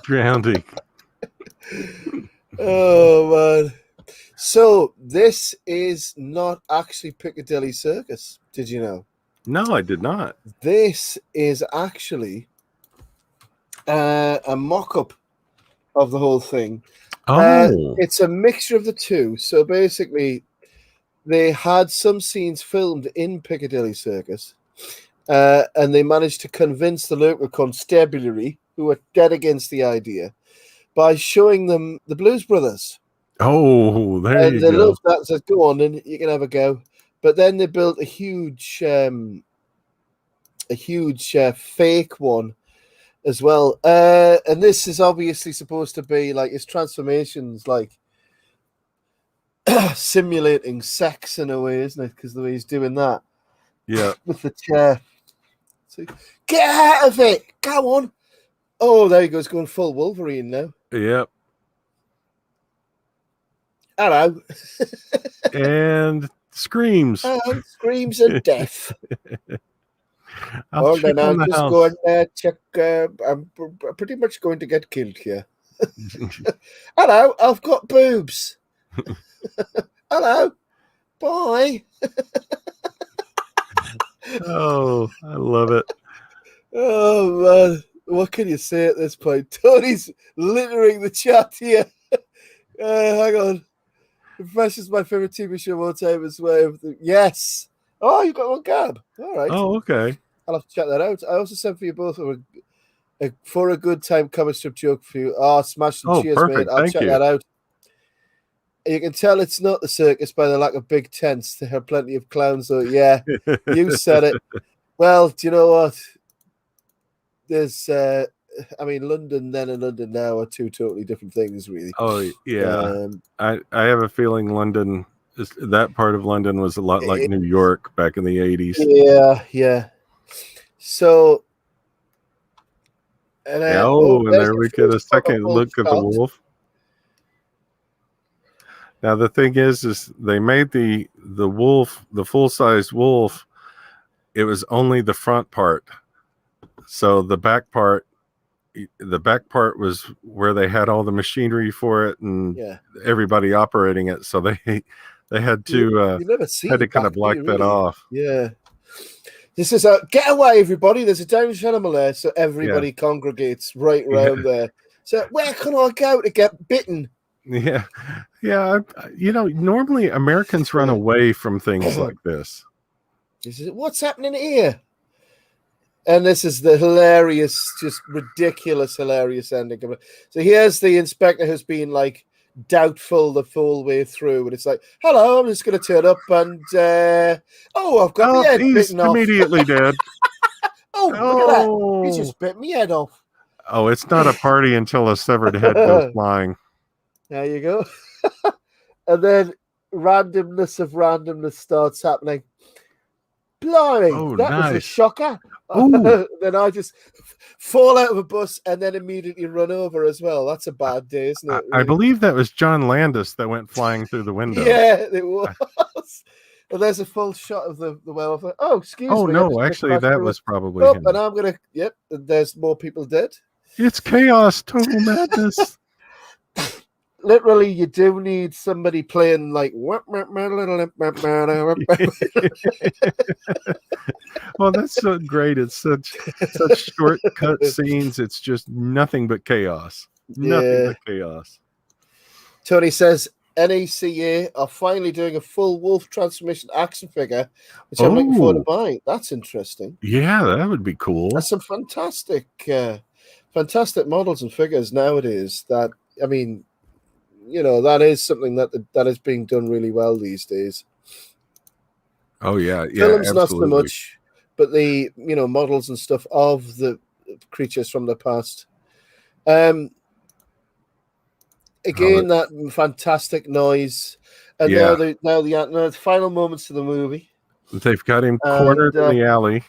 [SPEAKER 2] drowning.
[SPEAKER 1] Oh man! So this is not actually Piccadilly Circus. Did you know?
[SPEAKER 2] No, I did not.
[SPEAKER 1] This is actually a mock-up of the whole thing. It's a mixture of the two. So basically, they had some scenes filmed in Piccadilly Circus, and they managed to convince the local constabulary, who were dead against the idea, by showing them the Blues Brothers.
[SPEAKER 2] Oh, there
[SPEAKER 1] And
[SPEAKER 2] you
[SPEAKER 1] they
[SPEAKER 2] go.
[SPEAKER 1] loved that. Said, "Go on, and you can have a go." But then they built a huge fake one as well. And this is obviously supposed to be like his transformations, like simulating sex in a way, isn't it? Because the way he's doing that,
[SPEAKER 2] Yeah,
[SPEAKER 1] with the chair. So, get out of it! Go on! Oh, there he goes, going full Wolverine now.
[SPEAKER 2] yep.
[SPEAKER 1] Hello.
[SPEAKER 2] And screams.
[SPEAKER 1] And screams of death.
[SPEAKER 2] I'll check on the
[SPEAKER 1] just
[SPEAKER 2] house.
[SPEAKER 1] go and check. I'm pretty much going to get killed here. Hello, I've got boobs. Hello, bye.
[SPEAKER 2] Oh, I love it.
[SPEAKER 1] Oh man, what can you say at this point? Tony's littering the chat here. Hang on. Profession's my favorite TV show of all time as well. Yes. Oh, you got one, Gab. All right.
[SPEAKER 2] Oh, okay.
[SPEAKER 1] I'll have to check that out. I also sent for you both for a good time comic strip joke for you. Oh, smash and cheers,
[SPEAKER 2] perfect.
[SPEAKER 1] mate. I'll
[SPEAKER 2] Thank
[SPEAKER 1] check
[SPEAKER 2] you.
[SPEAKER 1] that out. You can tell it's not the circus by the lack of big tents. There are plenty of clowns, though. Yeah, you said it. Well, do you know what? There's, London then and London now are two totally different things, really.
[SPEAKER 2] Oh, yeah. I have a feeling London, that part of London was a lot like New York back in the 80s.
[SPEAKER 1] Yeah. So, and
[SPEAKER 2] there we get a second look at the wolf. Now the thing is they made the wolf, the full-size wolf. It was only the front part, so the back part was where they had all the machinery for it and everybody operating it. So they had to kind of black that off.
[SPEAKER 1] Yeah. This is get away, everybody. There's a dangerous animal there, so everybody congregates right around there. So where can I go to get bitten?
[SPEAKER 2] Yeah. Normally Americans run away from things like this.
[SPEAKER 1] What's happening here? And this is the hilarious, just ridiculous, hilarious ending. So here's the inspector who's been like doubtful the full way through, and it's like, "Hello, I'm just going to turn up and I've got my head bitten off."
[SPEAKER 2] Immediately dead.
[SPEAKER 1] Look at that! He just bit my head off.
[SPEAKER 2] Oh, it's not a party until a severed head goes flying.
[SPEAKER 1] There you go. And then randomness of randomness starts happening. Blimey, that was a shocker. Then I just fall out of a bus and then immediately run over as well. That's a bad day, isn't it?
[SPEAKER 2] I believe that was John Landis that went flying through the window.
[SPEAKER 1] Yeah, it was. And there's a full shot of the werewolf. Oh, excuse me.
[SPEAKER 2] Oh, no, actually, that was probably him.
[SPEAKER 1] And I'm going to, there's more people dead.
[SPEAKER 2] It's chaos, total madness.
[SPEAKER 1] Literally, you do need somebody playing like. Well,
[SPEAKER 2] that's so great. It's such shortcut scenes. It's just nothing but chaos. Nothing but chaos.
[SPEAKER 1] Tony says NECA are finally doing a full wolf transformation action figure, which I'm looking forward to buying. That's interesting.
[SPEAKER 2] Yeah, that would be cool.
[SPEAKER 1] That's some fantastic models and figures nowadays. That that is something that is being done really well these days.
[SPEAKER 2] Oh yeah,
[SPEAKER 1] Films
[SPEAKER 2] absolutely.
[SPEAKER 1] Not so much, but the models and stuff of the creatures from the past. Again, that fantastic noise, and now the final moments of the movie.
[SPEAKER 2] They've got him cornered in the alley.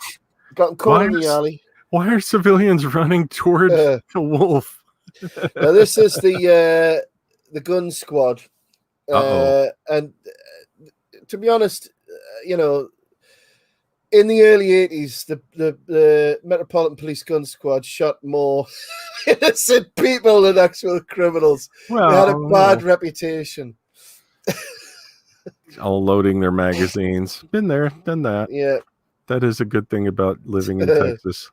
[SPEAKER 1] Got him cornered in the alley.
[SPEAKER 2] Why are civilians running towards the wolf?
[SPEAKER 1] Now this is the gun squad, and to be honest, in the early 80s, the Metropolitan Police Gun Squad shot more innocent people than actual criminals.
[SPEAKER 2] Well,
[SPEAKER 1] they had a bad reputation.
[SPEAKER 2] All loading their magazines. Been there, done that.
[SPEAKER 1] Yeah.
[SPEAKER 2] That is a good thing about living in Texas.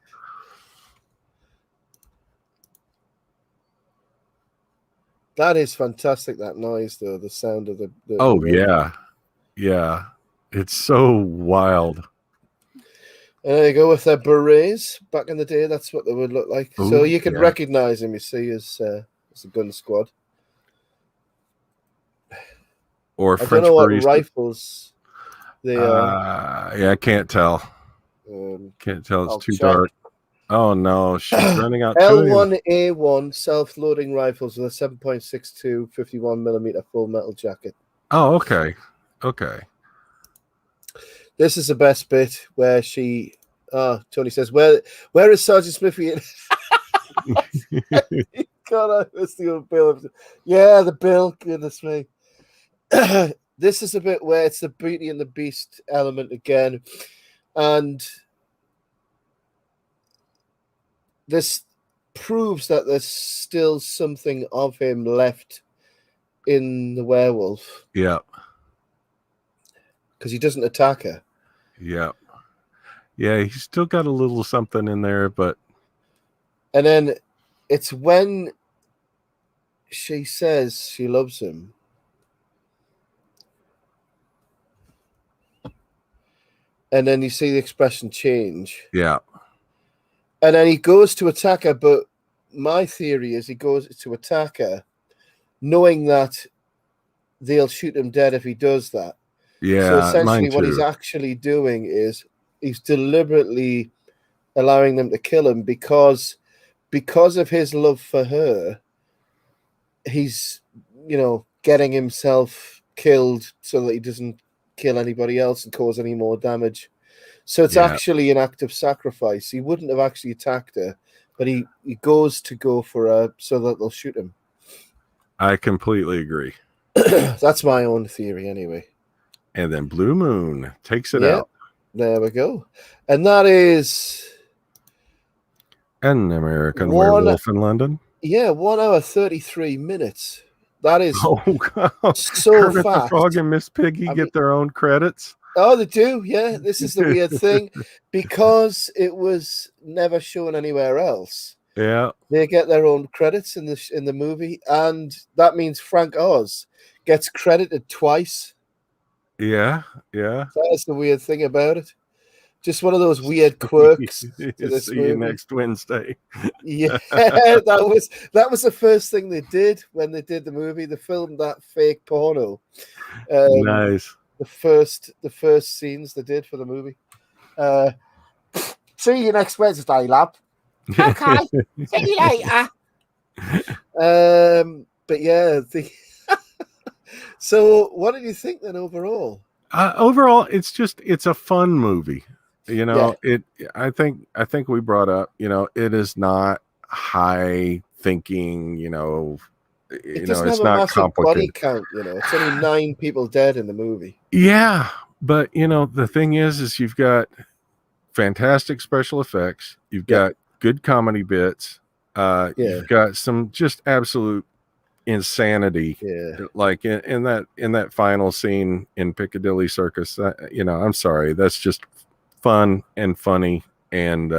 [SPEAKER 1] That is fantastic, that noise, though, the sound of the
[SPEAKER 2] yeah. It's so wild.
[SPEAKER 1] And there you go with their berets. Back in the day, that's what they would look like.
[SPEAKER 2] Ooh,
[SPEAKER 1] so you could recognize him, you see, as a gun squad.
[SPEAKER 2] Or
[SPEAKER 1] I
[SPEAKER 2] French
[SPEAKER 1] don't know what
[SPEAKER 2] barista.
[SPEAKER 1] Rifles they are.
[SPEAKER 2] Yeah, I can't tell. Can't tell. It's too dark. Oh no, she's running out.
[SPEAKER 1] L1A1 self-loading rifles with a 7.62 51mm full metal jacket.
[SPEAKER 2] Oh, okay.
[SPEAKER 1] This is the best bit where she. Tony says, "Where is Sergeant Smithy?" God, I missed the old Bill. Yeah, the Bill. Goodness me. This is a bit where it's the Beauty and the Beast element again, and this proves that there's still something of him left in the werewolf.
[SPEAKER 2] Yeah.
[SPEAKER 1] Because he doesn't attack her.
[SPEAKER 2] Yeah. Yeah, he's still got a little something in there, but...
[SPEAKER 1] And then it's when she says she loves him. And then you see the expression change.
[SPEAKER 2] Yeah.
[SPEAKER 1] And then he goes to attack her, but my theory is he goes to attack her knowing that they'll shoot him dead if he does that.
[SPEAKER 2] Yeah.
[SPEAKER 1] So essentially what he's actually doing is he's deliberately allowing them to kill him because of his love for her. He's, getting himself killed so that he doesn't kill anybody else and cause any more damage. So it's actually an act of sacrifice. He wouldn't have actually attacked her, but he goes to go for her so that they'll shoot him.
[SPEAKER 2] I completely agree.
[SPEAKER 1] That's my own theory anyway.
[SPEAKER 2] And then Blue Moon takes it out.
[SPEAKER 1] There we go. And that is...
[SPEAKER 2] An American Werewolf in London.
[SPEAKER 1] Yeah, 1 hour, 33 minutes. That is
[SPEAKER 2] so
[SPEAKER 1] Kermit
[SPEAKER 2] fast. The Frog and Miss Piggy get their own credits.
[SPEAKER 1] Oh, they do, yeah. This is the weird thing. Because it was never shown anywhere else.
[SPEAKER 2] Yeah.
[SPEAKER 1] They get their own credits in the movie, and that means Frank Oz gets credited twice.
[SPEAKER 2] Yeah.
[SPEAKER 1] That's the weird thing about it. Just one of those weird quirks.
[SPEAKER 2] See you next Wednesday.
[SPEAKER 1] Yeah, that was the first thing they did when they did the movie. They filmed that fake porno.
[SPEAKER 2] Nice.
[SPEAKER 1] The first scenes they did for the movie. See you next Wednesday, lab. Okay. See you later. But yeah, so what did you think then overall?
[SPEAKER 2] Overall, it's a fun movie. I think we brought up, it is not high thinking, it's not complicated.
[SPEAKER 1] Body count, it's only 9 people dead in the movie.
[SPEAKER 2] Yeah, but the thing is you've got fantastic special effects, you've got good comedy bits, you've got some just absolute insanity, like in that final scene in Piccadilly Circus. I'm sorry, that's just fun and funny, and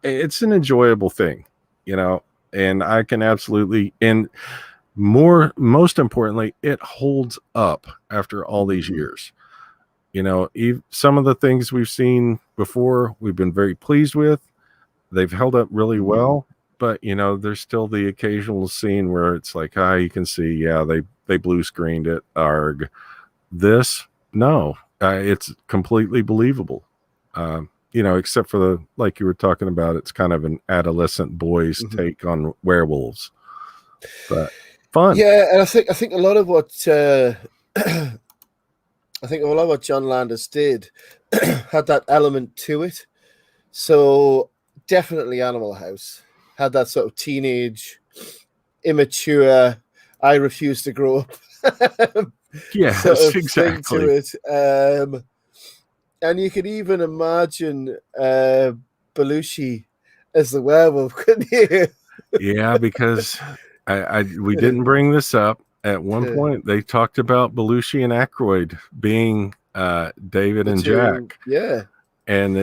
[SPEAKER 2] it's an enjoyable thing, and I can absolutely, and most importantly, it holds up after all these years. Some of the things we've seen before, we've been very pleased with. They've held up really well, but there's still the occasional scene where it's like, you can see, they blue screened it. Arg. This, no, it's completely believable. Except for like you were talking about, it's kind of an adolescent boy's take on werewolves, but fun.
[SPEAKER 1] Yeah, and I think a lot of what John Landis did had that element to it. So definitely Animal House had that sort of teenage, immature, I refuse to grow up.
[SPEAKER 2] Yes, exactly.
[SPEAKER 1] To it. And you could even imagine Belushi as the werewolf, couldn't you?
[SPEAKER 2] Yeah, because we didn't bring this up. At one point, they talked about Belushi and Aykroyd being David and Jack.
[SPEAKER 1] Yeah.
[SPEAKER 2] And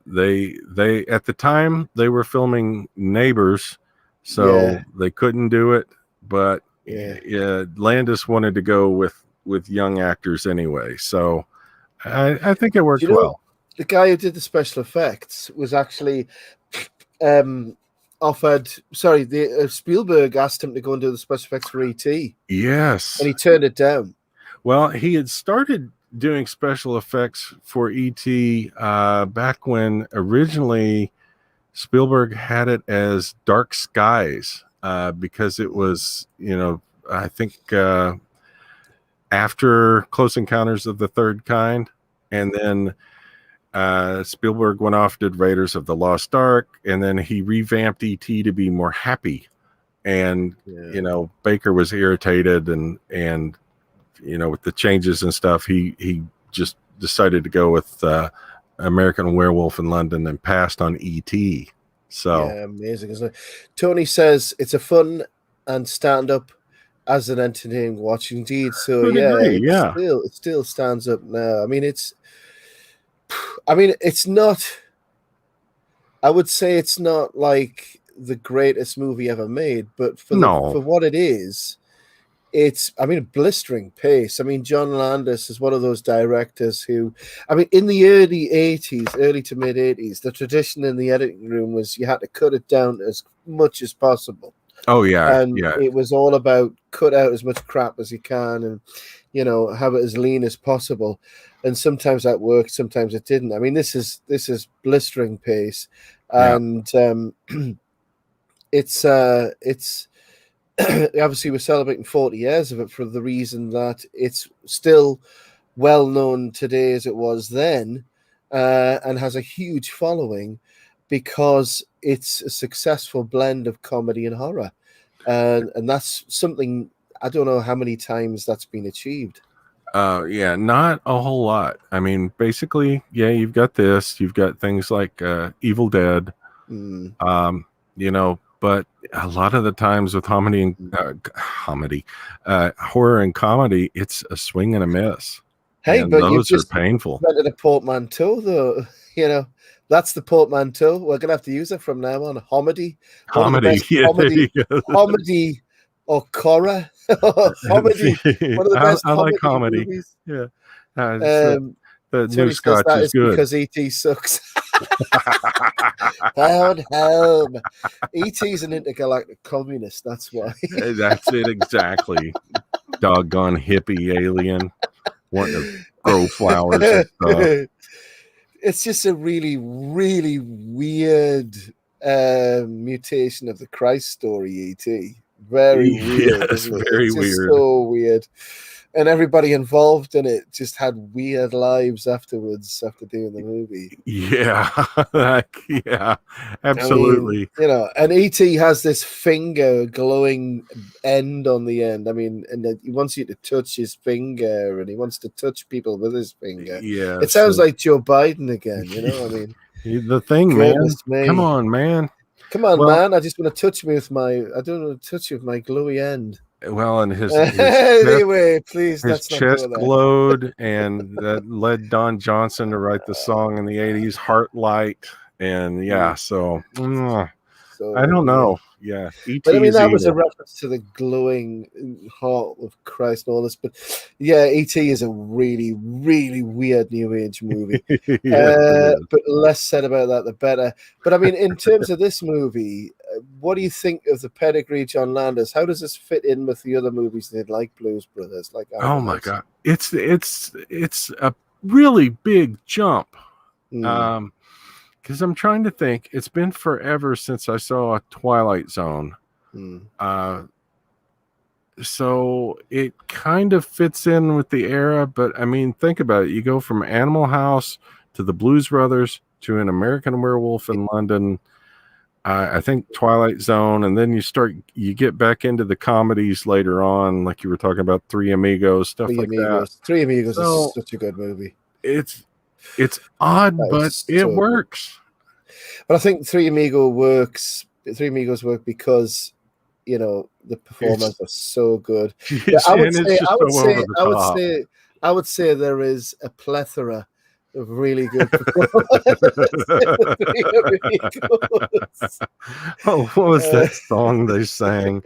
[SPEAKER 2] they at the time they were filming Neighbors, so they couldn't do it. But Landis wanted to go with young actors anyway, so I think it worked well.
[SPEAKER 1] The guy who did the special effects was actually offered. Sorry, Spielberg asked him to go and do the special effects for E.T.
[SPEAKER 2] Yes,
[SPEAKER 1] and he turned it down.
[SPEAKER 2] Well, he had started doing special effects for E.T. Back when originally Spielberg had it as Dark Skies because it was, I think after Close Encounters of the Third Kind, and then Spielberg went off, did Raiders of the Lost Ark, and then he revamped E.T. to be more happy. And, Baker was irritated and with the changes and stuff, he just decided to go with American Werewolf in London and passed on E.T. So
[SPEAKER 1] amazing, isn't it? Tony says it's a fun and stand up as an entertaining watch indeed. So it still stands up now. I mean, it's not. I would say it's not like the greatest movie ever made, but for what it is. It's, a blistering pace. John Landis is one of those directors who, in the early to mid 80s, the tradition in the editing room was you had to cut it down as much as possible.
[SPEAKER 2] Oh, yeah.
[SPEAKER 1] And it was all about cut out as much crap as you can and, have it as lean as possible. And sometimes that worked, sometimes it didn't. This is blistering pace. And it's obviously we're celebrating 40 years of it for the reason that it's still well known today as it was then, and has a huge following because it's a successful blend of comedy and horror, and that's something I don't know how many times that's been achieved.
[SPEAKER 2] Not a whole lot. Basically, you've got things like Evil Dead, but a lot of the times with horror and comedy, it's a swing and a miss.
[SPEAKER 1] Hey,
[SPEAKER 2] and
[SPEAKER 1] but
[SPEAKER 2] those are painful.
[SPEAKER 1] Invented a portmanteau, though. That's the portmanteau. We're gonna have to use it from now on. Homedy, homedy, or Cora. Homedy. One of the best.
[SPEAKER 2] I like comedy.
[SPEAKER 1] Movies.
[SPEAKER 2] Yeah. The new Scotch is good
[SPEAKER 1] because E.T. sucks. Down home. E.T.'s an intergalactic communist. That's why.
[SPEAKER 2] That's it exactly. Doggone hippie alien wanting to grow flowers and stuff.
[SPEAKER 1] It's just a really, really weird mutation of the Christ story. E.T. Very weird.
[SPEAKER 2] Yes, very weird.
[SPEAKER 1] So weird. And everybody involved in it just had weird lives afterwards after doing the movie.
[SPEAKER 2] Yeah, absolutely.
[SPEAKER 1] And E.T. has this finger glowing end on the end. And he wants you to touch his finger, and he wants to touch people with his finger. Yeah, it sounds like Joe Biden again.
[SPEAKER 2] The thing, man. Come on, man.
[SPEAKER 1] Come on, man. I just want to touch me with I don't want to touch you with my glowy end.
[SPEAKER 2] Well, and his
[SPEAKER 1] anyway, please.
[SPEAKER 2] His chest glowed, and that led Don Johnson to write the song in the '80s, "Heartlight," and so I don't know. Yeah,
[SPEAKER 1] but that was a reference to the glowing heart of Christ and all this. But E.T. is a really, really weird New Age movie. But less said about that, the better. But in terms of this movie, what do you think of the pedigree, John Landis? How does this fit in with the other movies they did, like Blues Brothers?
[SPEAKER 2] Oh my God, it's a really big jump. Because I'm trying to think, it's been forever since I saw Twilight Zone. So it kind of fits in with the era, but think about it. You go from Animal House to the Blues Brothers to an American Werewolf in London. I think Twilight Zone, and then you get back into the comedies later on, like you were talking about Three Amigos, stuff like that.
[SPEAKER 1] Three Amigos is such a good movie.
[SPEAKER 2] It's It's odd,
[SPEAKER 1] That
[SPEAKER 2] but
[SPEAKER 1] is
[SPEAKER 2] it
[SPEAKER 1] so good.
[SPEAKER 2] works.
[SPEAKER 1] But I think Three Amigos work because the performers are so good.
[SPEAKER 2] Yes, and it's just so over the top.
[SPEAKER 1] I would say there is a plethora of really good performers.
[SPEAKER 2] Oh, what was that song they sang?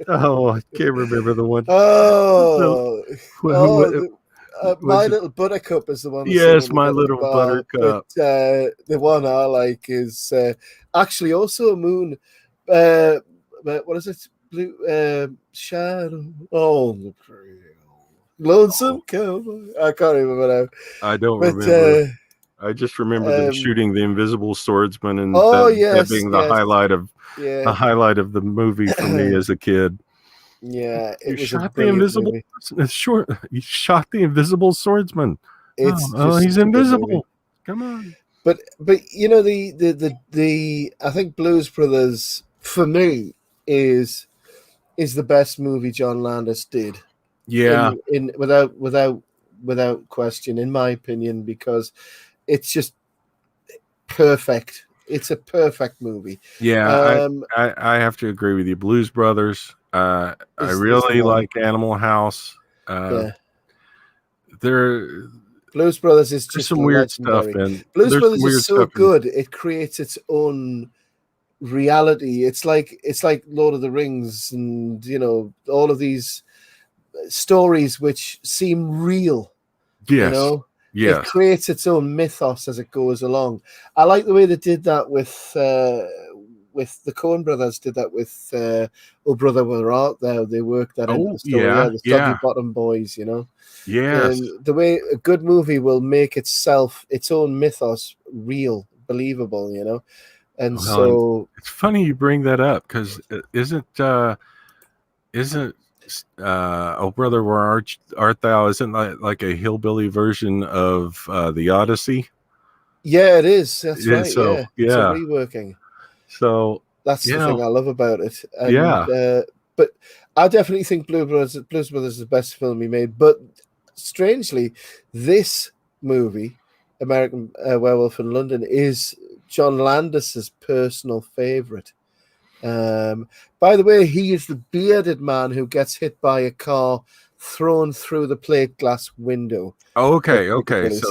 [SPEAKER 2] Oh, I can't remember the one.
[SPEAKER 1] Oh,
[SPEAKER 2] Who
[SPEAKER 1] My
[SPEAKER 2] was it?
[SPEAKER 1] Little Buttercup is the one that's
[SPEAKER 2] Yes,
[SPEAKER 1] singing when
[SPEAKER 2] My
[SPEAKER 1] they go to the
[SPEAKER 2] Little
[SPEAKER 1] bar. But
[SPEAKER 2] Buttercup.
[SPEAKER 1] the one I like is actually also a Moon. What is it? Blue Shadow. Oh, Lonesome Cowboy. I can't remember now.
[SPEAKER 2] I don't
[SPEAKER 1] But
[SPEAKER 2] remember. I just remember them shooting the invisible swordsman, and that being the highlight of the movie for me as a kid.
[SPEAKER 1] Yeah,
[SPEAKER 2] you shot the invisible. You shot the invisible swordsman. He's invisible. Come on.
[SPEAKER 1] But the I think Blues Brothers for me is the best movie John Landis did.
[SPEAKER 2] Yeah.
[SPEAKER 1] In without question, in my opinion, because it's just perfect. It's a perfect movie.
[SPEAKER 2] Yeah, I have to agree with you. Blues Brothers. I really like Animal House.
[SPEAKER 1] Blues Brothers is just
[SPEAKER 2] some weird stuff, and
[SPEAKER 1] Blues Brothers is so good. It creates its own reality. It's like Lord of the Rings, and all of these stories which seem real.
[SPEAKER 2] Yes. Yes.
[SPEAKER 1] It creates its own mythos as it goes along. I like the way they did that with the Coen brothers. Did that with Oh Brother Where Art Thou. They worked that into the story. The Soggy Bottom Boys.
[SPEAKER 2] Yes.
[SPEAKER 1] The way a good movie will make its own mythos real, believable. And so
[SPEAKER 2] it's funny you bring that up, because isn't Oh Brother Where Art Thou, isn't like a hillbilly version of the Odyssey?
[SPEAKER 1] Yeah, it is. That's right.
[SPEAKER 2] So,
[SPEAKER 1] It's a reworking.
[SPEAKER 2] So
[SPEAKER 1] that's the thing I love about it.
[SPEAKER 2] And,
[SPEAKER 1] but I definitely think Blues Brothers is the best film he made. But strangely, this movie, American Werewolf in London, is John Landis's personal favorite. By the way, he is the bearded man who gets hit by a car thrown through the plate glass window.
[SPEAKER 2] Okay. So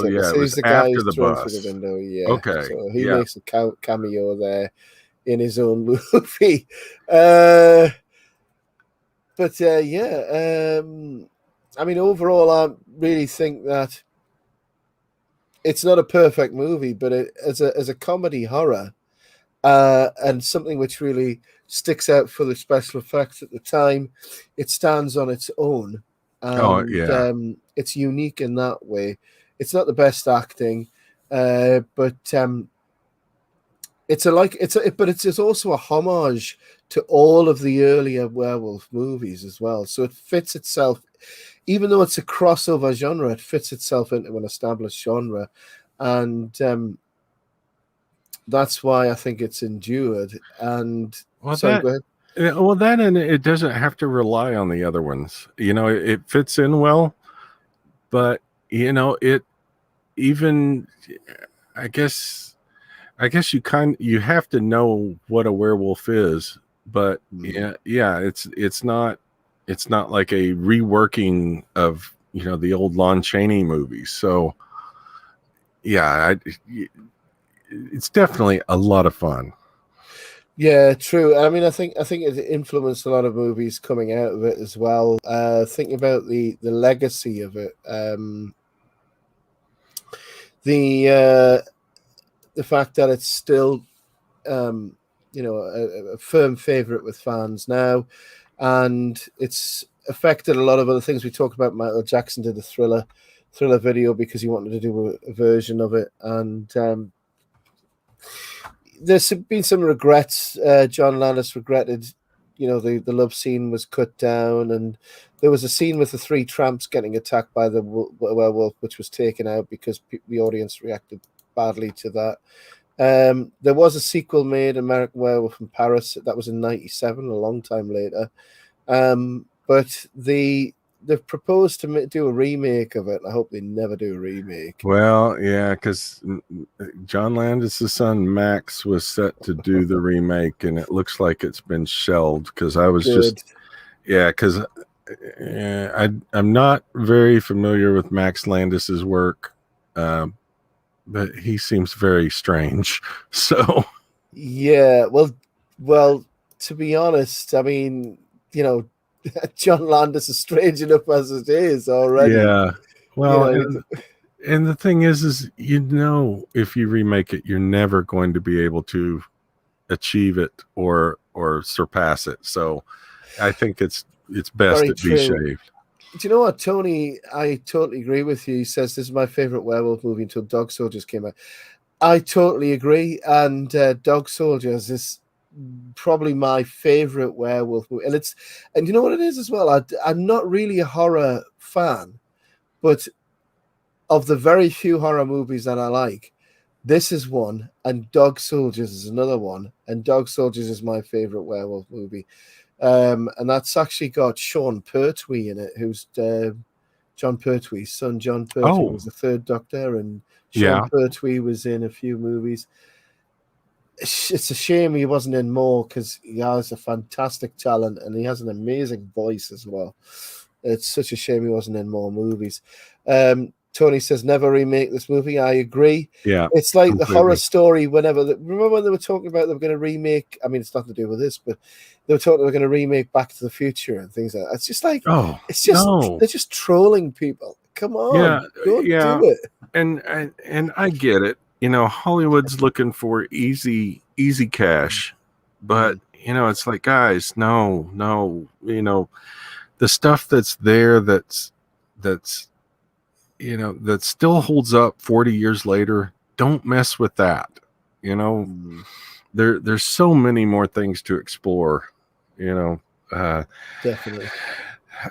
[SPEAKER 1] it was
[SPEAKER 2] the guy who's thrown
[SPEAKER 1] through the window. Yeah.
[SPEAKER 2] Okay.
[SPEAKER 1] So he makes a cameo there in his own movie. I mean, overall, I really think that it's not a perfect movie, but as a comedy horror, and something which really sticks out for the special effects at the time, it stands on its own. And, it's unique in that way. It's not the best acting, but it's also a homage to all of the earlier werewolf movies as well. So it fits itself, even though it's a crossover genre, it fits itself into an established genre, and that's why I think it's endured. And go ahead.
[SPEAKER 2] Well, that, and it doesn't have to rely on the other ones. It fits in well, but it even, I guess you have to know what a werewolf is, but it's not like a reworking of the old Lon Chaney movies. So it's definitely a lot of fun.
[SPEAKER 1] Yeah, true. I mean, I think it influenced a lot of movies coming out of it as well. Thinking about the legacy of it, the fact that it's still, a firm favorite with fans now, and it's affected a lot of other things. We talked about Michael Jackson did the Thriller video because he wanted to do a version of it, and there's been some regrets. John Landis regretted, the love scene was cut down, and there was a scene with the three tramps getting attacked by the werewolf, which was taken out because the audience reacted badly to that. There was a sequel made, American Werewolf in Paris. That was in '97, a long time later. But the they've proposed to do a remake of it. I hope they never do a remake.
[SPEAKER 2] Well, yeah, because John Landis' son Max was set to do the remake, and it looks like it's been shelved. Because I was because I'm not very familiar with Max Landis's work, but he seems very strange. So
[SPEAKER 1] yeah, well, to be honest, I mean, John Landis is strange enough as it is already.
[SPEAKER 2] yeah, well, and the thing is if you remake it, you're never going to be able to achieve it or surpass it. So I think it's best to be shaved.
[SPEAKER 1] Do you know what, Tony? I totally agree with you. He says this is my favorite werewolf movie until Dog Soldiers came out. I totally agree, and Dog Soldiers is probably my favorite werewolf movie, and you know what it is as well. I'm not really a horror fan, but of the very few horror movies that I like, this is one, and Dog Soldiers is another one, and Dog Soldiers is my favorite werewolf movie. And that's actually got Sean Pertwee in it, who's John Pertwee's son. John Pertwee was the third Doctor, and Sean Pertwee was in a few movies. It's a shame he wasn't in more, because he has a fantastic talent and he has an amazing voice as well. It's such a shame he wasn't in more movies. Tony says never remake this movie. I agree.
[SPEAKER 2] Yeah,
[SPEAKER 1] it's like completely. The horror story. Remember when they were talking about they were going to remake? I mean, it's nothing to do with this, but they were talking they were going to remake Back to the Future and things like that. It's just like, they're just trolling people. Come on, don't do it.
[SPEAKER 2] And I get it. Hollywood's looking for easy cash, but it's like, guys, no. The stuff that's there that still holds up 40 years later. Don't mess with that. There's so many more things to explore.
[SPEAKER 1] Definitely.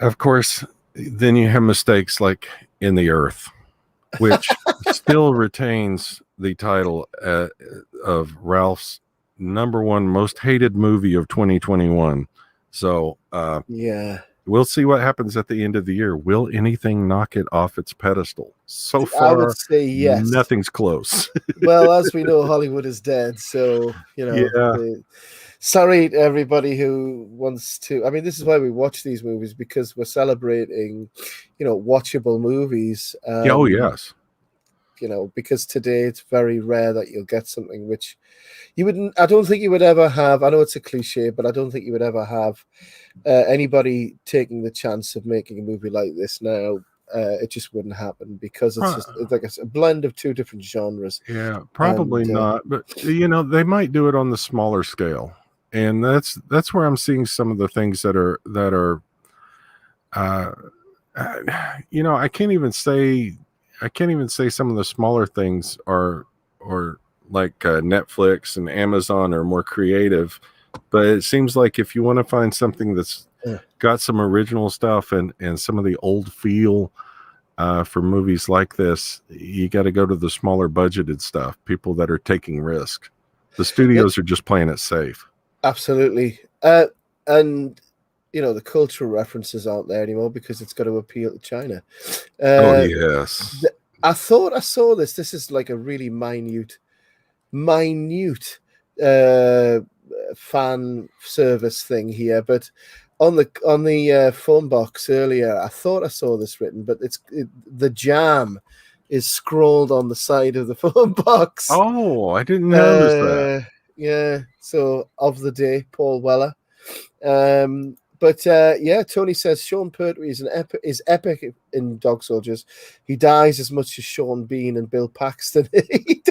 [SPEAKER 2] Of course, then you have mistakes like In the Earth, which still retains the title of Ralph's #1 most hated movie of 2021. So we'll see what happens at the end of the year. Will anything knock it off its pedestal? So far,
[SPEAKER 1] I would say yes.
[SPEAKER 2] Nothing's close.
[SPEAKER 1] Well, as we know, Hollywood is dead. So, sorry to everybody who wants to. I mean, this is why we watch these movies, because we're celebrating, watchable movies.
[SPEAKER 2] Oh, yes.
[SPEAKER 1] Because today it's very rare that you'll get something which you wouldn't. I don't think you would ever have. I know it's a cliche, but I don't think you would ever have anybody taking the chance of making a movie like this now. It just wouldn't happen, because it's like a blend of two different genres.
[SPEAKER 2] Yeah, probably not. But they might do it on the smaller scale, and that's where I'm seeing some of the things that are. I can't even say some of the smaller things are like Netflix and Amazon are more creative, but it seems like if you want to find something that's got some original stuff and some of the old feel for movies like this, you got to go to the smaller budgeted stuff, people that are taking risk. The studios are just playing it safe.
[SPEAKER 1] Absolutely. And the cultural references aren't there anymore because it's got to appeal to China.
[SPEAKER 2] Yes.
[SPEAKER 1] I thought I saw this. This is like a really minute fan service thing here, but on the phone box earlier, I thought I saw this written, but the jam is scrawled on the side of the phone box.
[SPEAKER 2] Oh, I didn't notice that.
[SPEAKER 1] Yeah. So of the day, Paul Weller. But Tony says Sean Pertwee is epic in Dog Soldiers. He dies as much as Sean Bean and Bill Paxton.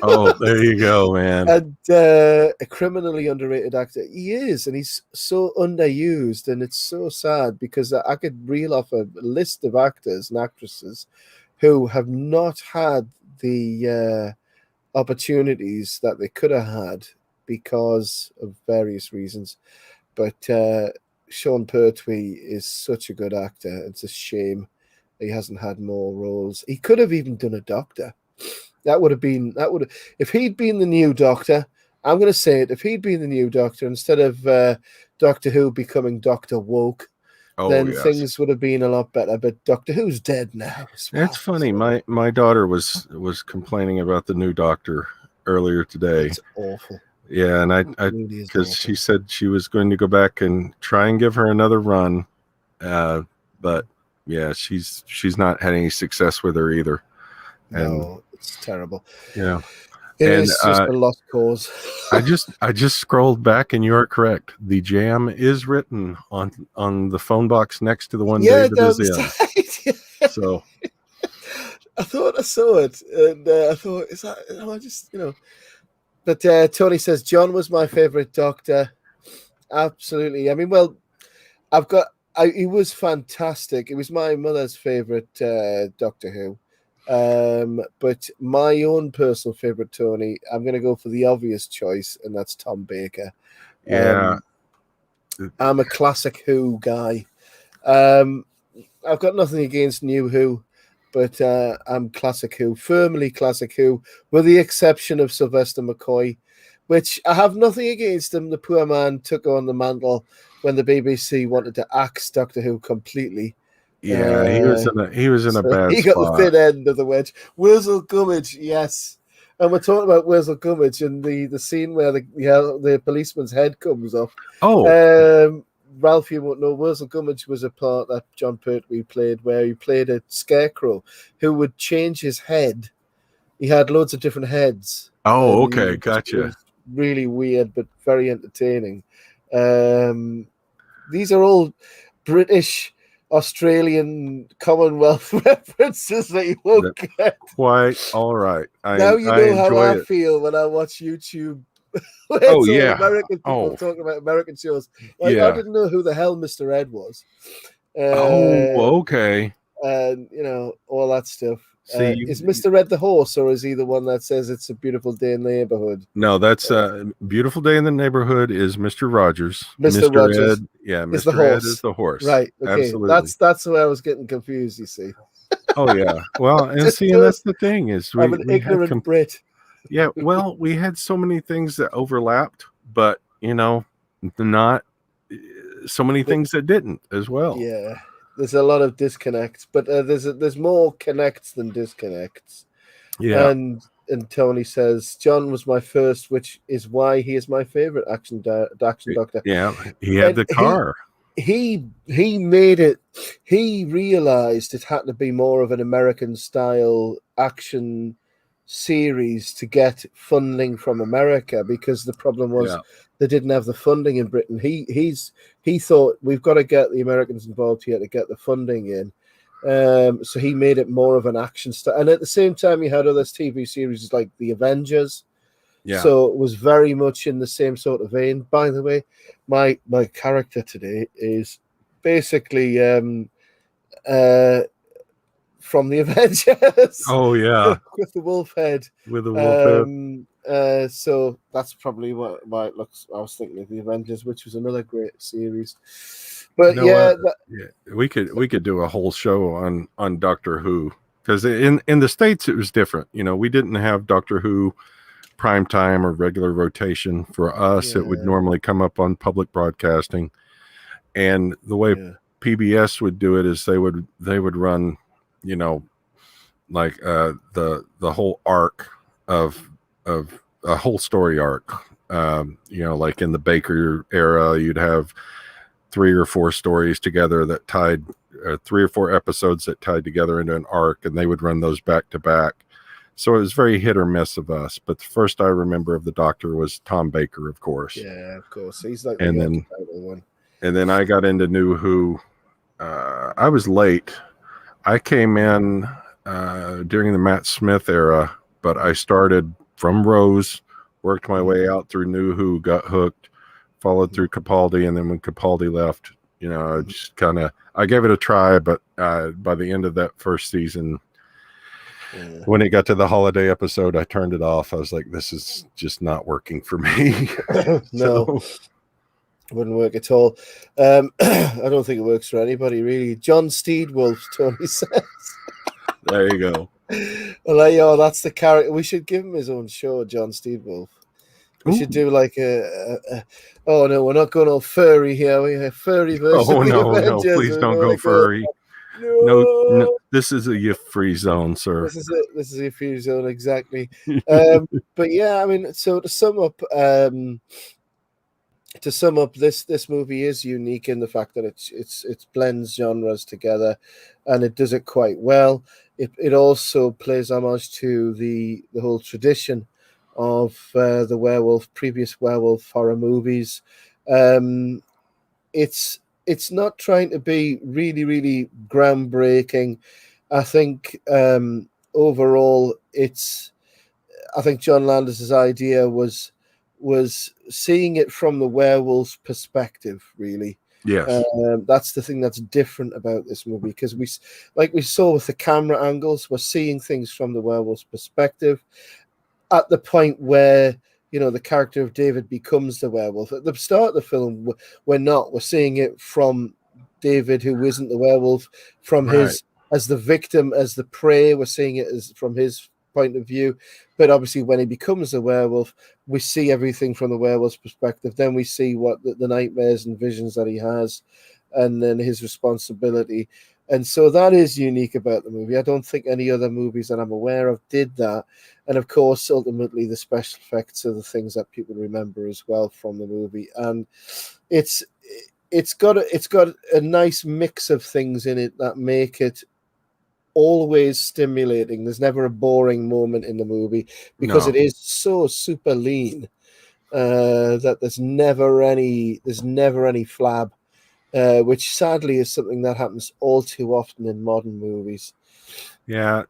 [SPEAKER 2] Oh, there you go, man.
[SPEAKER 1] And a criminally underrated actor. He is, and he's so underused, and it's so sad, because I could reel off a list of actors and actresses who have not had the opportunities that they could have had because of various reasons. But Sean Pertwee is such a good actor. It's a shame he hasn't had more roles. He could have even done a Doctor. If he'd been the new Doctor, I'm going to say it, if he'd been the new Doctor, instead of Doctor Who becoming Dr. Woke,
[SPEAKER 2] Oh
[SPEAKER 1] then
[SPEAKER 2] yes.
[SPEAKER 1] things would have been a lot better. But Doctor Who's dead now as well.
[SPEAKER 2] It's funny.
[SPEAKER 1] So
[SPEAKER 2] My daughter was complaining about the new Doctor earlier today.
[SPEAKER 1] it's awful.
[SPEAKER 2] Yeah, and I
[SPEAKER 1] really is
[SPEAKER 2] because
[SPEAKER 1] awful.
[SPEAKER 2] she said she was going to go back and try and give her another run, but yeah, she's not had any success with her either. And
[SPEAKER 1] No, it's terrible.
[SPEAKER 2] yeah,
[SPEAKER 1] It
[SPEAKER 2] and
[SPEAKER 1] is just a lost cause.
[SPEAKER 2] I just scrolled back, and you are correct. The jam is written on the phone box next to the one David is in. So
[SPEAKER 1] I thought I saw it, and I thought, is that? I just, But Tony says John was my favorite Doctor. Absolutely. I mean, well, he was fantastic. It was my mother's favorite Doctor Who. But my own personal favorite, Tony, I'm going to go for the obvious choice, and that's Tom Baker.
[SPEAKER 2] yeah,
[SPEAKER 1] I'm a classic Who guy. I've got nothing against New Who, but I'm classic Who, firmly classic Who, with the exception of Sylvester McCoy, which I have nothing against him. The poor man took on the mantle when the BBC wanted to axe Doctor Who completely.
[SPEAKER 2] yeah, he was in a bad
[SPEAKER 1] he got
[SPEAKER 2] spot.
[SPEAKER 1] the thin end of the wedge. Wurzel Gummidge, yes. And we're talking about Wurzel Gummidge and the scene where the policeman's head comes off.
[SPEAKER 2] Oh,
[SPEAKER 1] Ralph, you won't know, Wurzel Gummidge was a part that John Pertwee played where he played a scarecrow who would change his head. He had loads of different heads.
[SPEAKER 2] oh, okay, gotcha.
[SPEAKER 1] It was really weird, but very entertaining. These are all British, Australian, Commonwealth references that you won't get.
[SPEAKER 2] Quite all right.
[SPEAKER 1] Now you know how I feel when I watch YouTube.
[SPEAKER 2] Oh yeah,
[SPEAKER 1] American people talking about American shows. Like,
[SPEAKER 2] yeah.
[SPEAKER 1] I didn't know who the hell Mr. Ed was.
[SPEAKER 2] Okay.
[SPEAKER 1] And all that stuff.
[SPEAKER 2] See,
[SPEAKER 1] is Mr. Ed the horse, or is he the one that says it's a beautiful day in the neighborhood?
[SPEAKER 2] No, that's beautiful day in the neighborhood is Mr. Rogers.
[SPEAKER 1] Mr. Rogers,
[SPEAKER 2] Ed, yeah,
[SPEAKER 1] is
[SPEAKER 2] Mr. Ed is the horse.
[SPEAKER 1] Right. Okay.
[SPEAKER 2] Absolutely.
[SPEAKER 1] That's where I was getting confused. You see.
[SPEAKER 2] Oh yeah. Well, and see, and that's the thing is
[SPEAKER 1] I'm an ignorant Brit.
[SPEAKER 2] Yeah. Well, we had so many things that overlapped, but not so many things that didn't as well.
[SPEAKER 1] Yeah. There's a lot of disconnects, but there's more connects than disconnects.
[SPEAKER 2] Yeah.
[SPEAKER 1] And Tony says John was my first, which is why he is my favorite action Doctor.
[SPEAKER 2] Yeah, he had the car.
[SPEAKER 1] He made it. He realized it had to be more of an American style action series to get funding from America, because the problem was they didn't have the funding in Britain. He thought we've got to get the Americans involved here to get the funding in. So he made it more of an action style, and at the same time, he had other TV series like The Avengers.
[SPEAKER 2] Yeah.
[SPEAKER 1] So it was very much in the same sort of vein. By the way, my character today is basically from The Avengers.
[SPEAKER 2] Oh yeah,
[SPEAKER 1] with the wolf head.
[SPEAKER 2] With the wolf head.
[SPEAKER 1] So that's probably why it looks. I was thinking of The Avengers, which was another great series. But
[SPEAKER 2] we could do a whole show on Doctor Who, because in the States it was different. We didn't have Doctor Who prime time or regular rotation. For us, it would normally come up on public broadcasting, and the way PBS would do it is they would run, like the whole arc of a whole story arc. Like in the Baker era, you'd have 3 or 4 stories together that tied 3 or 4 episodes that tied together into an arc, and they would run those back to back. So it was very hit or miss of us. But the first I remember of the Doctor was Tom Baker, of course.
[SPEAKER 1] Yeah, of course. He's like
[SPEAKER 2] the
[SPEAKER 1] one.
[SPEAKER 2] And then I got into New Who. I was late. I came in during the Matt Smith era, but I started from Rose, worked my way out through New Who, got hooked, followed through Capaldi, and then when Capaldi left, I just I gave it a try, but by the end of that first season, when it got to the holiday episode, I turned it off. I was like, this is just not working for me.
[SPEAKER 1] No, wouldn't work at all. I don't think it works for anybody, really. John Steedwolf, Tony says.
[SPEAKER 2] There you go.
[SPEAKER 1] Well, that's the character. We should give him his own show, John Steedwolf. We should
[SPEAKER 2] Ooh.
[SPEAKER 1] do like oh no, we're not going all furry here. We have furry version
[SPEAKER 2] Oh
[SPEAKER 1] of the
[SPEAKER 2] no,
[SPEAKER 1] Avengers.
[SPEAKER 2] please
[SPEAKER 1] We
[SPEAKER 2] don't
[SPEAKER 1] don't
[SPEAKER 2] go
[SPEAKER 1] want to go.
[SPEAKER 2] furry. No, no,
[SPEAKER 1] No,
[SPEAKER 2] this is a gift-free zone, sir.
[SPEAKER 1] this is it. This is a free zone exactly. But yeah, I mean, so to sum up, this movie is unique in the fact that it blends genres together, and it does it quite well. It also plays homage to the whole tradition of the previous werewolf horror movies. Um, it's not trying to be really groundbreaking. I think overall, I think John Landis's idea was seeing it from the werewolf's perspective, really.
[SPEAKER 2] Yes.
[SPEAKER 1] That's the thing that's different about this movie, because like we saw with the camera angles, we're seeing things from the werewolf's perspective at the point where the character of David becomes the werewolf. At the start of the film, we're not. We're seeing it from David, who isn't the werewolf, from
[SPEAKER 2] Right.
[SPEAKER 1] as the victim, as the prey. We're seeing it as from his point of view. But obviously, when he becomes a werewolf, we see everything from the werewolf's perspective. Then we see what the nightmares and visions that he has, and then his responsibility. And so that is unique about the movie. I don't think any other movies that I'm aware of did that. And of course, ultimately, the special effects are the things that people remember as well from the movie. And it's got a nice mix of things in it that make it always stimulating. There's never a boring moment in the movie, because it is so super lean that there's never any flab, which sadly is something that happens all too often in modern movies.
[SPEAKER 2] Yeah,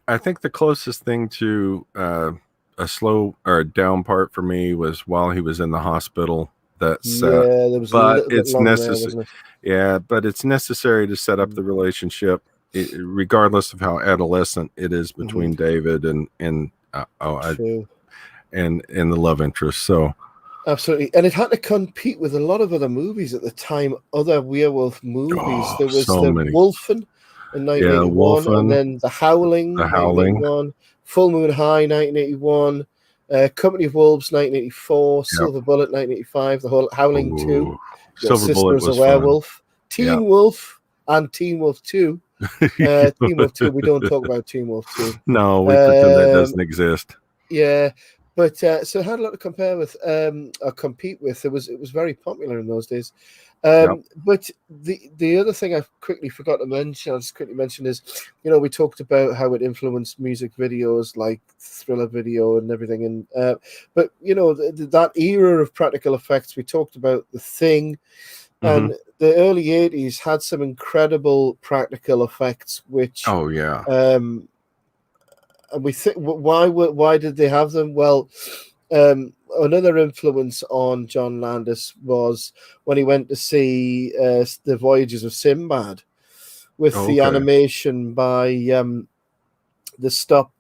[SPEAKER 2] I think the closest thing to a slow or a down part for me was while he was in the hospital. That's
[SPEAKER 1] Yeah, there was a
[SPEAKER 2] but
[SPEAKER 1] little bit
[SPEAKER 2] it's
[SPEAKER 1] long there,
[SPEAKER 2] necessary.
[SPEAKER 1] wasn't it?
[SPEAKER 2] Yeah, but it's necessary to set up the relationship, regardless of how adolescent it is between David and
[SPEAKER 1] True.
[SPEAKER 2] and the love interest. So
[SPEAKER 1] Absolutely. And it had to compete with a lot of other movies at the time, other werewolf movies. There was
[SPEAKER 2] so
[SPEAKER 1] the
[SPEAKER 2] many.
[SPEAKER 1] Wolfen in 1981, and then The Howling,
[SPEAKER 2] The Howling.
[SPEAKER 1] 1981, Full Moon High, 1981, Company of Wolves, 1984, Silver Bullet, 1985, The whole Howling 2, Your
[SPEAKER 2] Silver Bullet
[SPEAKER 1] Sister's
[SPEAKER 2] was
[SPEAKER 1] a Werewolf,
[SPEAKER 2] fun.
[SPEAKER 1] Teen Wolf, and Teen Wolf 2. Teen Wolf 2, we don't talk about Teen Wolf 2.
[SPEAKER 2] No, we pretend that doesn't exist.
[SPEAKER 1] Yeah. But so it had a lot to compare with or compete with. It was very popular in those days. But the other thing I quickly forgot to mention, I'll just quickly mention, is we talked about how it influenced music videos like Thriller video and everything, and but that era of practical effects, we talked about The Thing, and the early 80s had some incredible practical effects, which and we think, why did they have them? Well, another influence on John Landis was when he went to see the Voyages of Sinbad, with the animation by the stop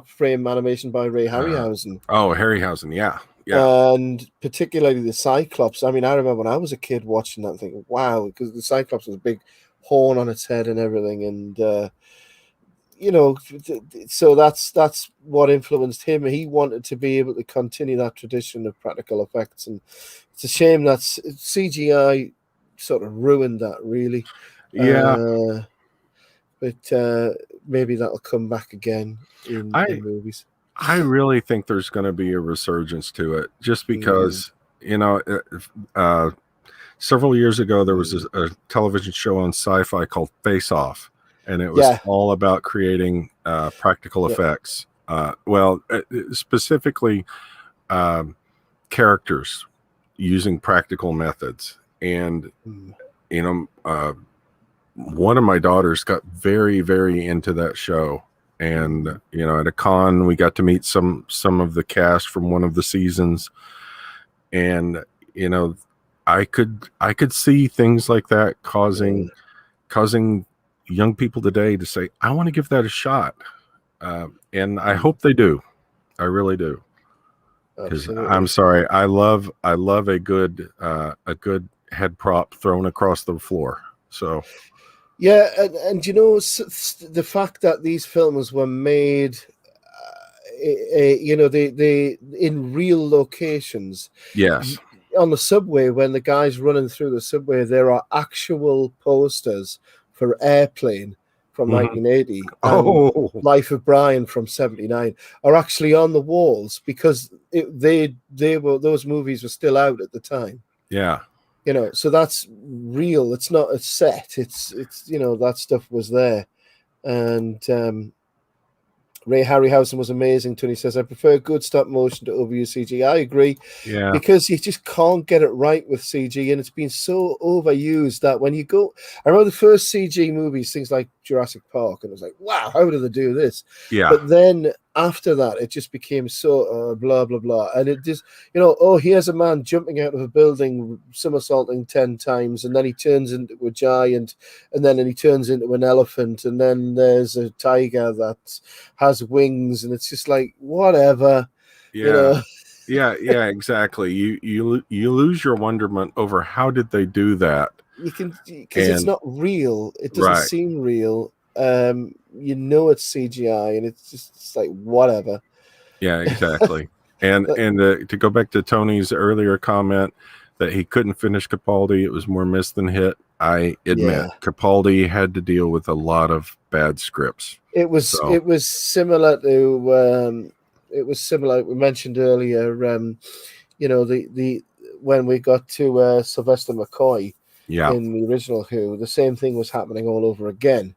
[SPEAKER 1] frame animation by Ray Harryhausen.
[SPEAKER 2] Harryhausen, yeah.
[SPEAKER 1] And particularly the Cyclops. I mean, I remember when I was a kid watching that and thinking, wow, because the Cyclops was a big horn on its head and everything, and so that's what influenced him. He wanted to be able to continue that tradition of practical effects, and it's a shame that CGI sort of ruined that, really. But maybe that'll come back again in movies.
[SPEAKER 2] I really think there's going to be a resurgence to it, just because several years ago there was a television show on Sci-Fi called Face Off. And it was all about creating practical effects. Specifically characters using practical methods. And, one of my daughters got very, very into that show. And, at a con, we got to meet some of the cast from one of the seasons. And, I could see things like that causing young people today to say, I want to give that a shot. And I hope they do. I really do. Because I'm sorry, I love a good head prop thrown across the floor. So
[SPEAKER 1] yeah, and the fact that these films were made they in real locations.
[SPEAKER 2] Yes.
[SPEAKER 1] On the subway, when the guy's running through the subway, there are actual posters for Airplane from 1980 and
[SPEAKER 2] Oh,
[SPEAKER 1] Life of Brian from 79 are actually on the walls because those movies were still out at the time.
[SPEAKER 2] yeah.
[SPEAKER 1] So that's real. It's not a set. It's that stuff was there. And Ray Harryhausen was amazing. Tony says, I prefer good stop motion to overused CG. I agree.
[SPEAKER 2] Yeah.
[SPEAKER 1] Because you just can't get it right with CG, and it's been so overused that when you go, I remember the first CG movies, things like Jurassic Park, and it was like, wow, how do they do this?
[SPEAKER 2] Yeah.
[SPEAKER 1] But then after that, it just became so blah, blah, blah. And it just, here's a man jumping out of a building, somersaulting 10 times, and then he turns into a giant, and then he turns into an elephant, and then there's a tiger that has wings, and it's just like, whatever.
[SPEAKER 2] Yeah. Yeah, exactly. You lose your wonderment over how did they do that?
[SPEAKER 1] You can, because it's not real. It doesn't
[SPEAKER 2] Right.
[SPEAKER 1] seem real. It's CGI, and it's like whatever.
[SPEAKER 2] Yeah, exactly. And to go back to Tony's earlier comment that he couldn't finish Capaldi, it was more miss than hit. I admit Capaldi had to deal with a lot of bad scripts.
[SPEAKER 1] It was similar to we mentioned earlier. The when we got to Sylvester McCoy in the original Who, the same thing was happening all over again,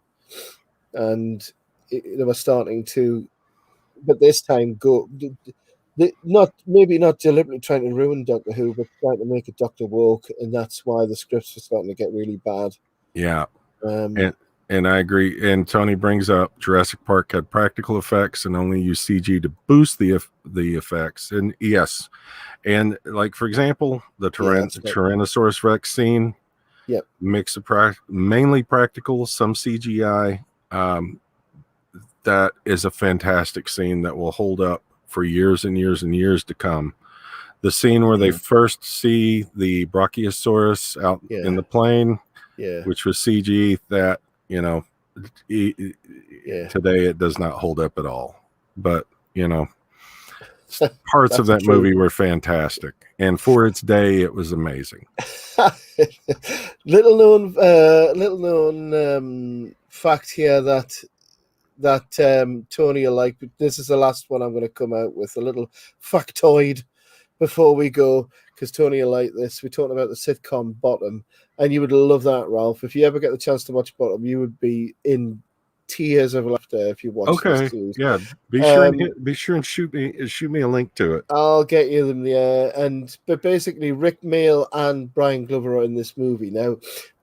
[SPEAKER 1] and they were starting to, but this time go. Maybe not deliberately trying to ruin Doctor Who, but trying to make it Doctor Woke, and that's why the scripts were starting to get really bad.
[SPEAKER 2] Yeah, and I agree. And Tony brings up Jurassic Park had practical effects and only used CG to boost the effects. And yes, and like for example, the Tyrannosaurus Rex scene, mix of mainly practical, some CGI. That is a fantastic scene that will hold up for years and years and years to come. The scene where they first see the Brachiosaurus out in the plane, which was CG, that today it does not hold up at all. But parts of that movie were fantastic, and for its day, it was amazing.
[SPEAKER 1] little known fact here that Tony will like. This is the last one I'm going to come out with, a little factoid before we go, because Tony will like this. We're talking about the sitcom Bottom, and you would love that, Ralph. If you ever get the chance to watch Bottom, you would be in tears of laughter if you watch this series.
[SPEAKER 2] Yeah, be sure and shoot me a link to it.
[SPEAKER 1] I'll get you them there. But basically, Rick Mayall and Brian Glover are in this movie. Now,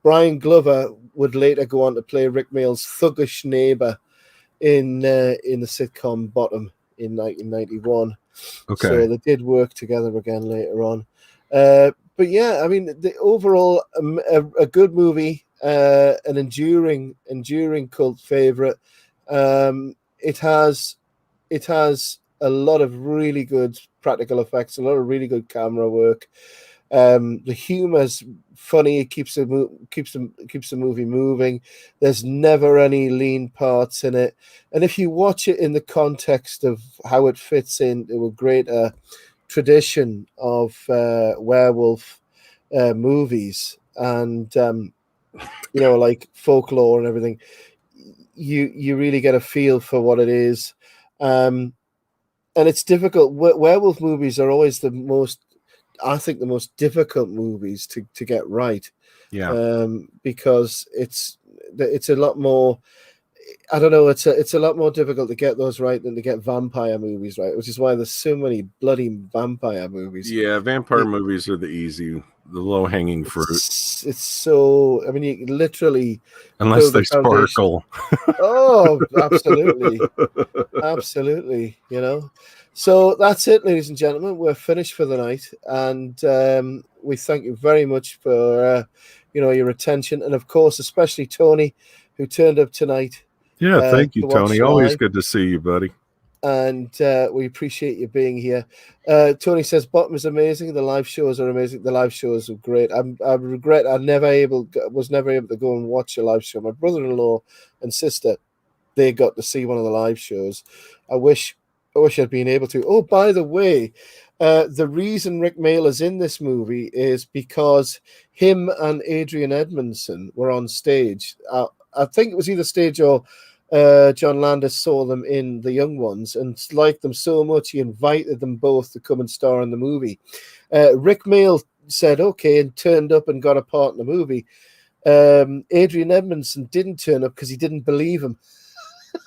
[SPEAKER 1] Brian Glover would later go on to play Rick Mayall's thuggish neighbor in the sitcom Bottom in 1991.
[SPEAKER 2] Okay.
[SPEAKER 1] So they did work together again later on. But yeah, I mean, the overall a good movie, an enduring cult favorite. It has a lot of really good practical effects, a lot of really good camera work. The humor's funny. It keeps the movie moving. There's never any lean parts in it, and if you watch it in the context of how it fits into a greater tradition of werewolf movies and like folklore and everything, you really get a feel for what it is. And it's difficult. Werewolf movies are always the most difficult movies to get right. Because it's a lot more, I don't know, it's a lot more difficult to get those right than to get vampire movies right, which is why there's so many bloody vampire movies.
[SPEAKER 2] Yeah, vampire movies are the low-hanging fruit.
[SPEAKER 1] It's so, I mean, you literally,
[SPEAKER 2] unless they sparkle.
[SPEAKER 1] Oh, absolutely. Absolutely, So that's it, ladies and gentlemen. We're finished for the night, and we thank you very much for your attention, and of course, especially Tony, who turned up tonight.
[SPEAKER 2] Yeah, thank you, Tony. Always good to see you, buddy.
[SPEAKER 1] And we appreciate you being here. Tony says Bottom is amazing. The live shows are amazing. The live shows are great. I regret I was never able to go and watch a live show. My brother-in-law and sister, they got to see one of the live shows. I wish I wish I'd been able to. Oh, by the way, the reason Rick Mayall is in this movie is because him and Adrian Edmondson were on stage. I think it was either stage or John Landis saw them in The Young Ones and liked them so much he invited them both to come and star in the movie. Rick Mayall said okay and turned up and got a part in the movie. Adrian Edmondson didn't turn up because he didn't believe him.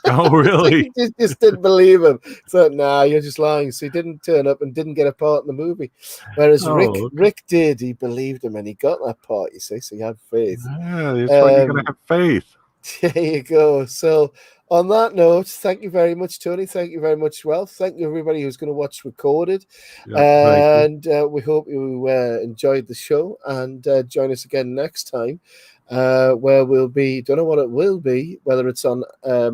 [SPEAKER 2] Oh, really?
[SPEAKER 1] He just didn't believe him. So, nah, you're just lying. So he didn't turn up and didn't get a part in the movie. Whereas Rick did. He believed him and he got that part, you see. So he had faith.
[SPEAKER 2] Yeah, that's why you gotta have faith.
[SPEAKER 1] There you go. So on that note, thank you very much, Tony. Thank you very much, Ralph. Thank you, everybody who's going to watch recorded.
[SPEAKER 2] Yeah,
[SPEAKER 1] and we hope you enjoyed the show and join us again next time. Where we'll be, don't know what it will be, whether it's on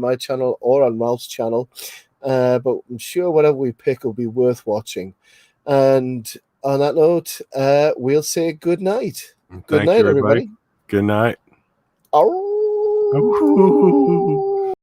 [SPEAKER 1] my channel or on Ralph's channel, but I'm sure whatever we pick will be worth watching. And on that note, we'll say good night. Good night, everybody.
[SPEAKER 2] Good night.
[SPEAKER 1] Oh.